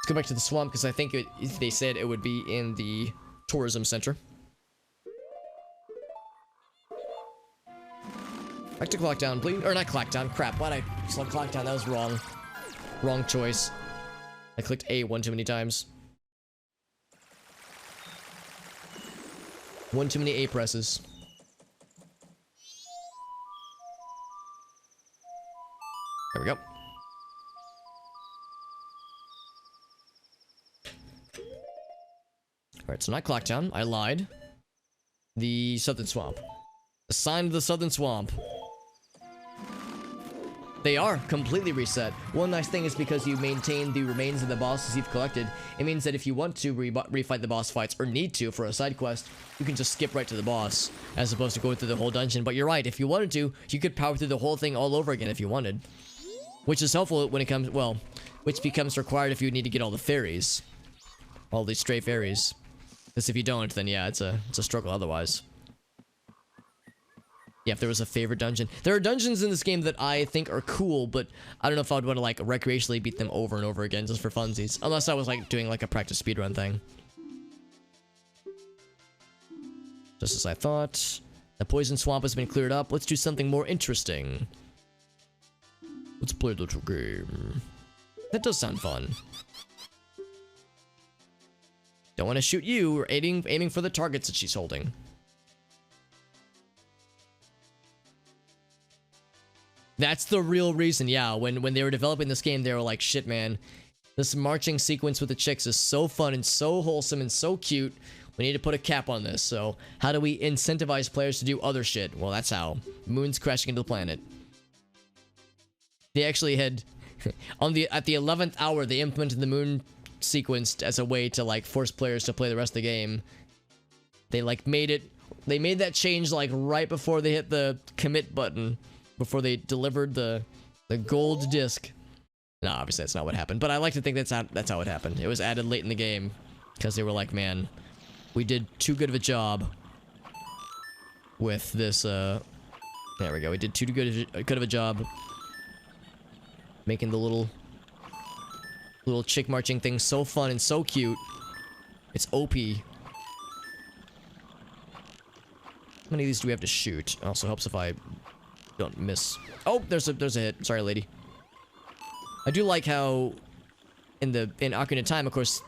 Let's go back to the swamp because I think they said it would be in the tourism center. Back to clock down, please. Or not clock down. Crap. Why'd I select clock down? That was wrong. Wrong choice. I clicked A one too many times. One too many A presses. There we go. Alright, so not Clocktown. I lied. The Southern Swamp. The sign of the Southern Swamp. They are completely reset. One nice thing is because you maintain the remains of the bosses you've collected, it means that if you want to refight the boss fights or need to for a side quest, you can just skip right to the boss as opposed to going through the whole dungeon. But you're right, if you wanted to, you could power through the whole thing all over again if you wanted. Which is helpful when it comes, well, which becomes required if you need to get all the fairies. All these stray fairies. Because if you don't, then yeah, it's a struggle otherwise. Yeah, if there was a favorite dungeon. There are dungeons in this game that I think are cool, but I don't know if I would want to, like, recreationally beat them over and over again just for funsies. Unless I was, like, doing, like, a practice speedrun thing. Just as I thought. The poison swamp has been cleared up. Let's do something more interesting. Let's play a little game. That does sound fun. Don't want to shoot you. We're aiming for the targets that she's holding. That's the real reason, yeah. When they were developing this game, they were like, shit, man. This marching sequence with the chicks is so fun and so wholesome and so cute. We need to put a cap on this. So how do we incentivize players to do other shit? Well, that's how. Moon's crashing into the planet. They actually had... at the 11th hour, they implemented the moon sequence as a way to, like, force players to play the rest of the game. They, like, made it... They made that change, like, right before they hit the commit button. Before they delivered the gold disc. No, obviously that's not what happened. But I like to think that's how it happened. It was added late in the game. Because they were like, man, we did too good of a job with this, there we go. We did too good of a job making the little chick marching thing so fun and so cute. It's OP. How many of these do we have to shoot? It also helps if I don't miss. Oh, there's a hit. Sorry, lady. I do like how in Ocarina of Time, of course,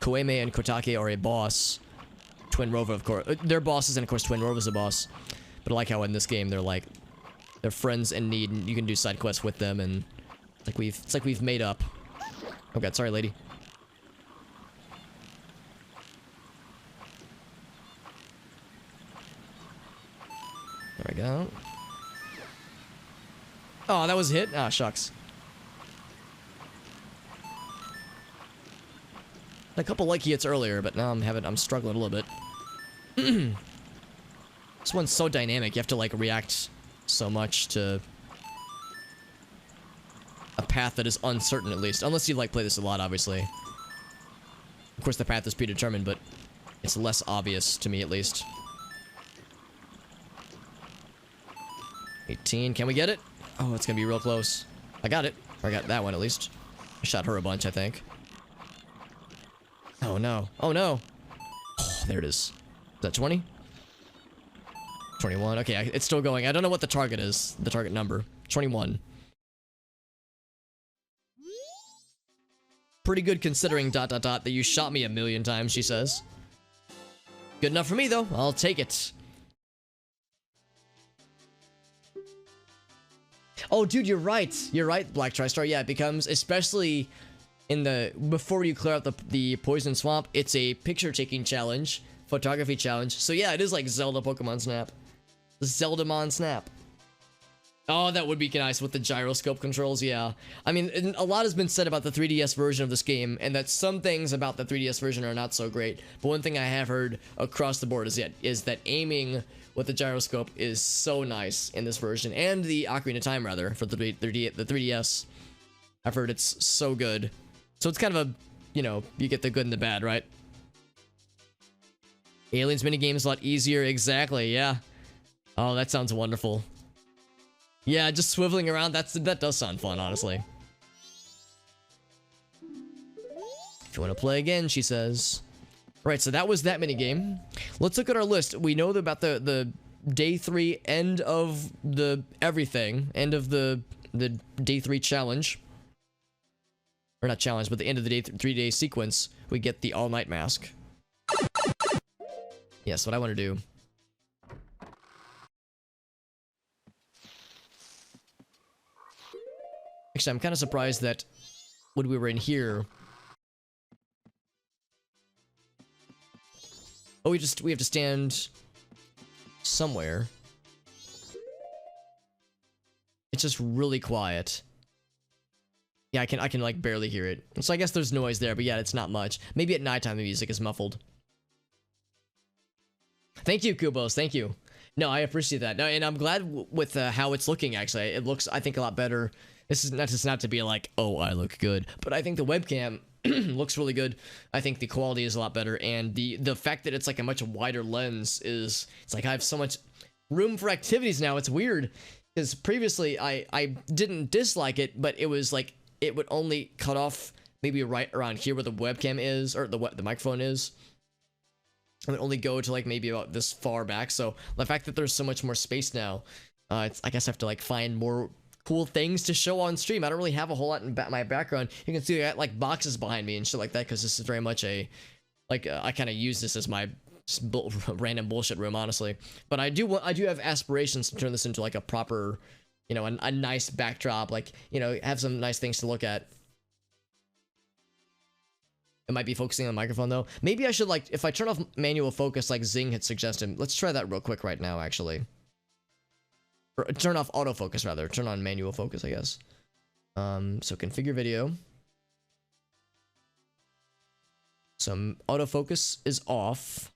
Koeme and Kotake are a boss. Twin Rova, of course. They're bosses, and of course, Twin Rova's a boss. But I like how in this game they're friends in need, and you can do side quests with them, and it's like we've made up. Oh god, sorry, lady. There we go. Oh, that was a hit? Ah, shucks. A couple lucky hits earlier, but now I'm struggling a little bit. This one's so dynamic, you have to, like, react so much to a path that is uncertain, at least. Unless you, like, play this a lot, obviously. Of course, the path is predetermined, but it's less obvious to me, at least. 18, can we get it? Oh, it's gonna be real close. I got it. Or I got that one, at least. I shot her a bunch, I think. Oh, no. Oh, no. Oh, there it is. Is that 20? 21. Okay, it's still going. I don't know what the target is. The target number. 21. Pretty good considering ... that you shot me a million times, she says. Good enough for me, though. I'll take it. Oh, dude, you're right. You're right, Black Tristar. Yeah, it becomes, especially in the, before you clear out the poison swamp, it's a picture-taking challenge, photography challenge. So yeah, it is like Zelda Pokemon Snap. Zeldamon Snap. Oh, that would be nice with the gyroscope controls, yeah. I mean, a lot has been said about the 3DS version of this game, and that some things about the 3DS version are not so great. But one thing I have heard across the board is that aiming with the gyroscope is so nice in this version, and the Ocarina of Time, rather, for the 3DS. I've heard it's so good. So it's kind of a, you know, you get the good and the bad, right? Aliens minigame's a lot easier, exactly, yeah. Oh, that sounds wonderful. Yeah, just swiveling around, that does sound fun, honestly. If you want to play again, she says. Right, so that was that minigame. Let's look at our list. We know about the day 3 end of the everything, end of the day 3 challenge. Or not challenge, but the end of the day 3-day sequence. We get the all-night mask. Yes, what I want to do. Actually, I'm kind of surprised that when we were in here... Oh, we have to stand somewhere. It's just really quiet. Yeah, I can like barely hear it. So I guess there's noise there, but yeah, it's not much. Maybe at nighttime the music is muffled. Thank you, Kubos. Thank you. No, I appreciate that. No, and I'm glad with how it's looking, actually. It looks, I think, a lot better. This is not just not to be like, oh, I look good. But I think the webcam looks really good. I think the quality is a lot better. And the fact that it's like a much wider lens is... It's like I have so much room for activities now. It's weird. Because previously, I didn't dislike it, but it was like... It would only cut off maybe right around here where the webcam is, or the microphone is. It would only go to like maybe about this far back. So the fact that there's so much more space now, it's, I guess I have to like find more cool things to show on stream. I don't really have a whole lot in my background. You can see I got like boxes behind me and shit like that, because this is very much a, like, I kind of use this as my random bullshit room, honestly. But I do have aspirations to turn this into like a proper, you know, a nice backdrop, like, you know, have some nice things to look at. It might be focusing on the microphone, though. Maybe I should, like, if I turn off manual focus, like Zing had suggested. Let's try that real quick right now, actually. Or turn off autofocus, rather. Turn on manual focus, I guess. So configure video. So autofocus is off.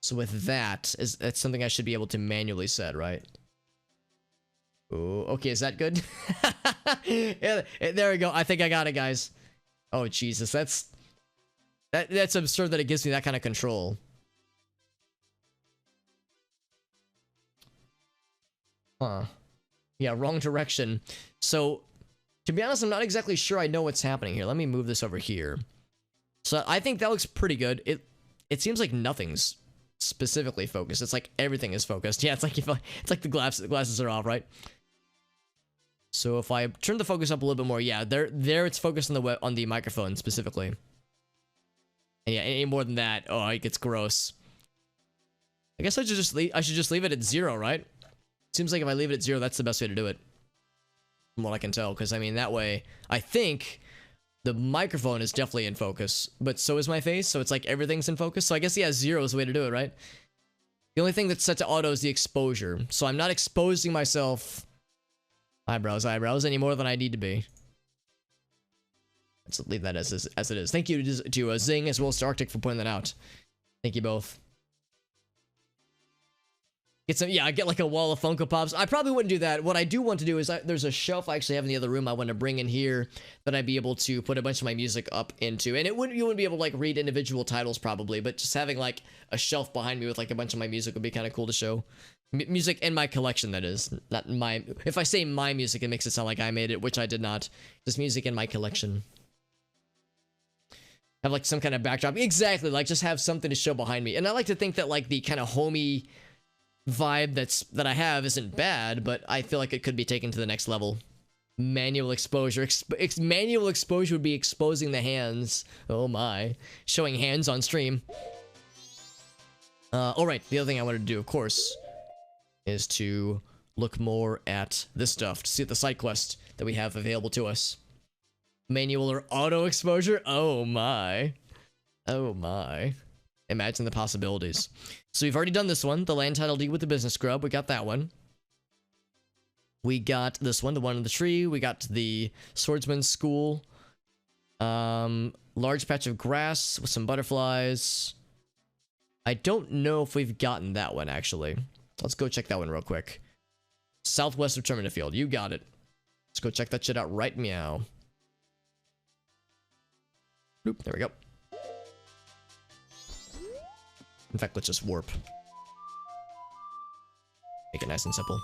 So with that's something I should be able to manually set, right? Oh, okay, is that good? Yeah, there we go. I think I got it, guys. Oh, Jesus, that's absurd that it gives me that kind of control. Huh. Yeah, wrong direction. So, to be honest, I'm not exactly sure I know what's happening here. Let me move this over here. So, I think that looks pretty good. It seems like nothing's specifically focused. It's like everything is focused. Yeah, it's like the glasses are off, right? So if I turn the focus up a little bit more, yeah, there it's focused on the microphone specifically. And yeah, any more than that, oh, it gets gross. I guess I should just leave it at 0, right? Seems like if I leave it at 0, that's the best way to do it, from what I can tell. Because I mean, that way, I think the microphone is definitely in focus, but so is my face. So it's like everything's in focus. So I guess, yeah, 0 is the way to do it, right? The only thing that's set to auto is the exposure. So I'm not exposing myself, eyebrows, any more than I need to be. Let's leave that as it is. Thank you to Zing as well as to Arctic for pointing that out. Thank you both. Get some, yeah, I get like a wall of Funko Pops. I probably wouldn't do that. What I do want to do is there's a shelf I actually have in the other room I want to bring in here that I'd be able to put a bunch of my music up into. And you wouldn't be able to like read individual titles probably, but just having like a shelf behind me with like a bunch of my music would be kind of cool to show. Music in my collection, that is. Not my... If I say my music, it makes it sound like I made it, which I did not. Just music in my collection. Have like some kind of backdrop. Exactly, like just have something to show behind me. And I like to think that like the kind of homey vibe that I have isn't bad, but I feel like it could be taken to the next level. Manual exposure. Manual exposure would be exposing the hands. Oh my. Showing hands on stream. Alright, the other thing I wanted to do, of course, is to look more at this stuff, to see the side quest that we have available to us. Manual or auto exposure? Oh my. Oh my. Imagine the possibilities. So we've already done this one, the land title deed with the business scrub. We got that one. We got this one, the one in the tree. We got the swordsman's school. Large patch of grass with some butterflies. I don't know if we've gotten that one, actually. Let's go check that one real quick. Southwest of Termina Field. You got it. Let's go check that shit out right meow. Boop, there we go. In fact, let's just warp. Make it nice and simple.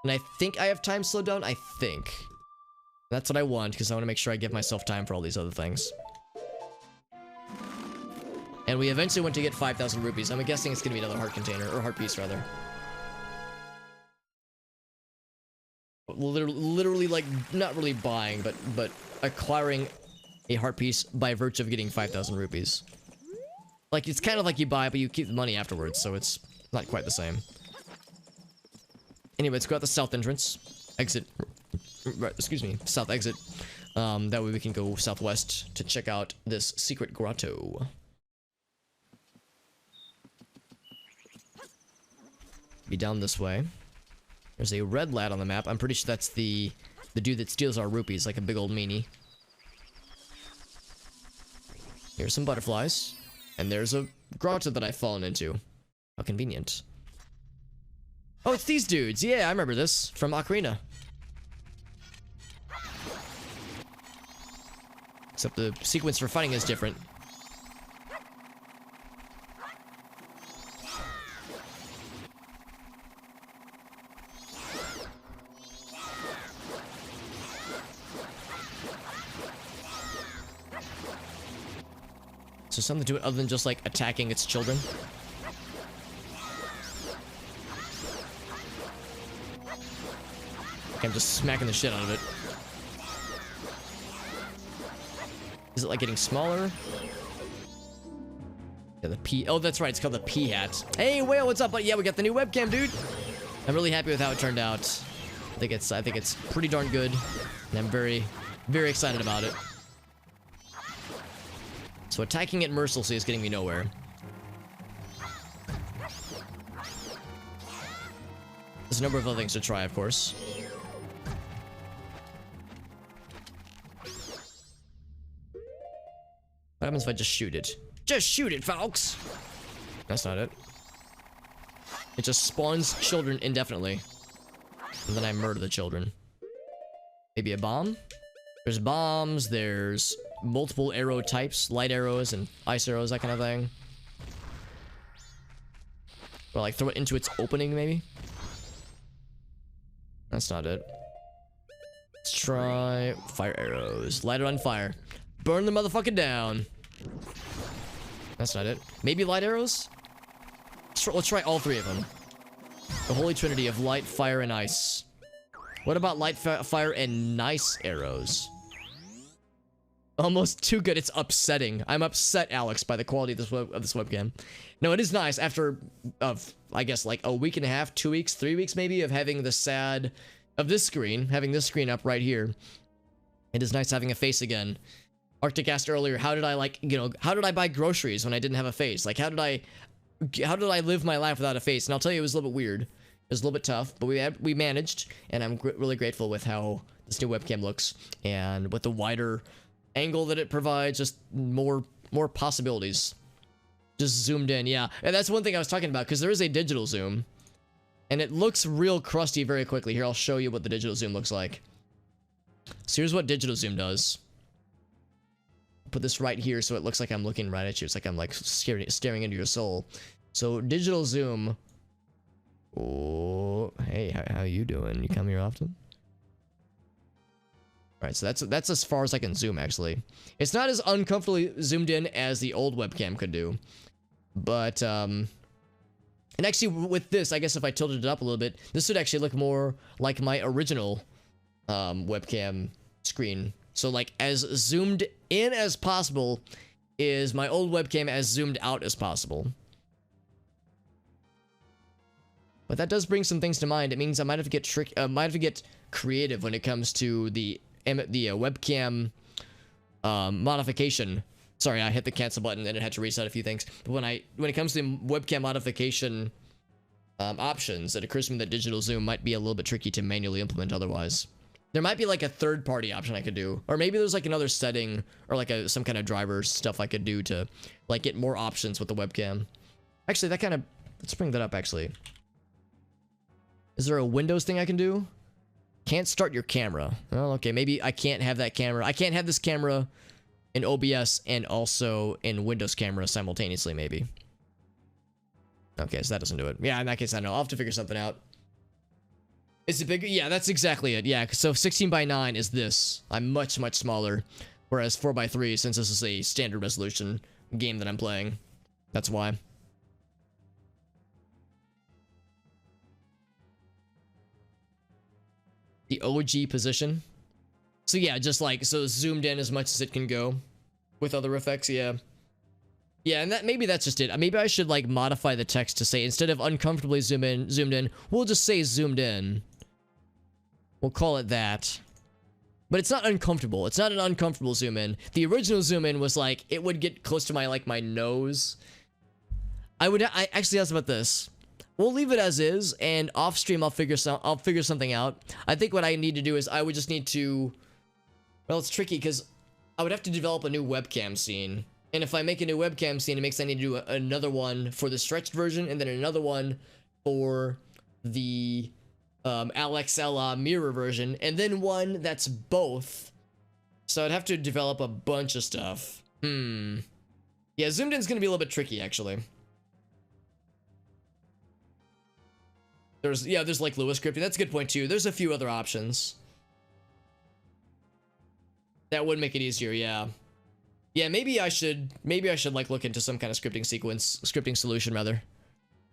And I think I have time slowed down. I think. That's what I want, because I want to make sure I give myself time for all these other things. And we eventually want to get 5,000 rupees. I'm guessing it's going to be another heart container, or heart piece, rather. Literally, like, not really buying, but acquiring a heart piece by virtue of getting 5,000 rupees. Like, it's kind of like you buy, but you keep the money afterwards, so it's not quite the same. Anyway, let's go out the south entrance. Exit. Right, excuse me. South exit. That way we can go southwest to check out this secret grotto. Be down this way. There's a red lad on the map. I'm pretty sure that's the dude that steals our rupees, like a big old meanie. Here's some butterflies. And there's a grotto that I've fallen into. How convenient. Oh, it's these dudes. Yeah, I remember this from Ocarina. Except the sequence for fighting is different. So something to it other than just like attacking its children. Like I'm just smacking the shit out of it. Is it like getting smaller? Yeah, the P. Oh, that's right. It's called the P hat. Hey, Whale, what's up? But yeah, we got the new webcam, dude. I'm really happy with how it turned out. I think it's pretty darn good, and I'm very, very excited about it. So attacking it mercilessly is getting me nowhere. There's a number of other things to try, of course. What happens if I just shoot it? Just shoot it, folks! That's not it. It just spawns children indefinitely. And then I murder the children. Maybe a bomb? There's bombs, there's multiple arrow types, light arrows and ice arrows, that kind of thing. Or like throw it into its opening, maybe? That's not it. Let's try fire arrows. Light it on fire. Burn the motherfucker down. That's not it. Maybe light arrows? Let's try all three of them. The holy trinity of light, fire, and ice. What about light, fire, and nice arrows? Almost too good. It's upsetting. I'm upset, Alex, by the quality of this webcam. No, it is nice after, I guess, like a week and a half, 2 weeks, 3 weeks maybe, of having the sad... of this screen, having this screen up right here. It is nice having a face again. Arctic asked earlier, how did I, like, you know, how did I buy groceries when I didn't have a face? Like, how did I live my life without a face? And I'll tell you, it was a little bit weird. It was a little bit tough, but we managed, and I'm really grateful with how this new webcam looks, and with the wider angle that it provides, just more possibilities. Just zoomed in, yeah. And that's one thing I was talking about, because there is a digital zoom, and it looks real crusty very quickly. Here, I'll show you what the digital zoom looks like. So here's what digital zoom does. Put this right here so it looks like I'm looking right at you. It's like I'm like staring into your soul. So digital zoom. Oh, hey, how you doing? You come here often? All right, so that's as far as I can zoom, actually. It's not as uncomfortably zoomed in as the old webcam could do, but And actually, with this, I guess if I tilted it up a little bit, this would actually look more like my original webcam screen. So like as zoomed in as possible is my old webcam, as zoomed out as possible. But that does bring some things to mind. It means I might have to get creative when it comes to the webcam modification. Sorry, I hit the cancel button and it had to reset a few things. But when it comes to webcam modification options, it occurs to me that digital zoom might be a little bit tricky to manually implement otherwise. There might be like a third-party option I could do, or maybe there's like another setting or like some kind of driver stuff I could do to like get more options with the webcam. Actually, let's bring that up. Actually, is there a Windows thing I can do? Can't start your camera. Oh, okay. Maybe I can't have that camera. I can't have this camera in OBS and also in Windows camera simultaneously, maybe. Okay, so that doesn't do it. Yeah, in that case, I don't know. I'll have to figure something out. Is it bigger? Yeah, that's exactly it. Yeah, so 16:9 is this. I'm much, much smaller. Whereas 4:3, since this is a standard resolution game that I'm playing, that's why. The OG position. So yeah, just like, so zoomed in as much as it can go with other effects, yeah. Yeah, and maybe that's just it. Maybe I should like modify the text to say, instead of uncomfortably zoomed in, we'll just say zoomed in. We'll call it that. But it's not uncomfortable. It's not an uncomfortable zoom in. The original zoom in was like, it would get close to my nose. I actually asked about this. We'll leave it as is, and off stream I'll figure something out. I think what I need to do is I would just need to, well, it's tricky because I would have to develop a new webcam scene. And if I make a new webcam scene, it makes I need to do another one for the stretched version, and then another one for the Alexella mirror version, and then one that's both. So I'd have to develop a bunch of stuff. Yeah, zoomed in is gonna be a little bit tricky, actually. There's like Lewis scripting. That's a good point too. There's a few other options that would make it easier. Yeah. Yeah, maybe I should like look into some kind of scripting solution rather.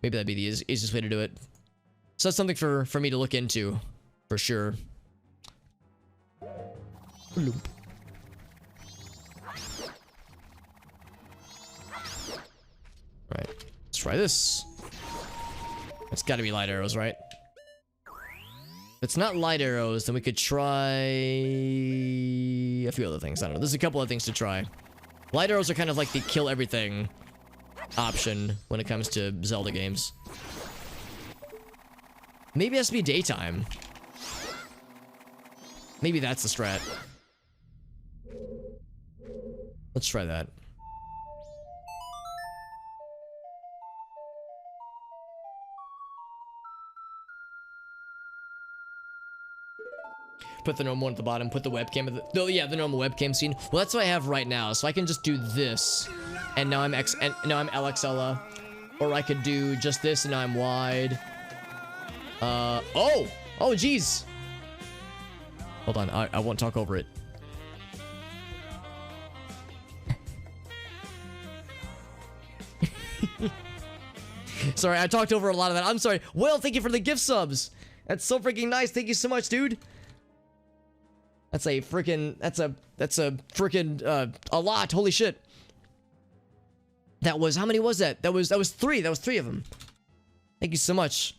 Maybe that'd be the easiest way to do it. So that's something for me to look into, for sure. Right, let's try this. It's got to be light arrows, right? If it's not light arrows, then we could try a few other things. I don't know. There's a couple of things to try. Light arrows are kind of like the kill everything option when it comes to Zelda games. Maybe it has to be daytime. Maybe that's the strat. Let's try that. Put the normal one at the bottom, put the webcam at the... Oh, yeah, the normal webcam scene. Well, that's what I have right now, so I can just do this. And now I'm LXLA. Or I could do just this, and now I'm wide. Oh, jeez. Hold on, I won't talk over it. Sorry, I talked over a lot of that. I'm sorry. Well, thank you for the gift subs. That's so freaking nice. Thank you so much, dude. That's a freaking a lot. Holy shit. That was, how many was that? That was three. That was three of them. Thank you so much.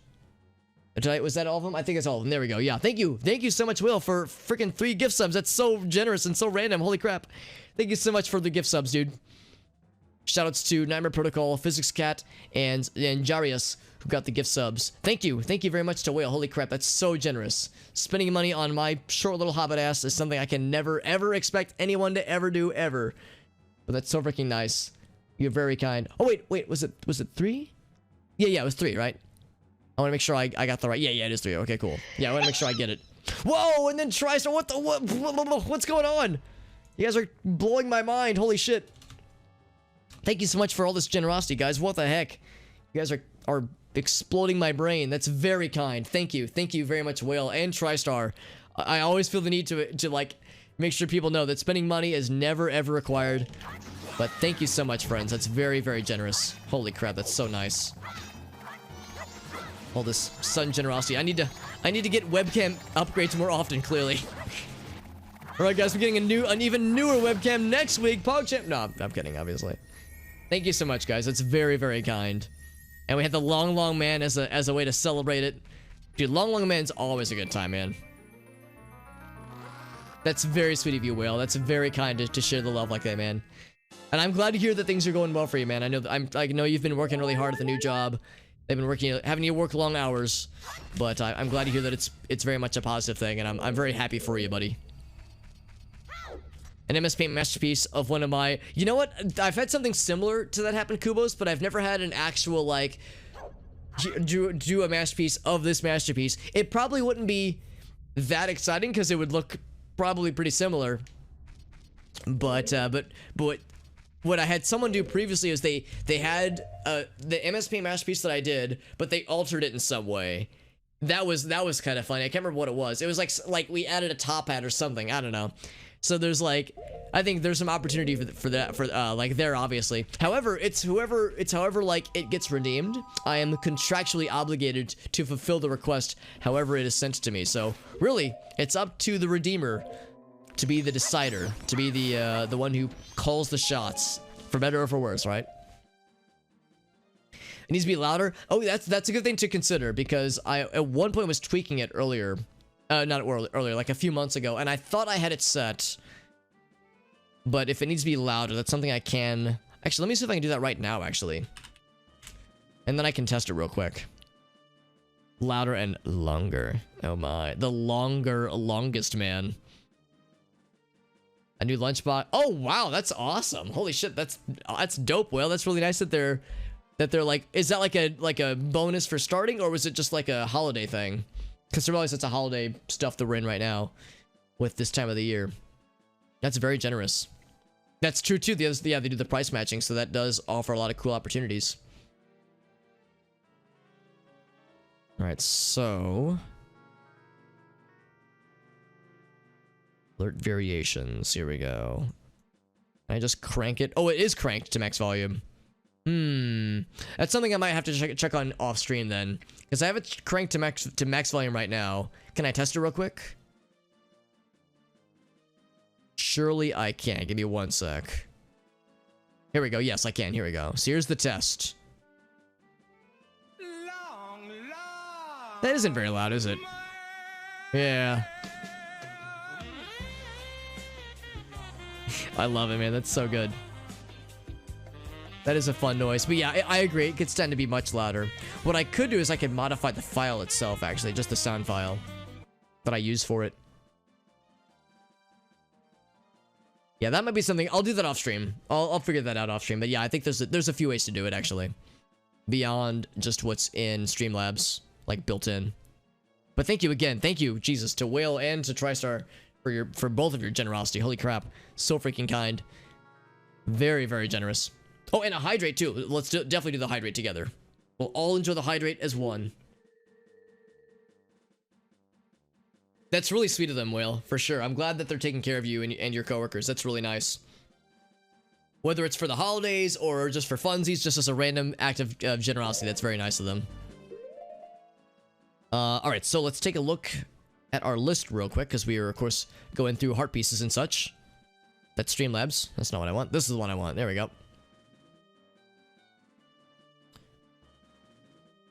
Was that all of them? I think it's all of them. There we go. Yeah, thank you. Thank you so much, Will, for freaking 3 gift subs. That's so generous and so random. Holy crap. Thank you so much for the gift subs, dude. Shoutouts to Nightmare Protocol, Physics Cat, and Jarius, who got the gift subs. Thank you. Thank you very much to Will. Holy crap, that's so generous. Spending money on my short little hobbit ass is something I can never, ever expect anyone to ever do, ever. But that's so freaking nice. You're very kind. Oh, wait, was it 3? Yeah, it was 3, right? I want to make sure I got the right. Yeah, it is 3. Okay, cool. Yeah, I want to make sure I get it. Whoa, and then TriStar. What's going on? You guys are blowing my mind. Holy shit. Thank you so much for all this generosity, guys. What the heck? You guys are exploding my brain. That's very kind. Thank you. Thank you very much, Whale and TriStar. I always feel the need to like make sure people know that spending money is never ever required. But thank you so much, friends. That's very, very generous. Holy crap, that's so nice. All this sudden generosity. I need to get webcam upgrades more often, clearly. Alright guys, we're getting an even newer webcam next week. PogChamp. No, I'm kidding, obviously. Thank you so much, guys. That's very, very kind. And we had the Long Man as a way to celebrate it. Dude, Long Man's always a good time, man. That's very sweet of you, Whale. That's very kind to share the love like that, man. And I'm glad to hear that things are going well for you, man. I know you've been working really hard at the new job. They've been having you work long hours, but I'm glad to hear that it's very much a positive thing, and I'm very happy for you, buddy. An MS Paint masterpiece of one of my... You know what? I've had something similar to that happen, Kubos, but I've never had an actual, like, do a masterpiece of this masterpiece. It probably wouldn't be that exciting because it would look probably pretty similar. But what I had someone do previously is they had the MS Paint masterpiece that I did, but they altered it in some way. That was kind of funny. I can't remember what it was. It was like we added a top hat or something. I don't know. So there's like, I think there's some opportunity for like there, obviously. However, it's however like it gets redeemed. I am contractually obligated to fulfill the request however it is sent to me. So really, it's up to the redeemer to be the decider, to be the one who calls the shots, for better or for worse, right? It needs to be louder. Oh, that's a good thing to consider, because I at one point was tweaking it earlier. Not earlier, like a few months ago, and I thought I had it set. But if it needs to be louder, that's something I can... Actually, let me see if I can do that right now, actually. And then I can test it real quick. Louder and longer. Oh my. The longest man. A new lunchbox. Oh wow, that's awesome. Holy shit, that's dope, Will. That's really nice that they're like... Is that like a bonus for starting, or was it just like a holiday thing? Because I realize it's a holiday stuff that we're in right now with this time of the year. That's very generous. That's true too. Yeah, they do the price matching, so that does offer a lot of cool opportunities. Alright, so... Alert variations. Here we go. Can I just crank it? Oh, it is cranked to max volume. That's something I might have to check on off stream then, because I have it cranked to max volume right now. Can I test it real quick? Surely I can. Give me one sec. Here we go. Yes, I can. Here we go. So here's the test. That isn't very loud, is it? Yeah. I love it, man. That's so good. That is a fun noise. But yeah, I agree. It could tend to be much louder. What I could do is I could modify the file itself, actually. Just the sound file that I use for it. Yeah, that might be something. I'll do that off stream. I'll figure that out off stream. But yeah, I think there's a few ways to do it, actually. Beyond just what's in Streamlabs, like built in. But thank you again. Thank you, Jesus, to Whale and to TriStar for both of your generosity. Holy crap. So freaking kind. Very, very generous. Oh, and a hydrate too. Let's definitely do the hydrate together. We'll all enjoy the hydrate as one. That's really sweet of them, Whale, for sure. I'm glad that they're taking care of you and your coworkers. That's really nice. Whether it's for the holidays or just for funsies, just as a random act of generosity, that's very nice of them. Alright, so let's take a look at our list real quick, because we are, of course, going through heart pieces and such. That's Streamlabs. That's not what I want. This is the one I want. There we go.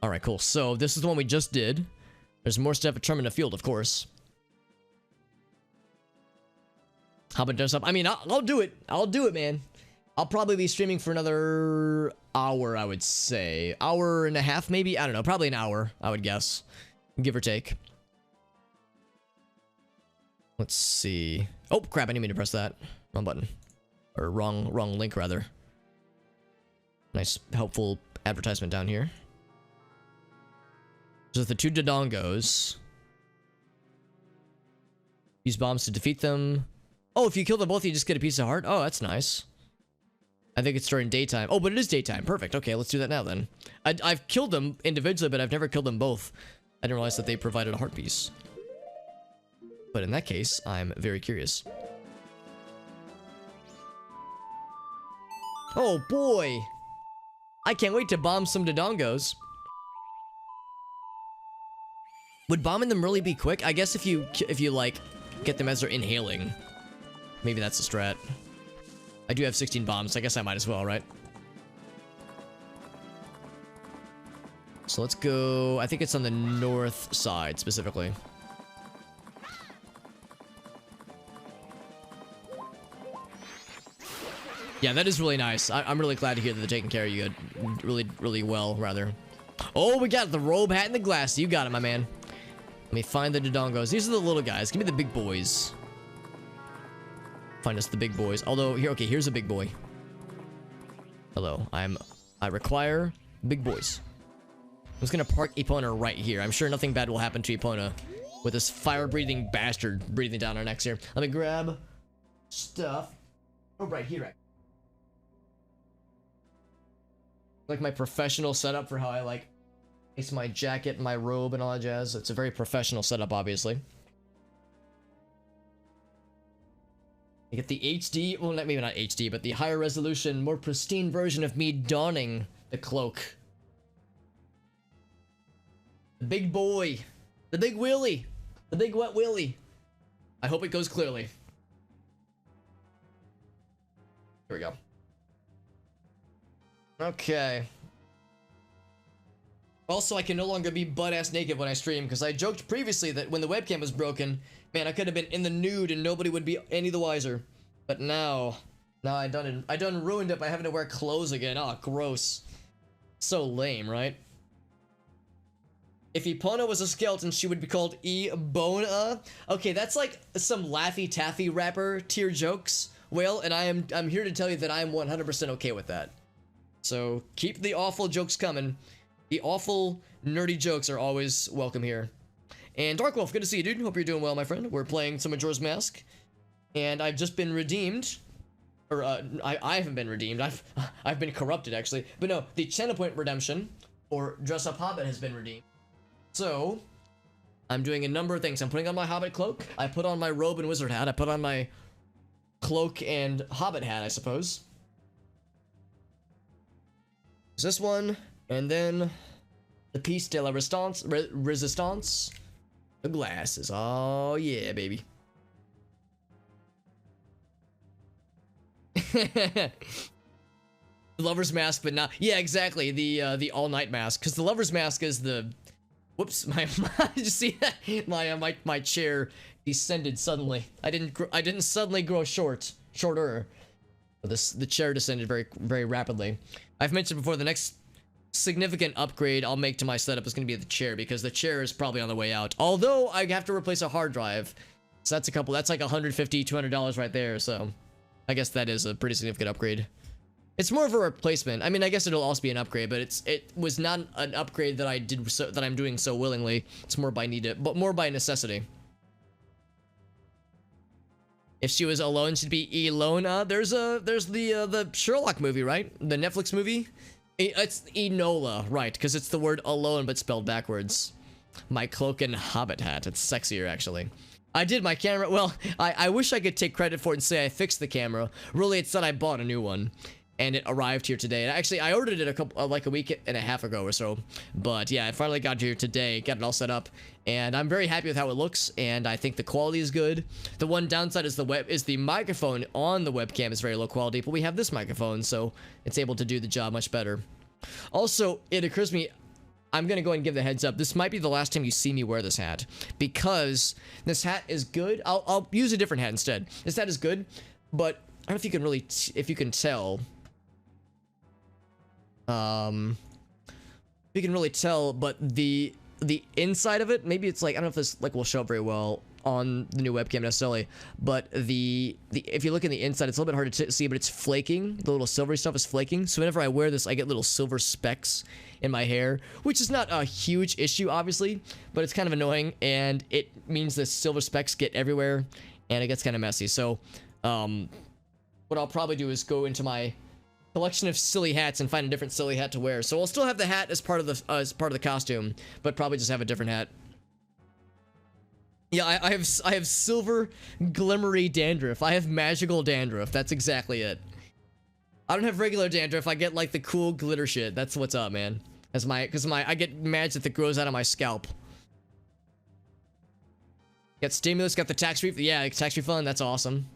Alright, cool. So, this is the one we just did. There's more stuff at Termina Field, of course. How about dress up? I mean, I'll do it. I'll do it, man. I'll probably be streaming for another hour, I would say. Hour and a half, maybe? I don't know. Probably an hour, I would guess. Give or take. Let's see. Oh, crap. I didn't mean to press that. Wrong button. Or wrong link, rather. Nice, helpful advertisement down here. So the two Dodongos. Use bombs to defeat them. Oh, if you kill them both, you just get a piece of heart? Oh, that's nice. I think it's during daytime. Oh, but it is daytime. Perfect. Okay, let's do that now then. I've killed them individually, but I've never killed them both. I didn't realize that they provided a heart piece. But in that case, I'm very curious. Oh boy! I can't wait to bomb some Dodongos. Would bombing them really be quick? I guess if you like get them as they're inhaling. Maybe that's a strat. I do have 16 bombs, so I guess I might as well, right? So let's go. I think it's on the north side specifically. Yeah, that is really nice. I'm really glad to hear that they're taking care of you really well, rather. Oh, we got the robe, hat, and the glass. You got it, my man. Let me find the Dodongos. These are the little guys. Give me the big boys. Find us the big boys. Although, here, okay, here's a big boy. Hello, I require big boys. I'm just gonna park Epona right here. I'm sure nothing bad will happen to Epona with this fire-breathing bastard breathing down our necks here. Let me grab stuff. Oh, right here. Like my professional setup for how I like place my jacket and my robe and all that jazz. It's a very professional setup, obviously. I get the HD, well, maybe not HD, but the higher resolution, more pristine version of me donning the cloak. The big boy. The big Willy. The big wet Willy. I hope it goes clearly. Here we go. Okay. Also, I can no longer be butt-ass naked when I stream, because I joked previously that when the webcam was broken, man, I could have been in the nude and nobody would be any the wiser. But now I done ruined it by having to wear clothes again. Oh, gross. So lame, right? If Epona was a skeleton, she would be called E-Bona. Okay, that's like some Laffy Taffy rapper tier jokes. Well, and I'm here to tell you that I am 100% okay with that. So keep the awful jokes coming. The awful nerdy jokes are always welcome here. And Dark Wolf, good to see you, dude. Hope you're doing well, my friend. We're playing some Majora's Mask, and I've just been redeemed. Or I haven't been redeemed. I've been corrupted actually. But no, the channel point redemption or Dress Up Hobbit has been redeemed. So I'm doing a number of things. I'm putting on my Hobbit cloak. I put on my robe and wizard hat. I put on my cloak and Hobbit hat, I suppose. Is this one, and then the piece de la resistance, the glasses. Oh yeah, baby. The lover's mask, but not. Yeah, exactly. The all night mask, because the lover's mask is the. Whoops, did you see that? My chair descended suddenly. I didn't suddenly grow shorter. The chair descended very rapidly. I've mentioned before, the next significant upgrade I'll make to my setup is going to be the chair, because the chair is probably on the way out. Although I have to replace a hard drive, so that's like $150, $200 right there. So I guess that is a pretty significant upgrade. It's more of a replacement. I mean, I guess it'll also be an upgrade, but it was not an upgrade that I'm doing so willingly. It's more by need, but more by necessity. If she was alone, she'd be Elona. There's the Sherlock movie, right? The Netflix movie. It's Enola, right? Because it's the word alone but spelled backwards. My cloak and hobbit hat. It's sexier, actually. I did my camera. Well, I wish I could take credit for it and say I fixed the camera. Really, it's that I bought a new one, and it arrived here today. And actually, I ordered it like a week and a half ago or so. But yeah, it finally got here today. Got it all set up, and I'm very happy with how it looks. And I think the quality is good. The one downside is the microphone on the webcam is very low quality, but we have this microphone, so it's able to do the job much better. Also, it occurs to me, I'm gonna go ahead and give the heads up. This might be the last time you see me wear this hat, because this hat is good. I'll use a different hat instead. This hat is good, but I don't know if you can really, if you can tell. You can really tell, but the inside of it, maybe it's like, I don't know if this like will show up very well on the new webcam necessarily, but if you look in the inside, it's a little bit hard to see, but it's flaking. The little silvery stuff is flaking. So whenever I wear this, I get little silver specks in my hair, which is not a huge issue, obviously, but it's kind of annoying, and it means the silver specks get everywhere, and it gets kind of messy. So, what I'll probably do is go into my collection of silly hats and find a different silly hat to wear. So I'll still have the hat as part of the costume, but probably just have a different hat. Yeah, I have silver glimmery dandruff. I have magical dandruff. That's exactly it. I don't have regular dandruff. I get like the cool glitter shit. That's what's up, man. I get magic that grows out of my scalp. Got stimulus, got the tax refund. Yeah, tax refund. That's awesome.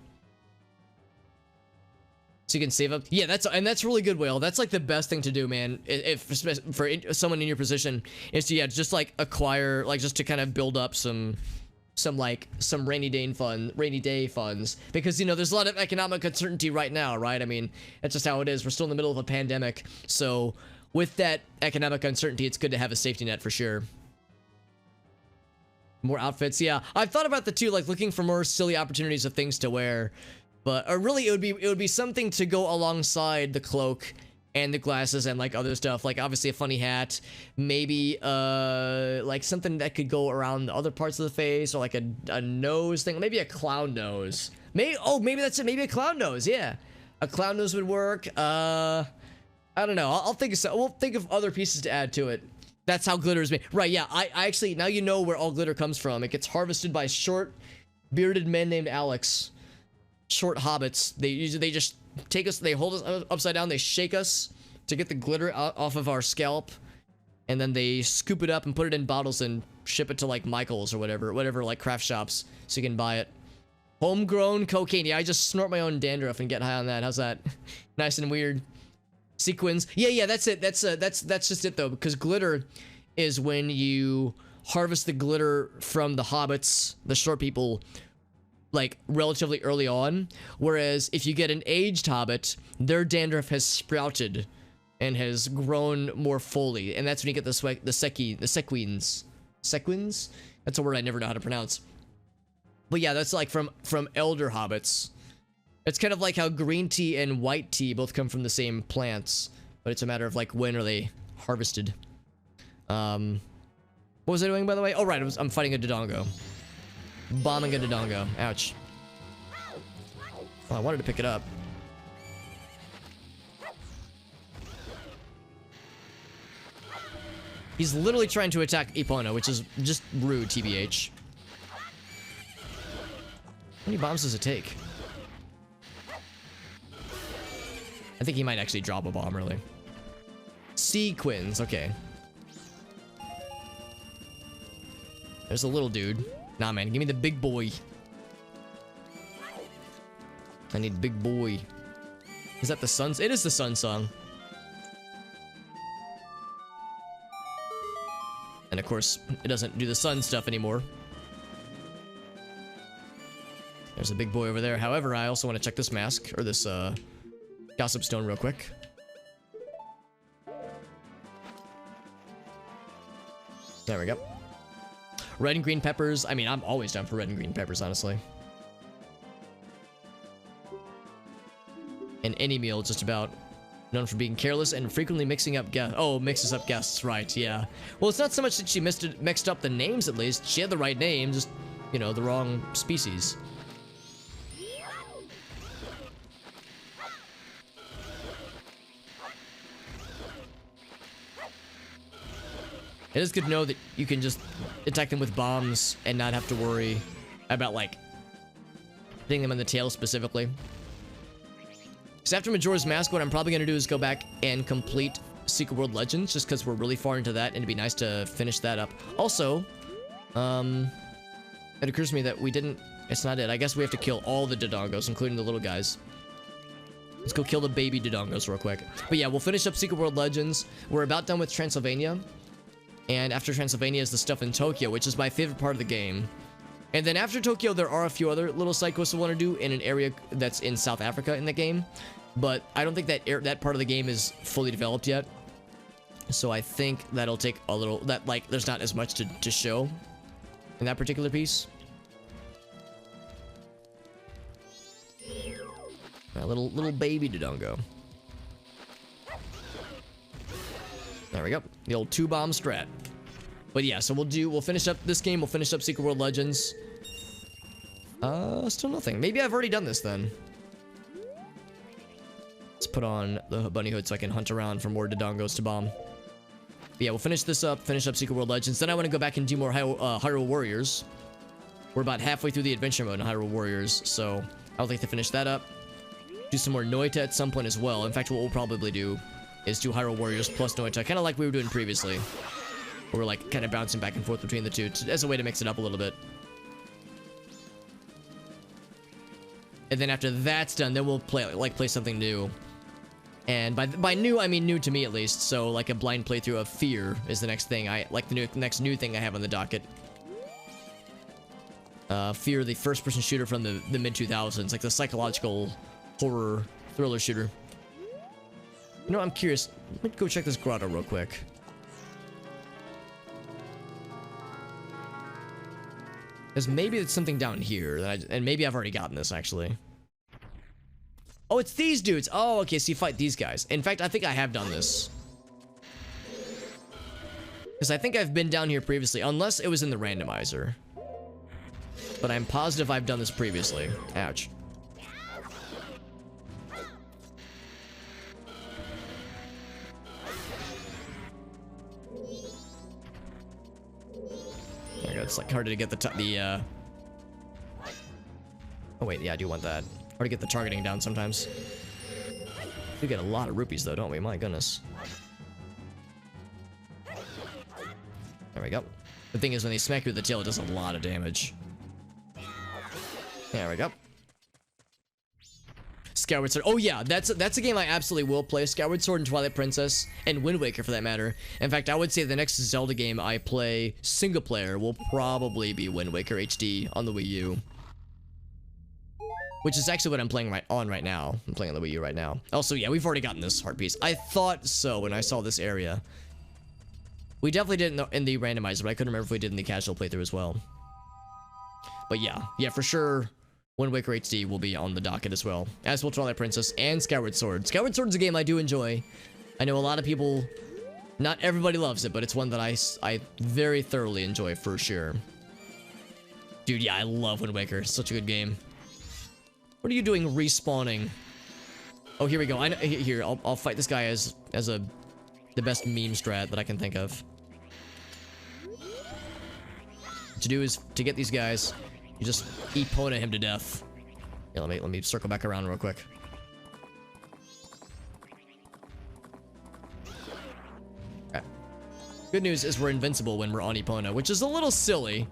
So you can save up. Yeah, that's really good, Whale. That's like the best thing to do, man. If for someone in your position is to, yeah, just like acquire, like just to kind of build up some rainy day funds, because you know there's a lot of economic uncertainty right now, right? I mean, that's just how it is. We're still in the middle of a pandemic, so with that economic uncertainty, it's good to have a safety net for sure. More outfits, yeah. I've thought about the two, like looking for more silly opportunities of things to wear. But or really, it would be something to go alongside the cloak and the glasses and like other stuff. Like obviously a funny hat, maybe like something that could go around the other parts of the face, or like a nose thing, maybe a clown nose. Maybe that's it. Maybe a clown nose. Yeah, a clown nose would work. I don't know. I'll think of some. We'll think of other pieces to add to it. That's how glitter is made. Right? Yeah. I actually, now you know where all glitter comes from. It gets harvested by short, bearded men named Alex. Short hobbits. They just take us, they hold us upside down, they shake us to get the glitter off of our scalp, and then they scoop it up and put it in bottles and ship it to like Michael's or whatever like craft shops so you can buy it. Homegrown cocaine. Yeah, I just snort my own dandruff and get high on that. How's that? Nice and weird. Sequins. Yeah, that's it. That's just it though, because glitter is when you harvest the glitter from the hobbits, the short people, like relatively early on, whereas if you get an aged hobbit, their dandruff has sprouted and has grown more fully, and that's when you get the sequins. Sequins? That's a word I never know how to pronounce. But yeah, that's like from elder hobbits. It's kind of like how green tea and white tea both come from the same plants, but it's a matter of like when are they harvested. What was I doing, by the way? Oh right, I'm fighting a Dodongo. Bombing a Dodongo. Ouch. Oh, I wanted to pick it up. He's literally trying to attack Epona, which is just rude, TBH. How many bombs does it take? I think he might actually drop a bomb, really. Sequins, okay. There's a little dude. Nah, man, give me the big boy. I need big boy. Is that the sun's? It is the sun song. And of course, it doesn't do the sun stuff anymore. There's a big boy over there. However, I also want to check this mask, or this, gossip stone real quick. There we go. Red and green peppers. I mean, I'm always down for red and green peppers, honestly. And any meal, just about. Known for being careless and frequently mixing up guests. Oh, mixes up guests, right, yeah. Well, it's not so much that she mixed up the names, at least. She had the right name, just, you know, the wrong species. It is good to know that you can just attack them with bombs and not have to worry about, like, hitting them in the tail specifically. So after Majora's Mask, what I'm probably going to do is go back and complete Secret World Legends, just because we're really far into that, and it'd be nice to finish that up. Also, it occurs to me that we didn't... It's not it. I guess we have to kill all the Dodongos, including the little guys. Let's go kill the baby Dodongos real quick. But yeah, we'll finish up Secret World Legends. We're about done with Transylvania. And after Transylvania is the stuff in Tokyo, which is my favorite part of the game. And then after Tokyo, there are a few other little side quests I want to do in an area that's in South Africa in the game. But I don't think that part of the game is fully developed yet. So I think that'll take a little... there's not as much to show in that particular piece. That little baby Dodongo. There we go. The old 2-bomb strat. But yeah, so we'll finish up this game. We'll finish up Secret World Legends. Still nothing. Maybe I've already done this then. Let's put on the bunny hood so I can hunt around for more Dodongos to bomb. But yeah, we'll finish this up. Finish up Secret World Legends. Then I want to go back and do more Hyrule Warriors. We're about halfway through the adventure mode in Hyrule Warriors, so I'll like to finish that up. Do some more Noita at some point as well. In fact, what we'll probably do is do Hyrule Warriors plus Noita, kind of like we were doing previously. Where we're like kind of bouncing back and forth between the two as a way to mix it up a little bit. And then after that's done, then we'll play something new. And by new, I mean new to me at least. So like a blind playthrough of Fear is the next thing the next new thing I have on the docket. Fear, the first-person shooter from the mid-2000s, like the psychological horror thriller shooter. You know, I'm curious. Let me go check this grotto real quick. Because maybe it's something down here, and maybe I've already gotten this, actually. Oh, it's these dudes! Oh, okay, so you fight these guys. In fact, I think I have done this. Because I think I've been down here previously, unless it was in the randomizer. But I'm positive I've done this previously. Ouch. There you go. It's like harder to get the oh wait, yeah, I do want that. Hard to get the targeting down sometimes. We get a lot of rupees though, don't we? My goodness. There we go. The thing is, when they smack you with the tail, it does a lot of damage. There we go. Skyward Sword. Oh yeah, that's a game I absolutely will play. Skyward Sword and Twilight Princess, and Wind Waker for that matter. In fact, I would say the next Zelda game I play single player will probably be Wind Waker HD on the Wii U. Which is actually what I'm playing right now. I'm playing on the Wii U right now. Also, yeah, we've already gotten this heart piece. I thought so when I saw this area. We definitely did it in the randomizer, but I couldn't remember if we did in the casual playthrough as well. But yeah, for sure. Wind Waker HD will be on the docket as well, as will Twilight Princess and Skyward Sword. Skyward Sword is a game I do enjoy. I know a lot of people, not everybody loves it, but it's one that I very thoroughly enjoy for sure. Dude, yeah, I love Wind Waker. It's such a good game. What are you doing respawning? Oh, here we go. Here, I'll fight this guy as the best meme strat that I can think of. What to do is to get these guys. You just Epona him to death. Yeah, let me circle back around real quick. Okay. Good news is we're invincible when we're on Epona, which is a little silly,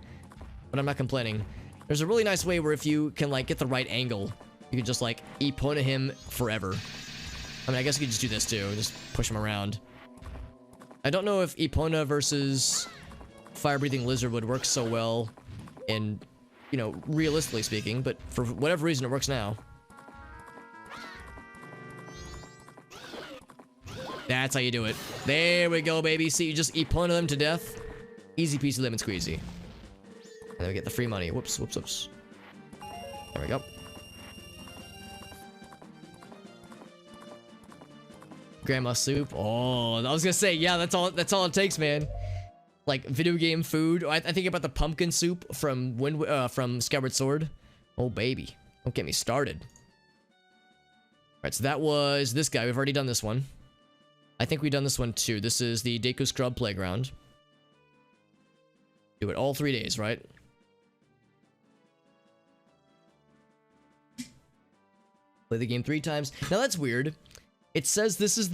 but I'm not complaining. There's a really nice way where if you can like get the right angle, you can just like Epona him forever. I mean, I guess you could just do this too, just push him around. I don't know if Epona versus fire-breathing lizard would work so well in, you know, realistically speaking, but for whatever reason it works now. That's how you do it. There we go, baby. See, you just Epona them to death. Easy peasy lemon squeezy. And then we get the free money. Whoops, whoops, whoops. There we go. Grandma soup. Oh, I was gonna say, yeah, that's all it takes, man. Like video game food. I think about the pumpkin soup from from Skyward Sword. Oh baby, don't get me started. All right, so that was this guy. We've already done this one. I think we've done this one too. This is the Deku Scrub Playground. Do it all 3 days, right? Play the game 3 times. Now that's weird. It says this is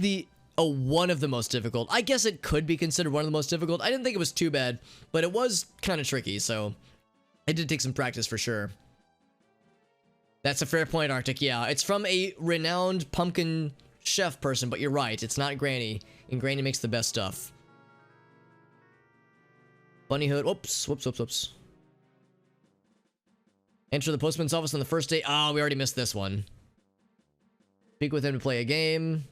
one of the most difficult. I guess it could be considered one of the most difficult. I didn't think it was too bad, but it was kind of tricky, so it did take some practice for sure. That's a fair point, Arctic. Yeah, it's from a renowned pumpkin chef person, but you're right. It's not Granny, and Granny makes the best stuff. Bunny Hood. Whoops, whoops, whoops, whoops. Enter the postman's office on the first day. Ah, we already missed this one. Speak with him to play a game.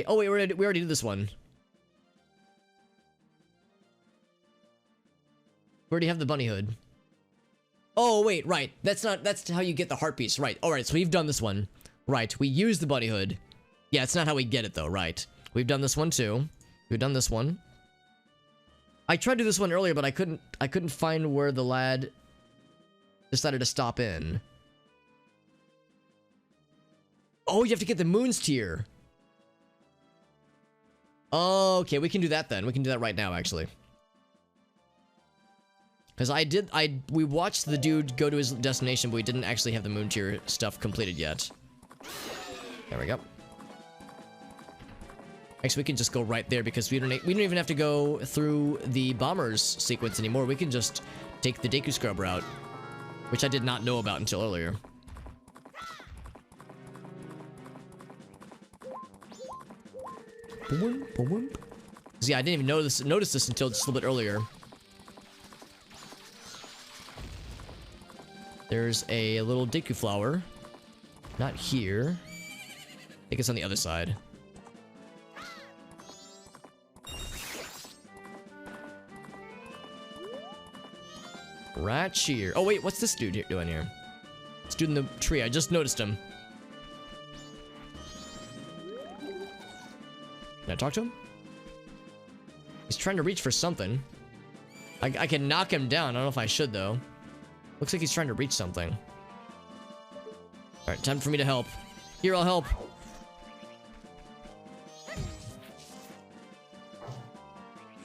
Oh wait, we already did this one. We already have the bunny hood. Oh wait, right. That's how you get the heart piece, right? All right, so we've done this one. Right, we use the bunny hood. Yeah, it's not how we get it though, right? We've done this one too. We've done this one. I tried to do this one earlier, but I couldn't find where the lad decided to stop in. Oh, you have to get the moon's tier. Oh, okay, we can do that then. We can do that right now, actually. Because we watched the dude go to his destination, but we didn't actually have the moon tier stuff completed yet. There we go. Actually, we can just go right there because we don't even have to go through the bombers sequence anymore. We can just take the Deku Scrub route, which I did not know about until earlier. Boom, boom. Yeah, I didn't even notice this until just a little bit earlier. There's a little Deku flower. Not here. I think it's on the other side. Right here. Oh wait, what's this dude doing here? This dude in the tree, I just noticed him. Can I talk to him? He's trying to reach for something. I can knock him down. I don't know if I should, though. Looks like he's trying to reach something. Alright, time for me to help. Here, I'll help.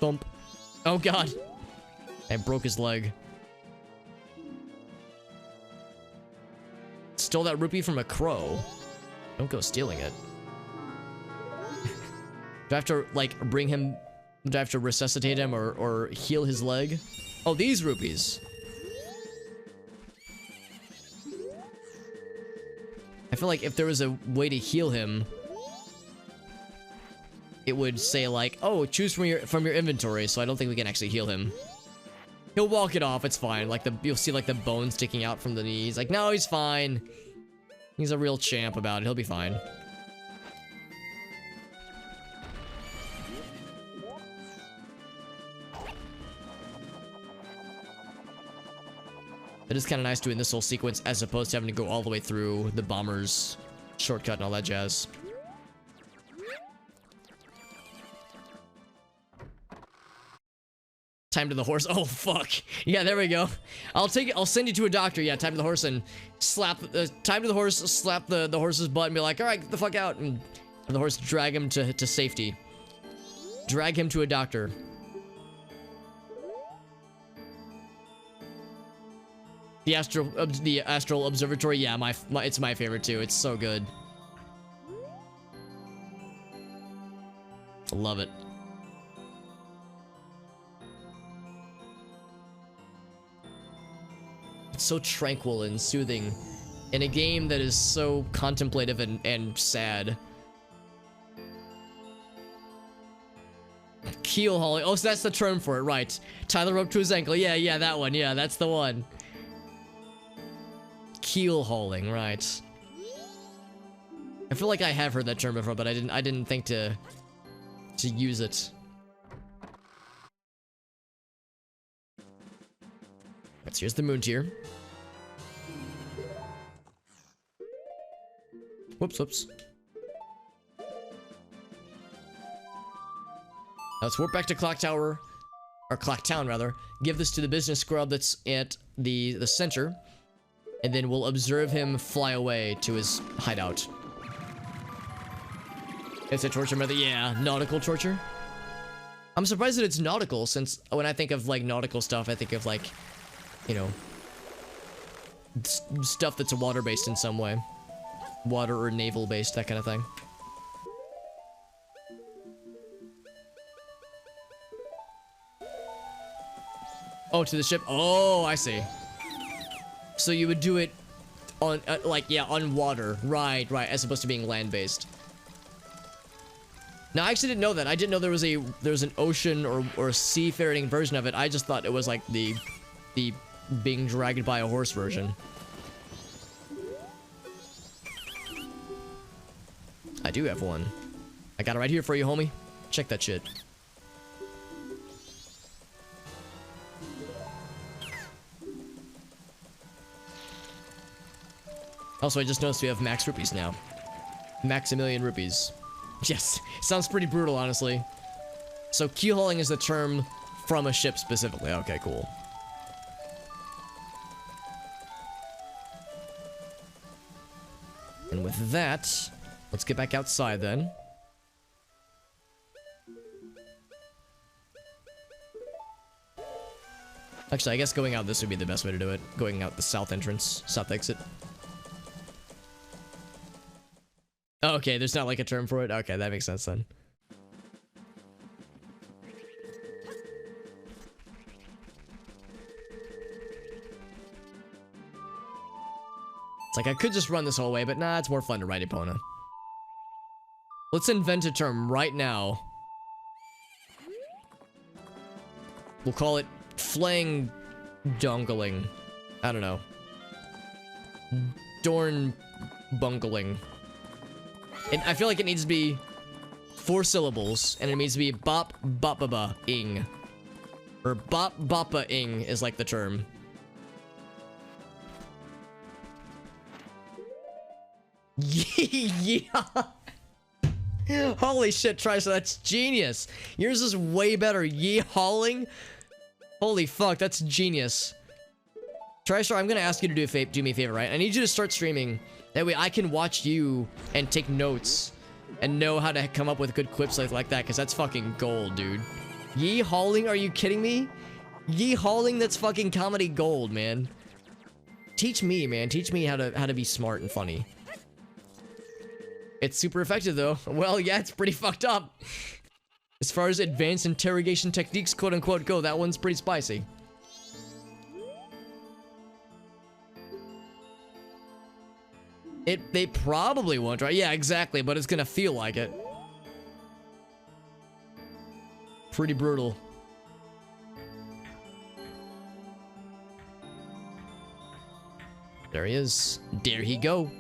Thump. Oh, God. I broke his leg. Stole that rupee from a crow. Don't go stealing it. Do I have to, like, bring him... Do I have to resuscitate him or heal his leg? Oh, these rupees. I feel like if there was a way to heal him, it would say like, oh, choose from your inventory, so I don't think we can actually heal him. He'll walk it off, it's fine. Like you'll see like the bones sticking out from the knees. Like, no, he's fine. He's a real champ about it. He'll be fine. It is kind of nice doing this whole sequence as opposed to having to go all the way through the bomber's shortcut and all that jazz. Time to the horse. Oh, fuck. Yeah, there we go. I'll take it. I'll send you to a doctor. Yeah, time to the horse and slap... time to the horse, slap the horse's butt and be like, all right, get the fuck out. And the horse drag him to safety. Drag him to a doctor. The astral observatory, yeah, it's my favorite too. It's so good. I love it. It's so tranquil and soothing in a game that is so contemplative and sad. Keel hauling. Oh, so that's the term for it, right? Tie the rope to his ankle. Yeah, that one. Yeah, that's the one. Keel hauling, right? I feel like I have heard that term before, but I didn't think to use it. Right, so here's the moon tier. Whoops. Let's warp back to Clock Tower, or Clock Town rather. Give this to the business scrub that's at the center. And then we'll observe him fly away to his hideout. It's a torture method. Yeah, nautical torture. I'm surprised that it's nautical, since when I think of like nautical stuff, I think of like, you know, stuff that's water-based in some way. Water or naval-based, that kind of thing. Oh, to the ship. Oh, I see. So you would do it on, like, yeah, on water. Right, as opposed to being land-based. Now, I actually didn't know that. I didn't know there was an ocean or seafaring version of it. I just thought it was like the being dragged by a horse version. I do have one. I got it right here for you, homie. Check that shit. Also, I just noticed we have max rupees now. Maximilian rupees. Yes, sounds pretty brutal, honestly. So, keel hauling is the term from a ship specifically. Okay, cool. And with that, let's get back outside then. Actually, I guess going out this would be the best way to do it. Going out the south entrance, south exit. Oh, okay, there's not like a term for it? Okay, that makes sense then. It's like I could just run this whole way, but nah, it's more fun to ride Epona. Let's invent a term right now. We'll call it flang dongling. I don't know. Dorn bungling. And I feel like it needs to be 4 syllables, and it needs to be bop bopaba ing. Or bop boppa ing is like the term. Yeah. Holy shit, Tristar, that's genius. Yours is way better. Yee-hauling? Holy fuck, that's genius. Tristar, I'm gonna ask you to do me a favor, right? I need you to start streaming. That way I can watch you and take notes and know how to come up with good clips like that, because that's fucking gold, dude. Yee-hauling? Are you kidding me? Yee-hauling? That's fucking comedy gold, man. Teach me, man. Teach me how to be smart and funny. It's super effective, though. Well, yeah, it's pretty fucked up. As far as advanced interrogation techniques, quote-unquote, go, that one's pretty spicy. They probably won't, right? Yeah, exactly, but it's gonna feel like it. Pretty brutal. There he is. There he go.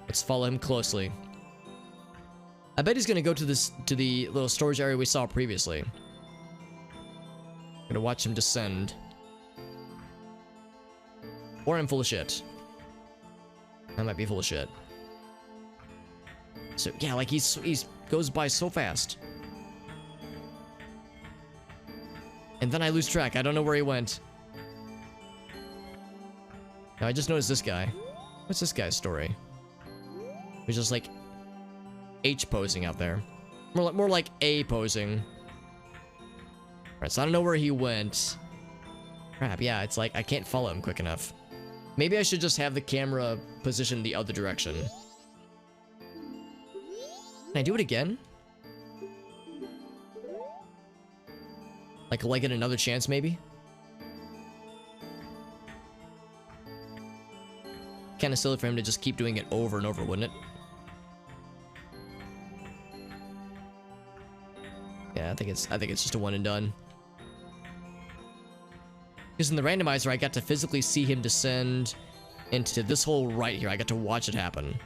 Let's follow him closely. I bet he's gonna go to the little storage area we saw previously. Gonna watch him descend. Or I'm full of shit. I might be full of shit. So yeah, like he's goes by so fast. And then I lose track. I don't know where he went. Now I just noticed this guy. What's this guy's story? He's just like H posing out there. More like A posing. Alright, so I don't know where he went. Crap, yeah, it's like I can't follow him quick enough. Maybe I should just have the camera positioned the other direction. Can I do it again? Like get another chance, maybe? Kind of silly for him to just keep doing it over and over, wouldn't it? Yeah, I think it's just a one and done. Because in the randomizer, I got to physically see him descend into this hole right here. I got to watch it happen.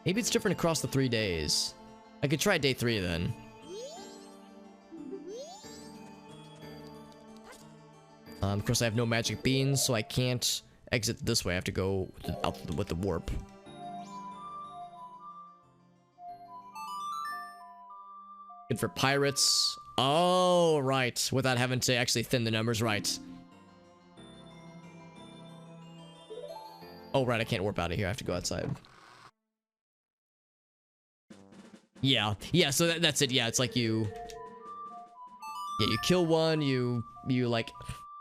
Maybe it's different across the 3 days. I could try day 3 then. Of course, I have no magic beans, so I can't exit this way. I have to go out with the warp. Good for pirates. Oh, right. Without having to actually thin the numbers, right. Oh, right. I can't warp out of here. I have to go outside. Yeah. Yeah, so that's it. Yeah, it's like you... Yeah, you kill one, you like...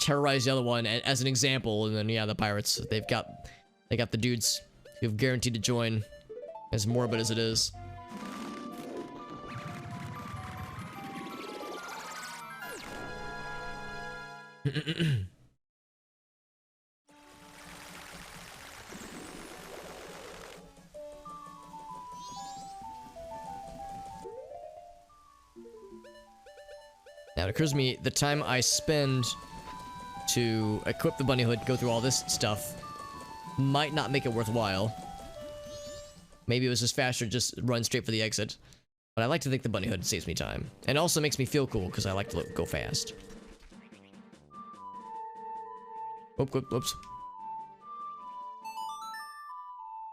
terrorize the other one as an example, and then yeah, the pirates, they got the dudes who've guaranteed to join, as morbid as it is. Now it occurs to me the time I spend to equip the bunny hood, go through all this stuff, might not make it worthwhile. Maybe it was just faster, just run straight for the exit. But I like to think the bunny hood saves me time. And also makes me feel cool, because I like to go fast. Whoops.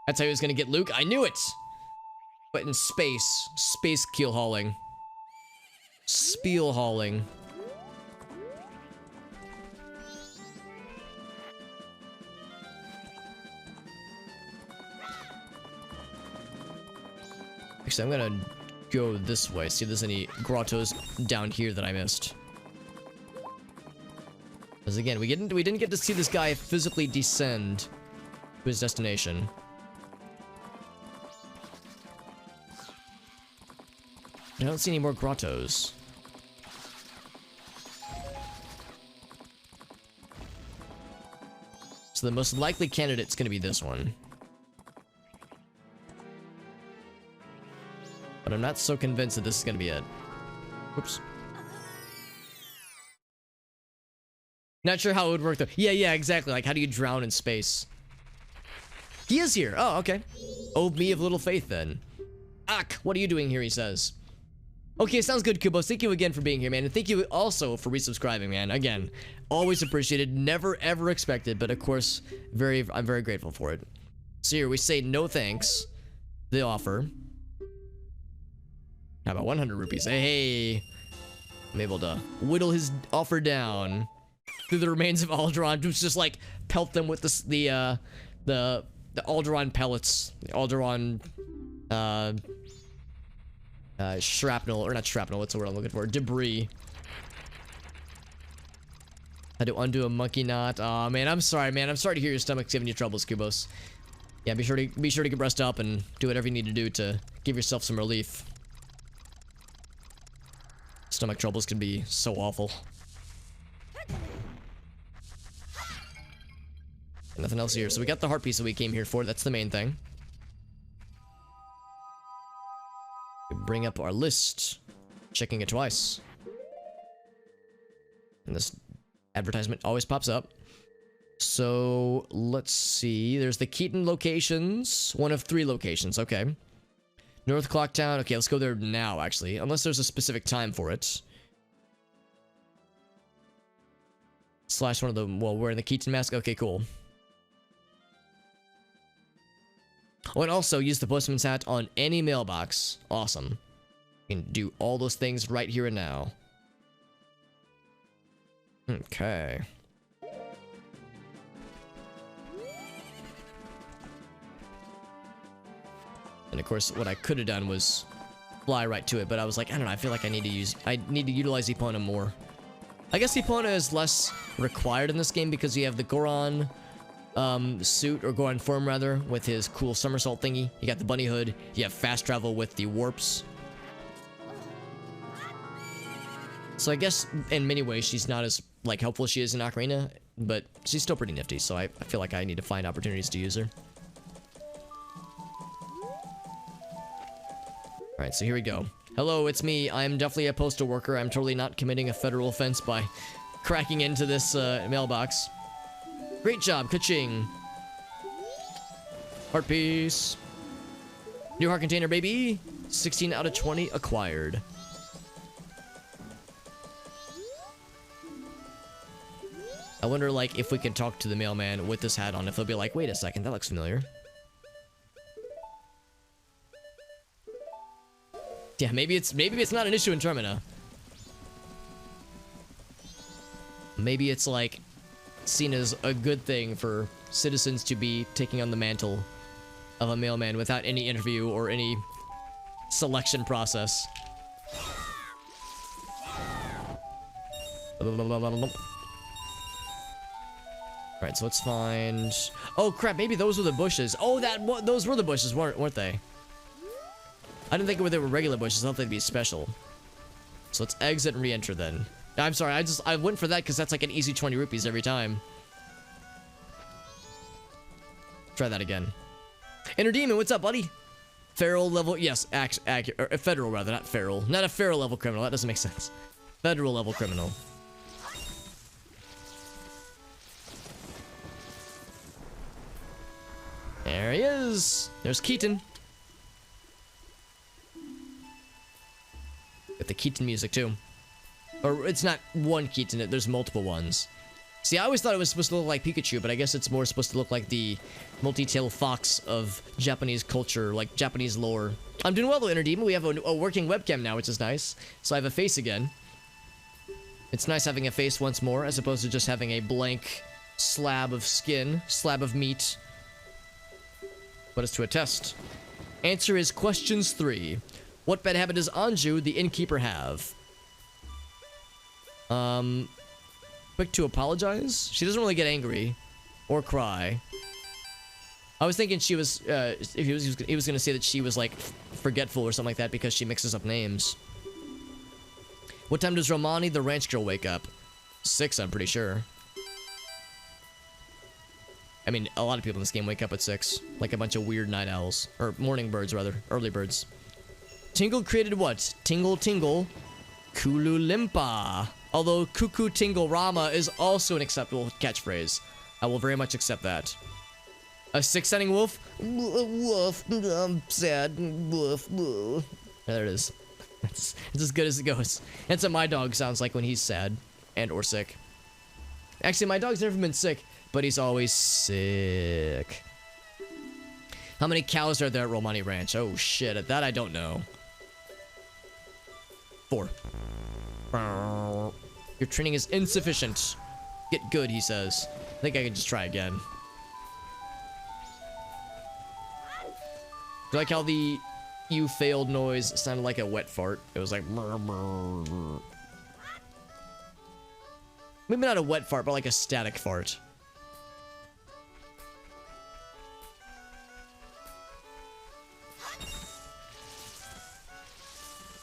That's how he was gonna get Luke. I knew it! But in space. Space keel hauling. Spiel hauling. Actually, I'm gonna go this way, see if there's any grottos down here that I missed. Because again, we didn't get to see this guy physically descend to his destination. I don't see any more grottos. So the most likely candidate's gonna be this one. But I'm not so convinced that this is gonna be it. Oops. Not sure how it would work though. Yeah, exactly. Like, how do you drown in space? He is here. Oh, okay. Oh, me of little faith then. Ak, what are you doing here, he says. Okay, sounds good, Kubos. Thank you again for being here, man. And thank you also for resubscribing, man. Again, always appreciated. Never, ever expected. But, of course, I'm very grateful for it. So here, we say no thanks. The offer. How about 100 rupees? Hey. I'm able to whittle his offer down through the remains of Alderaan. Just, like, pelt them with the Alderaan pellets. The Alderaan, shrapnel, or not shrapnel, what's the word I'm looking for? Debris. How to undo a monkey knot. Aw, man, I'm sorry, man. I'm sorry to hear your stomach's giving you troubles, Kubos. Yeah, be sure to get rest up and do whatever you need to do to give yourself some relief. Stomach troubles can be so awful. Nothing else here. So we got the heart piece that we came here for. That's the main thing. Bring up our list. Checking it twice. And this advertisement always pops up. So let's see. There's the Keaton locations. One of 3 locations. Okay. North Clocktown. Okay, let's go there now, actually. Unless there's a specific time for it. Slash one of them while wearing the Keaton mask. Okay, cool. Oh, and also use the postman's hat on any mailbox. Awesome. You can do all those things right here and now. Okay. And of course, what I could have done was fly right to it, but I was like, I don't know, I feel like I need to utilize Epona more. I guess Epona is less required in this game because you have the Goron suit, or Goron form rather, with his cool somersault thingy. You got the bunny hood. You have fast travel with the warps. So I guess in many ways she's not as like helpful as she is in Ocarina, but she's still pretty nifty. So I feel like I need to find opportunities to use her. All right, so here we go. Hello, it's me. I'm definitely a postal worker. I'm totally not committing a federal offense by cracking into this mailbox. Great job, ka-ching. Heart piece. New heart container, baby. 16 out of 20 acquired. I wonder, like, if we can talk to the mailman with this hat on, if they'll be like, wait a second, that looks familiar. Yeah, maybe it's not an issue in Termina. Maybe it's like seen as a good thing for citizens to be taking on the mantle of a mailman without any interview or any selection process. Alright, so let's find... Oh crap, maybe those were the bushes. Oh, those were the bushes, weren't they? I didn't think they were regular bushes. I thought they'd be special. So let's exit and re-enter then. I'm sorry, I went for that because that's like an easy 20 rupees every time. Try that again. Inner Demon, what's up, buddy? Feral level, yes, accurate, federal rather, not feral. Not a feral level criminal, that doesn't make sense. Federal level criminal. There he is. There's Keaton. With the Keaton music too. Or it's not one Keaton, there's multiple ones. See, I always thought it was supposed to look like Pikachu, but I guess it's more supposed to look like the multi-tailed fox of Japanese culture, like Japanese lore. I'm doing well though, Inner Demon. We have a working webcam now, which is nice. So I have a face again. It's nice having a face once more, as opposed to just having a blank slab of skin, slab of meat. Put us to a test. Answer is questions 3. What bad habit does Anju, the innkeeper, have? Quick to apologize? She doesn't really get angry. Or cry. I was thinking she was, he was gonna say that she was, like, forgetful or something like that because she mixes up names. What time does Romani, the ranch girl, wake up? 6, I'm pretty sure. I mean, a lot of people in this game wake up at 6. Like a bunch of weird night owls. Or morning birds, rather. Early birds. Tingle created what? Tingle Tingle Kululimpa. Although Cuckoo Tingle Rama is also an acceptable catchphrase. I will very much accept that. A 6-sounding wolf? Wolf, I'm sad. Wolf, wolf. There it is. It's as good as it goes. That's what my dog sounds like when he's sad and or sick. Actually, my dog's never been sick, but he's always sick. How many cows are there at Romani Ranch? Oh shit, at that I don't know. 4. Your training is insufficient. Get good, he says. I think I can just try again. I like how the "you failed" noise sounded like a wet fart. It was like brr, brr, brr. Maybe not a wet fart, but like a static fart.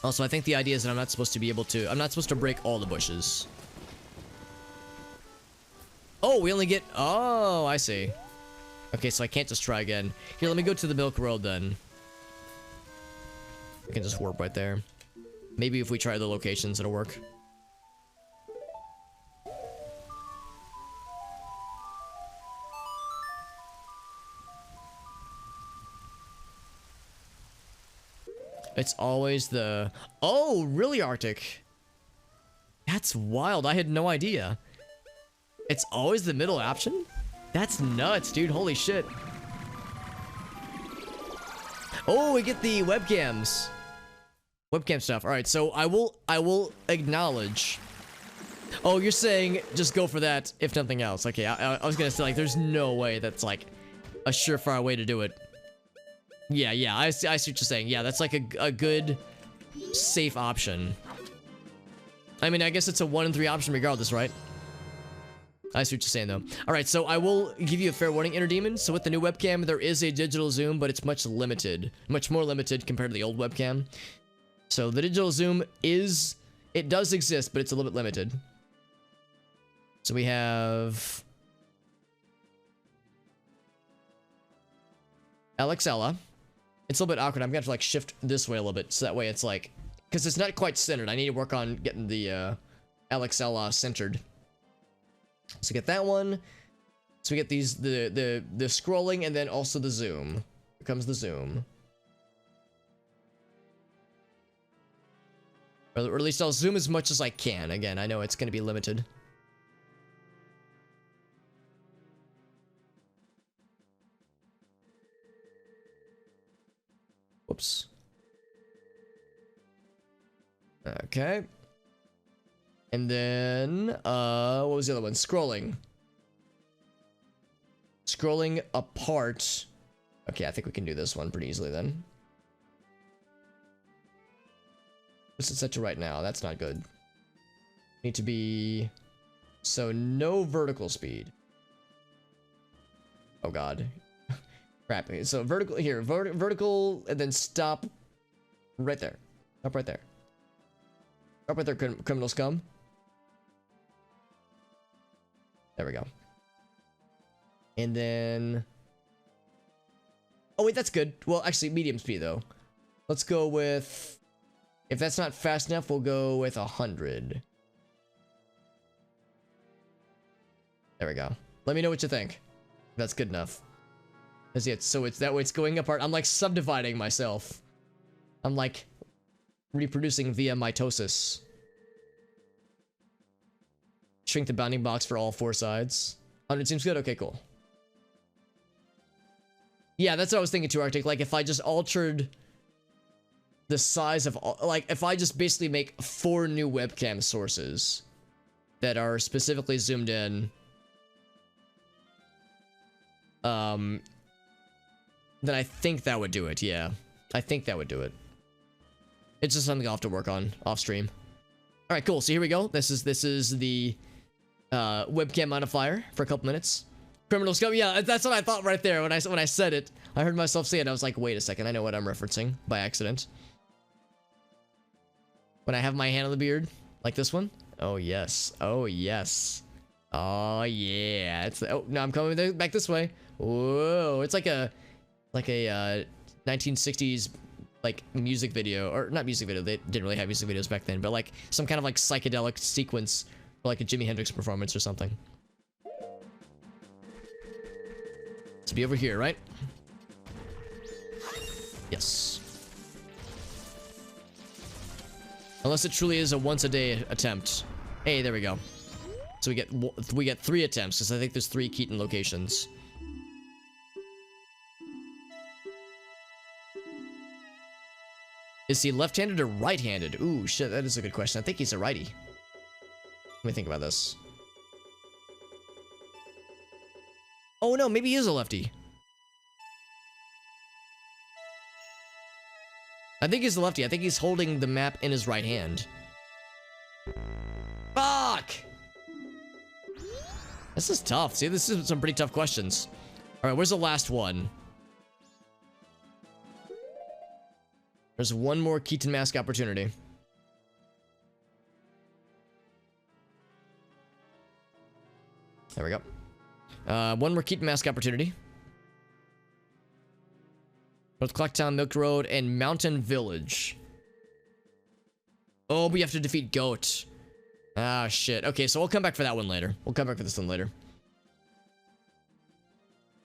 Also, I think the idea is that I'm not supposed to break all the bushes. Oh, we only get, oh, I see. Okay, so I can't just try again. Here, let me go to the Milk Road then. I can just warp right there. Maybe if we try the locations, it'll work. It's always the... Oh, really, Arctic? That's wild. I had no idea. It's always the middle option? That's nuts, dude. Holy shit. Oh, we get the webcams. Webcam stuff. All right, so I will acknowledge. Oh, you're saying just go for that if nothing else. Okay, I was gonna say, like, there's no way that's like a surefire way to do it. Yeah, I see what you're saying. Yeah, that's like a good, safe option. I mean, I guess it's a 1 in 3 option regardless, right? I see what you're saying, though. All right, so I will give you a fair warning, Inner Demon. So with the new webcam, there is a digital zoom, but it's much more limited compared to the old webcam. So the digital zoom it does exist, but it's a little bit limited. So we have Alexella. It's a little bit awkward. I'm gonna have to like shift this way a little bit, so that way it's like, because it's not quite centered. I need to work on getting the Alexella centered. So get that one. So we get these the scrolling and then also the zoom. Here comes the zoom. Or at least I'll zoom as much as I can. Again, I know it's gonna be limited. Whoops. Okay. And then, what was the other one? Scrolling. Scrolling apart. Okay, I think we can do this one pretty easily then. What's it set to right now? That's not good. Need to be... So, no vertical speed. Oh god. Crap. So, vertical, here. Vertical, and then stop right there. Stop right there. Stop right there, criminal scum. There we go. And then... Oh, wait, that's good. Well, actually, medium speed, though. Let's go with... If that's not fast enough, we'll go with 100. There we go. Let me know what you think. That's good enough. Because yeah, so it's that way it's going apart. I'm like subdividing myself. I'm like reproducing via mitosis. Shrink the bounding box for all 4 sides. 100 seems good? Okay, cool. Yeah, that's what I was thinking too, Arctic. Like, if I just altered the size of... Like, if I just basically make 4 new webcam sources that are specifically zoomed in... Then I think that would do it, yeah. I think that would do it. It's just something I'll have to work on off stream. Alright, cool. So here we go. This is the webcam modifier for a couple minutes. Criminal scum. Yeah, that's what I thought right there when I said it. I heard myself say it. I was like, wait a second. I know what I'm referencing by accident. When I have my hand on the beard, like this one. Oh yes. Oh yes. Oh yeah. It's oh no, I'm coming back this way. Whoa! It's like a 1960s like music video, or not music video, they didn't really have music videos back then, but like some kind of like psychedelic sequence, or like a Jimi Hendrix performance or something. To be over here, right? Yes. Unless it truly is a once a day attempt. Hey, there we go. So we get 3 attempts, because I think there's 3 Keaton locations. Is he left-handed or right-handed? Ooh, shit, that is a good question. I think he's a righty. Let me think about this. Oh no, maybe he is a lefty. I think he's a lefty. I think he's holding the map in his right hand. Fuck! This is tough. See, this is some pretty tough questions. Alright, where's the last one? There's one more Keaton Mask opportunity. There we go. One more Keaton Mask opportunity. North Clocktown, Milk Road, and Mountain Village. Oh, we have to defeat Goat. Ah, shit. Okay, so we'll come back for that one later. We'll come back for this one later.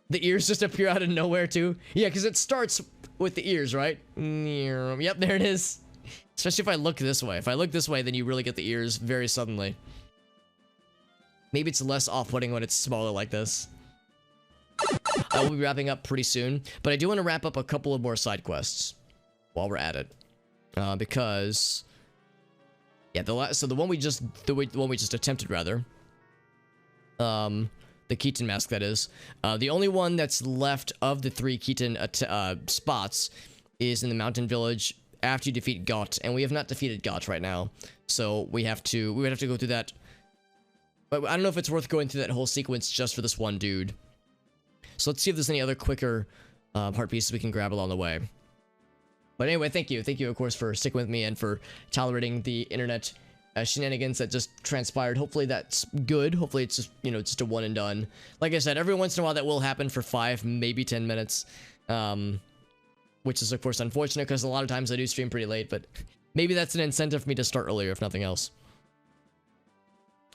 The ears just appear out of nowhere, too. Yeah, because it starts with the ears, right? Yep, there it is. Especially if I look this way. If I look this way, then you really get the ears very suddenly. Maybe it's less off-putting when it's smaller like this. I will be wrapping up pretty soon, but I do want to wrap up a couple of more side quests while we're at it, because yeah, the one we just attempted, rather, the Keaton Mask, that is, the only one that's left of the 3 Keaton spots is in the Mountain Village after you defeat Got, and we have not defeated Got right now, so we would have to go through that. But I don't know if it's worth going through that whole sequence just for this one dude. So let's see if there's any other quicker heart pieces we can grab along the way. But anyway, thank you. Thank you, of course, for sticking with me and for tolerating the internet shenanigans that just transpired. Hopefully that's good. Hopefully it's just, you know, just a one and done. Like I said, every once in a while that will happen for 5, maybe 10 minutes. Which is, of course, unfortunate because a lot of times I do stream pretty late. But maybe that's an incentive for me to start earlier, if nothing else.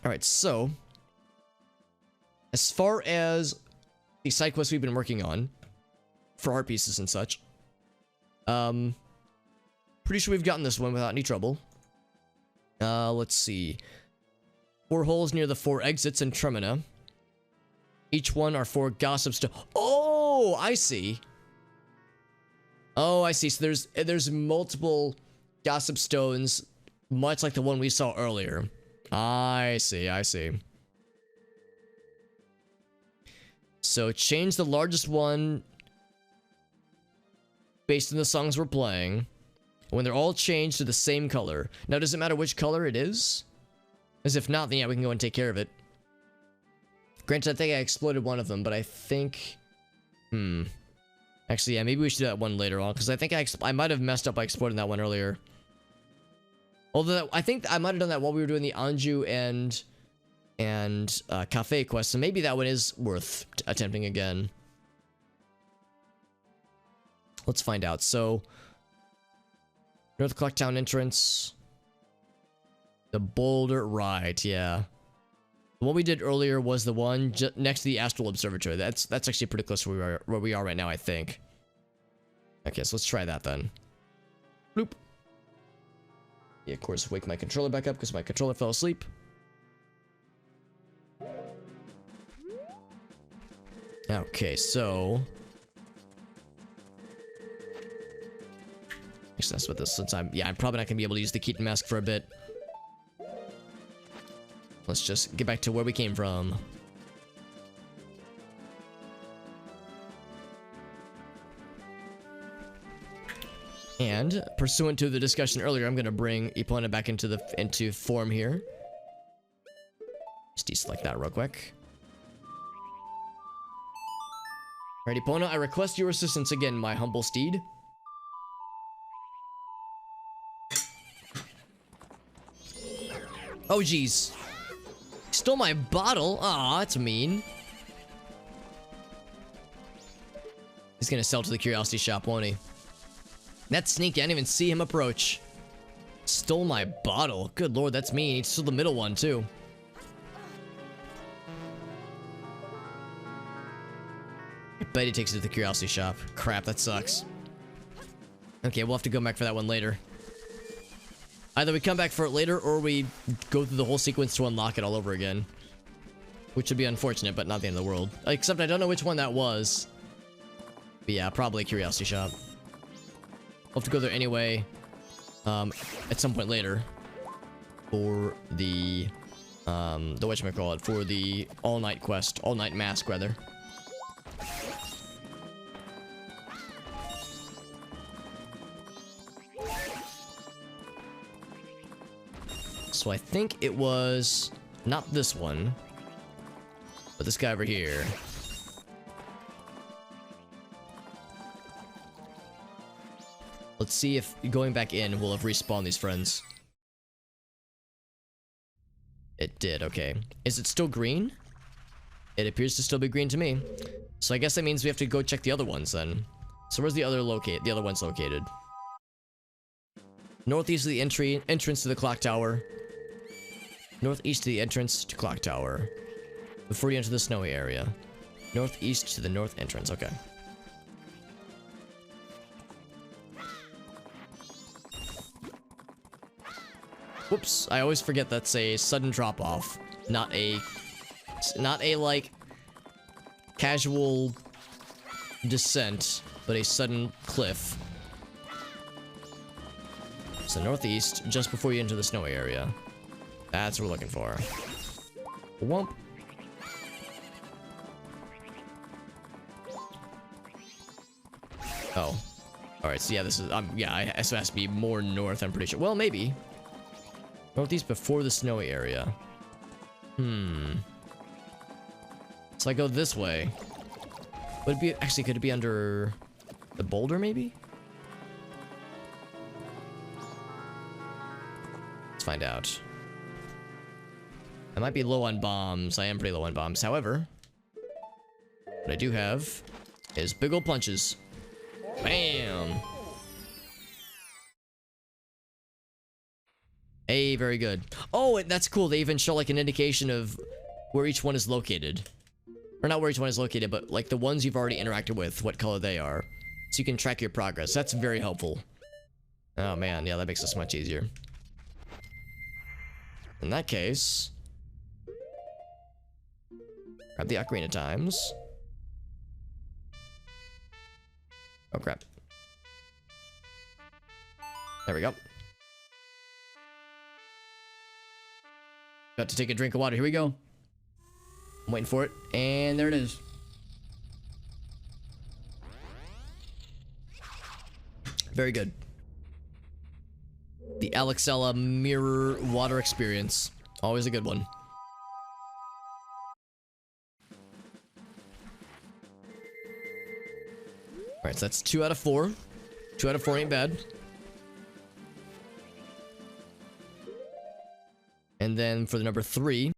Alright, so as far as the side quests we've been working on for art pieces and such, pretty sure we've gotten this one without any trouble. Let's see. 4 holes near the 4 exits in Tremina. Each one are 4 gossip stones. Oh, I see. Oh, I see. So there's multiple gossip stones, much like the one we saw earlier. I see, I see. So change the largest one based on the songs we're playing. When they're all changed to the same color. Now, does it matter which color it is? As if not, then yeah, we can go and take care of it. Granted, I think I exploded one of them, but I think... Actually, yeah, maybe we should do that one later on, because I think I might have messed up by exploding that one earlier. Although, I think I might have done that while we were doing the Anju and Kafei quest, so maybe that one is worth attempting again. Let's find out. So, North Clocktown entrance. The boulder, right, yeah. The one we did earlier was the one next to the Astral Observatory. That's actually pretty close to where we are right now, I think. Okay, so let's try that then. Bloop. Yeah, of course, wake my controller back up because my controller fell asleep. Okay, so... Actually, that's what this, since I'm probably not gonna be able to use the Keaton Mask for a bit. Let's just get back to where we came from. And pursuant to the discussion earlier, I'm gonna bring Epona back into form here. Just deselect that real quick. Alright, Epona, I request your assistance again, my humble steed. Oh, jeez. Stole my bottle? Aw, that's mean. He's gonna sell to the curiosity shop, won't he? That sneak, I didn't even see him approach. Stole my bottle. Good lord, that's mean. He stole the middle one, too. I bet he takes it to the curiosity shop. Crap, that sucks. Okay, we'll have to go back for that one later. Either we come back for it later, or we go through the whole sequence to unlock it all over again. Which would be unfortunate, but not the end of the world. Except I don't know which one that was. But yeah, probably a curiosity shop. We'll have to go there anyway. At some point later. For the whatchamacallit, for the all-night quest. All-night mask, rather. So I think it was not this one, but this guy over here. Let's see if going back in will have respawned these friends. It did, okay. Is it still green? It appears to still be green to me. So I guess that means we have to go check the other ones then. So where's the other ones located? Northeast of the entrance to the clock tower. Northeast to the entrance to clock tower. Before you enter the snowy area. Northeast to the north entrance, okay. Whoops, I always forget that's a sudden drop-off. Not a like casual descent, but a sudden cliff. So northeast, just before you enter the snowy area. That's what we're looking for. Whoomp. Oh. Alright, so yeah, this is, yeah, this has to be more north, I'm pretty sure. Well, maybe. Northeast before the snowy area. So I go this way. Would it be, actually, could it be under the boulder, maybe? Let's find out. I might be low on bombs. I am pretty low on bombs. However, what I do have is big ol' punches. Bam! Hey, very good. Oh, that's cool. They even show like an indication of where each one is located. Or not where each one is located, but like the ones you've already interacted with, what color they are. So you can track your progress. That's very helpful. Oh man, yeah, that makes this much easier. In that case, grab the Ocarina Times. Oh crap. There we go. Got to take a drink of water. Here we go. I'm waiting for it. And there it is. Very good. The Alexella Mirror Water Experience. Always a good one. Alright, so that's 2 out of 4. 2 out of 4 ain't bad. And then for the number 3,